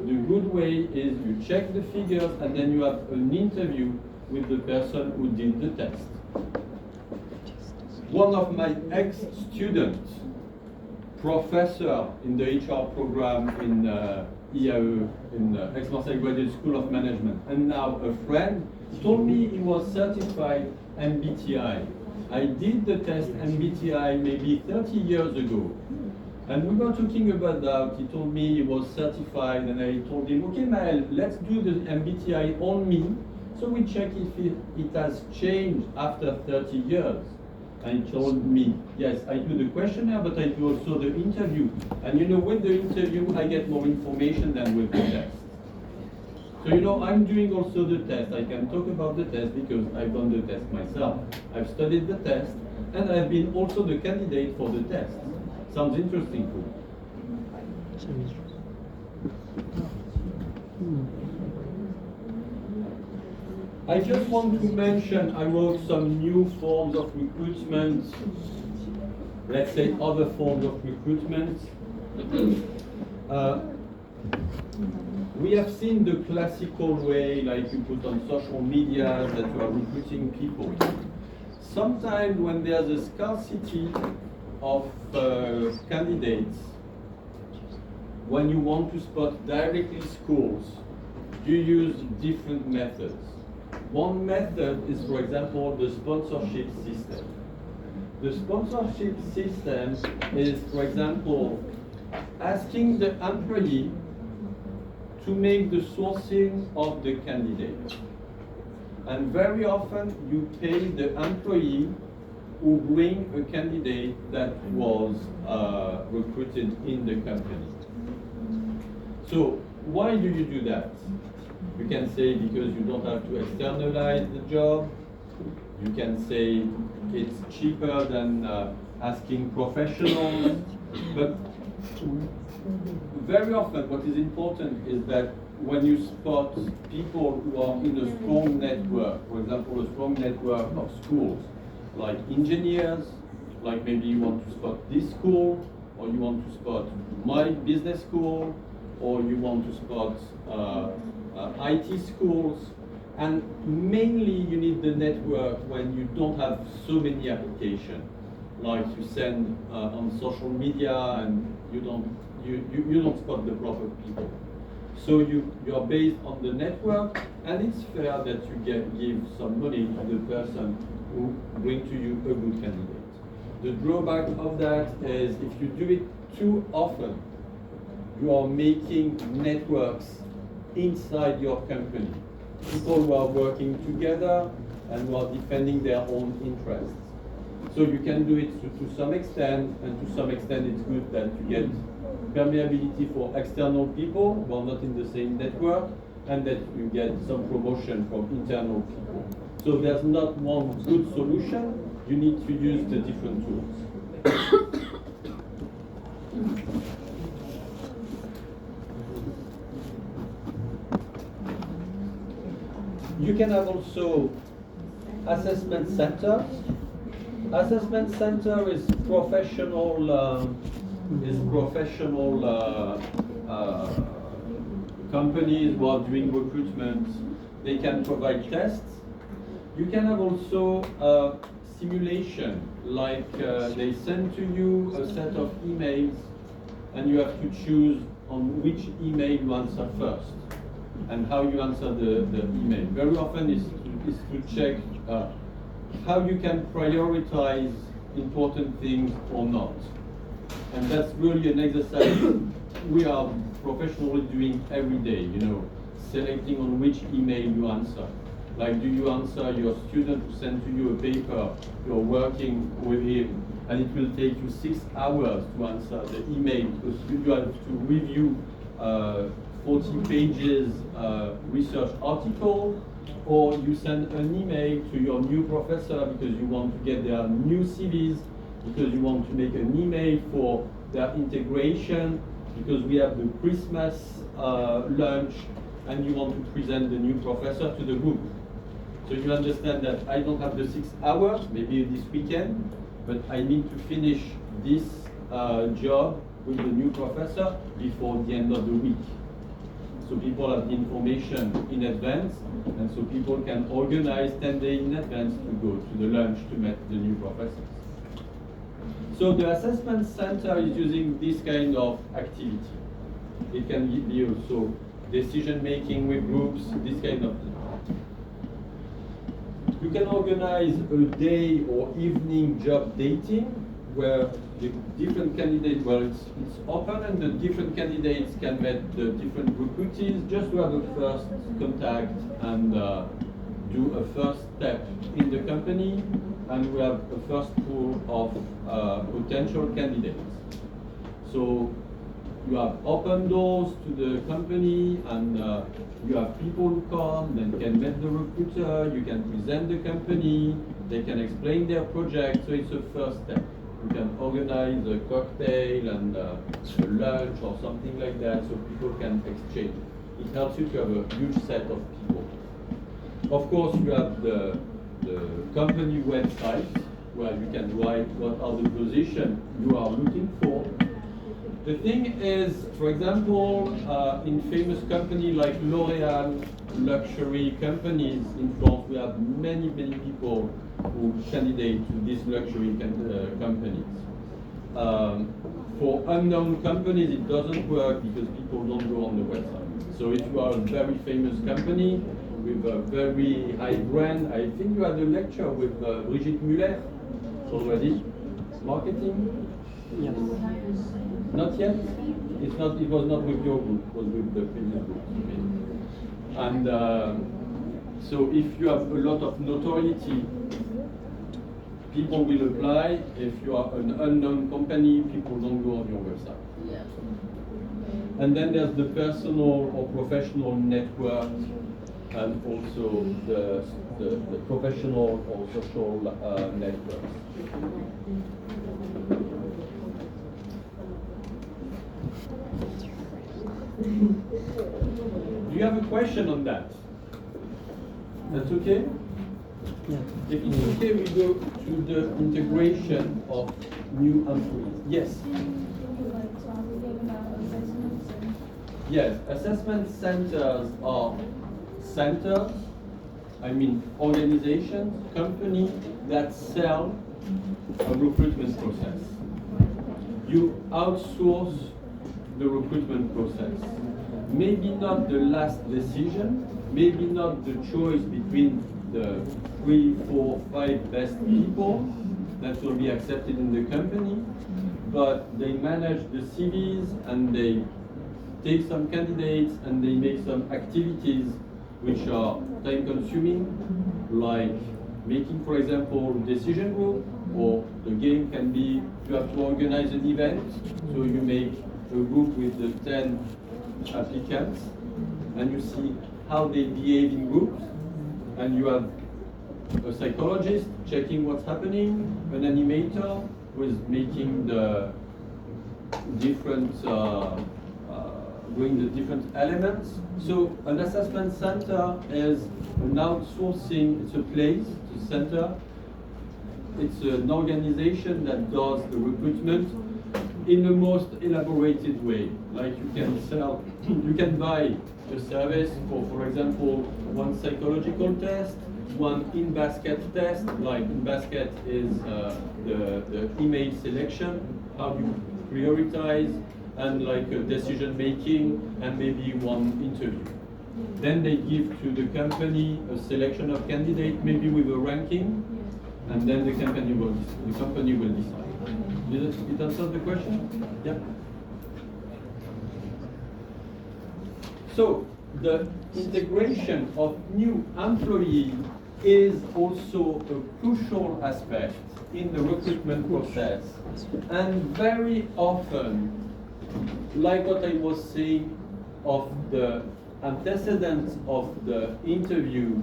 The good way is you check the figures and then you have an interview with the person who did the test. One of my ex-students, professor in the HR program in IAE, in Aix-Marseille Graduate School of Management, and now a friend, told me he was certified MBTI. I did the test MBTI maybe 30 years ago. And we were talking about that. He told me he was certified, and I told him, okay, Maël, let's do the MBTI on me. So we check if it has changed after 30 years. And he told me, yes, I do the questionnaire, but I do also the interview. And you know, with the interview, I get more information than with the test. So you know, I'm doing also the test. I can talk about the test because I've done the test myself. I've studied the test, and I've been also the candidate for the test. Sounds interesting for you. I just want to mention, I wrote some new forms of recruitment, let's say other forms of recruitment. We have seen the classical way, like you put on social media, that you are recruiting people. Sometimes when there's a scarcity of candidates, when you want to spot directly schools, you use different methods. One method is, for example, the sponsorship system. The sponsorship system is, for example, asking the employee to make the sourcing of the candidate. And very often you pay the employee who bring a candidate that was recruited in the company. So why do you do that? You can say because you don't have to externalize the job. You can say it's cheaper than asking professionals. But very often what is important is that when you spot people who are in a strong network, for example, a strong network of schools, like engineers, like maybe you want to spot this school, or you want to spot my business school, or you want to spot IT schools, and mainly you need the network when you don't have so many applications, like you send on social media and you don't spot the proper people. So you are based on the network, and it's fair that you give some money to the person who bring to you a good candidate. The drawback of that is if you do it too often, you are making networks inside your company. People who are working together and who are defending their own interests. So you can do it to some extent, and to some extent it's good that you get permeability for external people who are not in the same network, and that you get some promotion from internal people. So there's not one good solution, you need to use the different tools. You can have also assessment centers. Assessment center is professional companies who are doing recruitment. They can provide tests. You can have also a simulation, like they send to you a set of emails, and you have to choose on which email you answer first, and how you answer the email. Very often is to check how you can prioritize important things or not. And that's really an exercise we are professionally doing every day, you know. selecting on which email you answer. Like, do you answer your student who sent to you a paper, you're working with him, and it will take you 6 hours to answer the email because you have to review 40 pages research article, or you send an email to your new professor because you want to get their new CVs, because you want to make an email for their integration, because we have the Christmas lunch, and you want to present the new professor to the group. So you understand that I don't have the 6 hours, maybe this weekend, but I need to finish this job with the new professor before the end of the week. So people have the information in advance, and so people can organize 10 days in advance to go to the lunch to meet the new professors. So the assessment center is using this kind of activity. It can be also decision making with groups, this kind of thing. You can organize a day or evening job dating where the different candidates, well, it's open and the different candidates can meet the different recruitees just to have a first contact and do a first step in the company, and we have a first pool of potential candidates. So you have open doors to the company, and you have people who come, then can meet the recruiter, you can present the company, they can explain their project, so it's a first step. You can organize a cocktail and a lunch or something like that, so people can exchange. It helps you to have a huge set of people. Of course, you have the company website, where you can write what are the positions you are looking for. The thing is, for example, in famous companies like L'Oréal, luxury companies in France, we have many people who candidate to these luxury companies. For unknown companies, it doesn't work because people don't go on the website. So if you are a very famous company with a very high brand, I think you had a lecture with Brigitte Muller already. Marketing? Yes. Not yet? It's not. It was not with your group. It was with the previous group. And so, if you have a lot of notoriety, people will apply. If you are an unknown company, people don't go on your website. And then there's the personal or professional network, and also the professional or social networks. Do you have a question on that? That's okay? Yeah. If it's okay, we go to the integration of new employees. Yes? Yes, assessment centers are centers, organizations, companies that sell a recruitment process. You outsource the recruitment process. Maybe not the last decision, maybe not the choice between the 3, 4, 5 best people that will be accepted in the company, but they manage the CVs and they take some candidates and they make some activities which are time consuming, like making, for example, decision group, or the game can be you have to organize an event, so you make a group with the 10 applicants and you see how they behave in groups, and you have a psychologist checking what's happening, an animator who is making the different doing the different elements. So an assessment center is an outsourcing, it's a place, it's a center, it's an organization that does the recruitment in the most elaborated way. Like you can buy a service for example, one psychological test, one in-basket test, like in-basket is the email selection, how you prioritize, and like decision making, and maybe one interview. Then they give to the company a selection of candidates, maybe with a ranking, and then the company will decide. Did it answer the question? Yeah. So the integration of new employee is also a crucial aspect in the recruitment process. And very often, like what I was saying of the antecedents of the interview,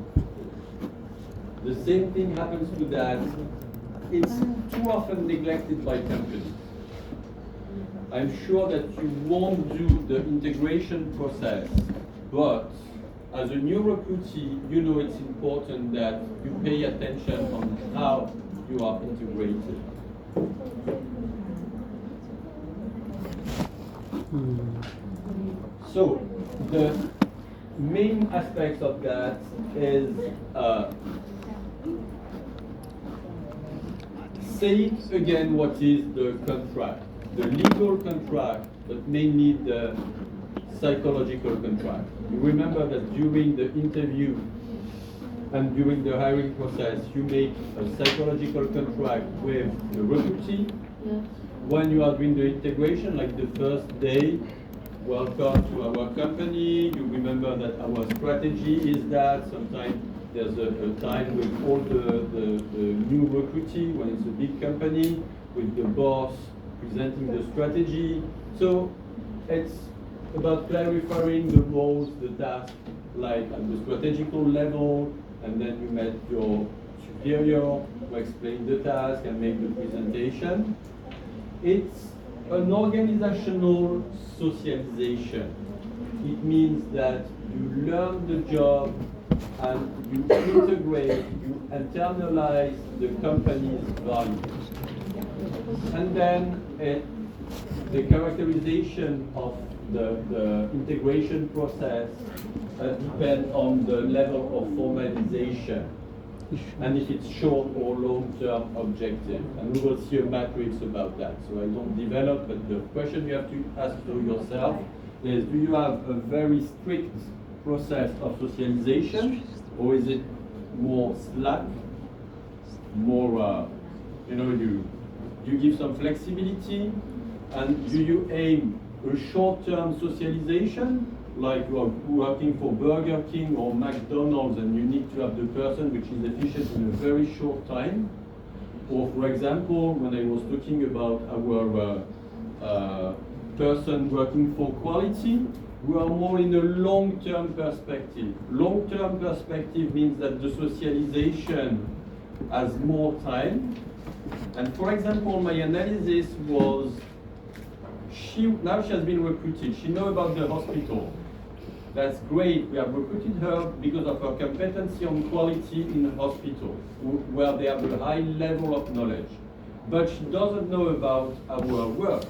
the same thing happens to that. It's too often neglected by companies. I'm sure that you won't do the integration process, but as a new recruitee, you know it's important that you pay attention on how you are integrated. So the main aspects of that is say again what is the contract, the legal contract, but mainly the psychological contract. You remember that during the interview and during the hiring process, you make a psychological contract with the recruitee. When you are doing the integration, like the first day, welcome to our company. You remember that our strategy is that sometimes there's a time with all the new recruitee when it's a big company, with the boss presenting the strategy. So it's about clarifying the roles, the tasks, like at the strategical level, and then you met your superior who explain the task and make the presentation. It's an organizational socialization. It means that you learn the job and you integrate, you internalize the company's values. And then the characterization of the integration process depends on the level of formalization, and if it's short or long-term objective. And we will see a matrix about that. So I don't develop, but the question you have to ask to yourself is, do you have a very strict process of socialization, or is it more slack, more, you give some flexibility, and do you aim a short-term socialization, like you are working for Burger King or McDonald's and you need to have the person which is efficient in a very short time? Or for example, when I was talking about our person working for quality, we are more in a long-term perspective. Long-term perspective means that the socialization has more time. And for example, my analysis was, now she has been recruited. She knows about the hospital. That's great. We have recruited her because of her competency on quality in the hospital, where they have a high level of knowledge. But she doesn't know about our work.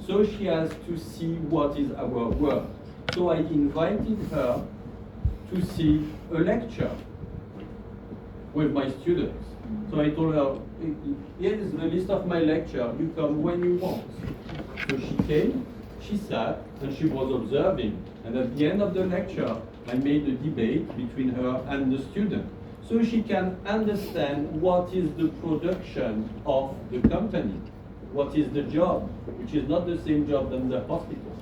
So she has to see what is our work. So I invited her to see a lecture with my students. So I told her, here is the list of my lecture, you come when you want. So she came, she sat, and she was observing. And at the end of the lecture, I made a debate between her and the student. So she can understand what is the production of the company, what is the job, which is not the same job than the hospital.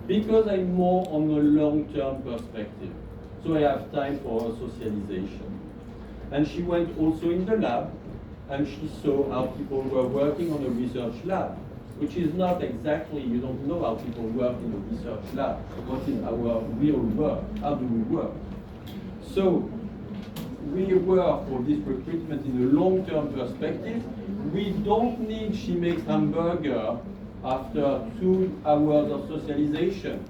Because I'm more on a long-term perspective. So I have time for her socialization. And she went also in the lab, and she saw how people were working on a research lab, which is not exactly, you don't know how people work in a research lab. What is our real work? How do we work? So we work for this recruitment in a long-term perspective. We don't need she makes hamburger after 2 hours of socialization.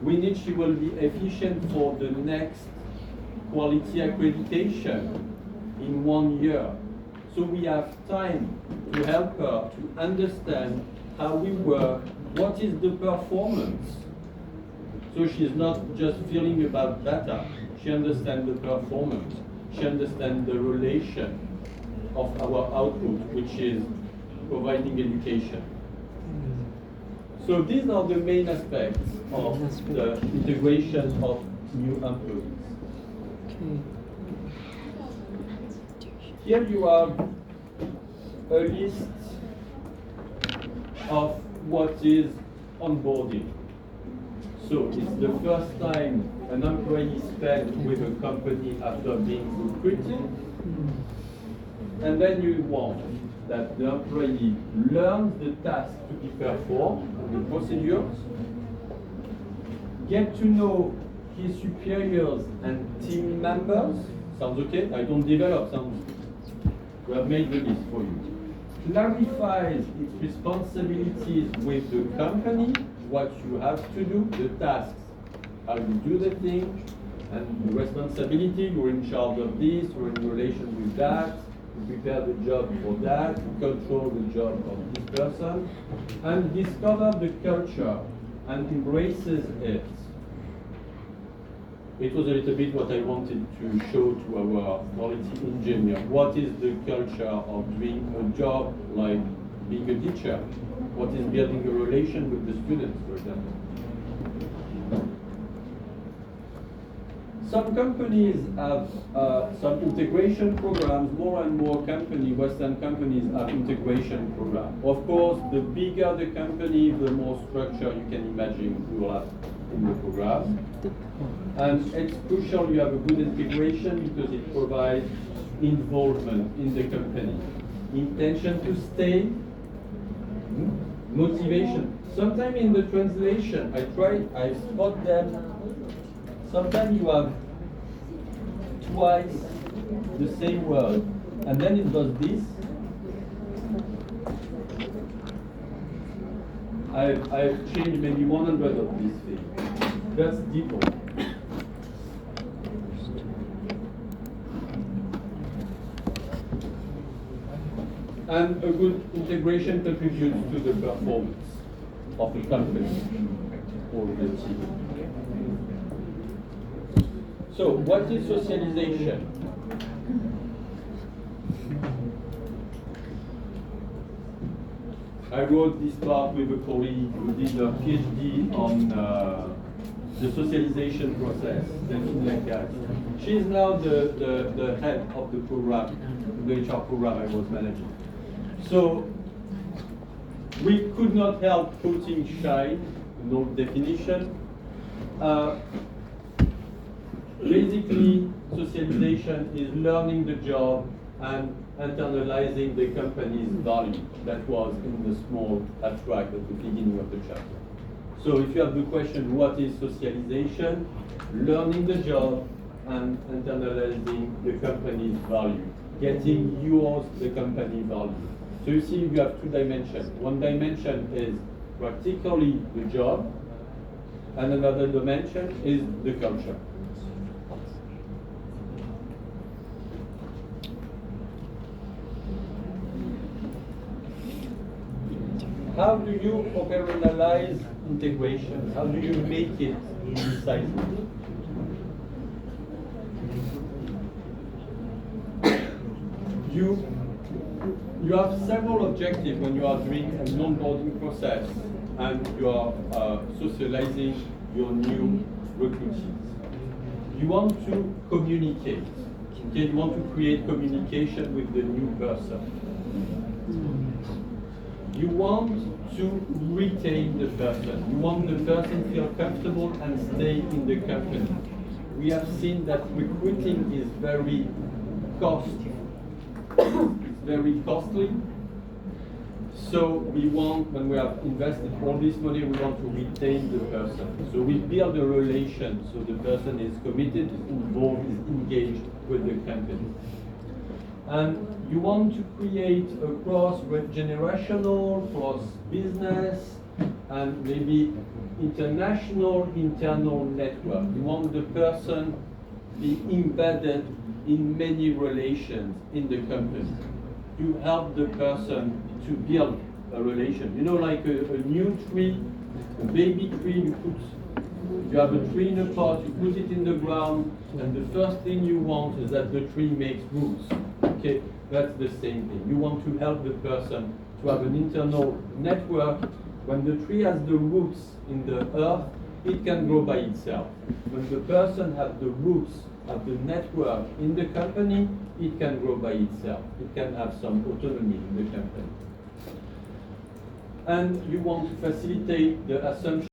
We need she will be efficient for the next quality accreditation in 1 year. So we have time to help her to understand how we work, what is the performance. So she's not just feeling about data, she understands the performance, she understands the relation of our output, which is providing education. So these are the main aspects of the integration of new employees. Here you have a list of what is onboarding. So it's the first time an employee spends with a company after being recruited. And then you want that the employee learns the task to be performed, the procedures, get to know his superiors and team members. Sounds okay? I don't develop, sounds. We have made the list for you. Clarifies its responsibilities with the company, what you have to do, the tasks, how you do the thing, and the responsibility, you're in charge of this, you're in relation with that, you prepare the job for that, you control the job of this person, and discover the culture and embraces it. It was a little bit what I wanted to show to our quality engineer. What is the culture of doing a job like being a teacher? What is building a relation with the students, for example? Some companies have some integration programs. More and more Western companies have integration programs. Of course, the bigger the company, the more structure you can imagine you will have in the program. And it's crucial you have a good integration because it provides involvement in the company. Intention to stay, motivation. Sometimes in the translation, I spot them. Sometimes you have twice the same word, and then it does this. I've changed maybe 100 of these things. That's default. And a good integration contributes to the performance of the company or the team. So, what is socialization? I wrote this part with a colleague who did a PhD on the socialization process, Delphine Lacasse. She is now the head of the program, the HR program I was managing. So, we could not help putting shine, no definition. Basically, socialization is learning the job and internalizing the company's value. That was in the small abstract at the beginning of the chapter. So if you have the question, what is socialization? Learning the job and internalizing the company's value. Getting yours, the company value. So you see you have two dimensions. One dimension is practically the job, and another dimension is the culture. How do you operationalize integration? How do you make it decisive? You have several objectives when you are doing an onboarding process and you are socializing your new recruitees. You want to communicate. Okay? You want to create communication with the new person. You want to retain the person. You want the person to feel comfortable and stay in the company. We have seen that recruiting is very costly. It's very costly. So we want, when we have invested all this money, we want to retain the person. So we build a relation so the person is committed, is involved, is engaged with the company. And you want to create a cross-generational, cross-business, and maybe international internal network. You want the person be embedded in many relations in the company. You help the person to build a relation. You know, like a new tree, a baby tree, you have a tree in a pot, you put it in the ground, and the first thing you want is that the tree makes roots. Okay, that's the same thing. You want to help the person to have an internal network. When the tree has the roots in the earth, it can grow by itself. When the person has the roots of the network in the company, it can grow by itself. It can have some autonomy in the company. And you want to facilitate the assumption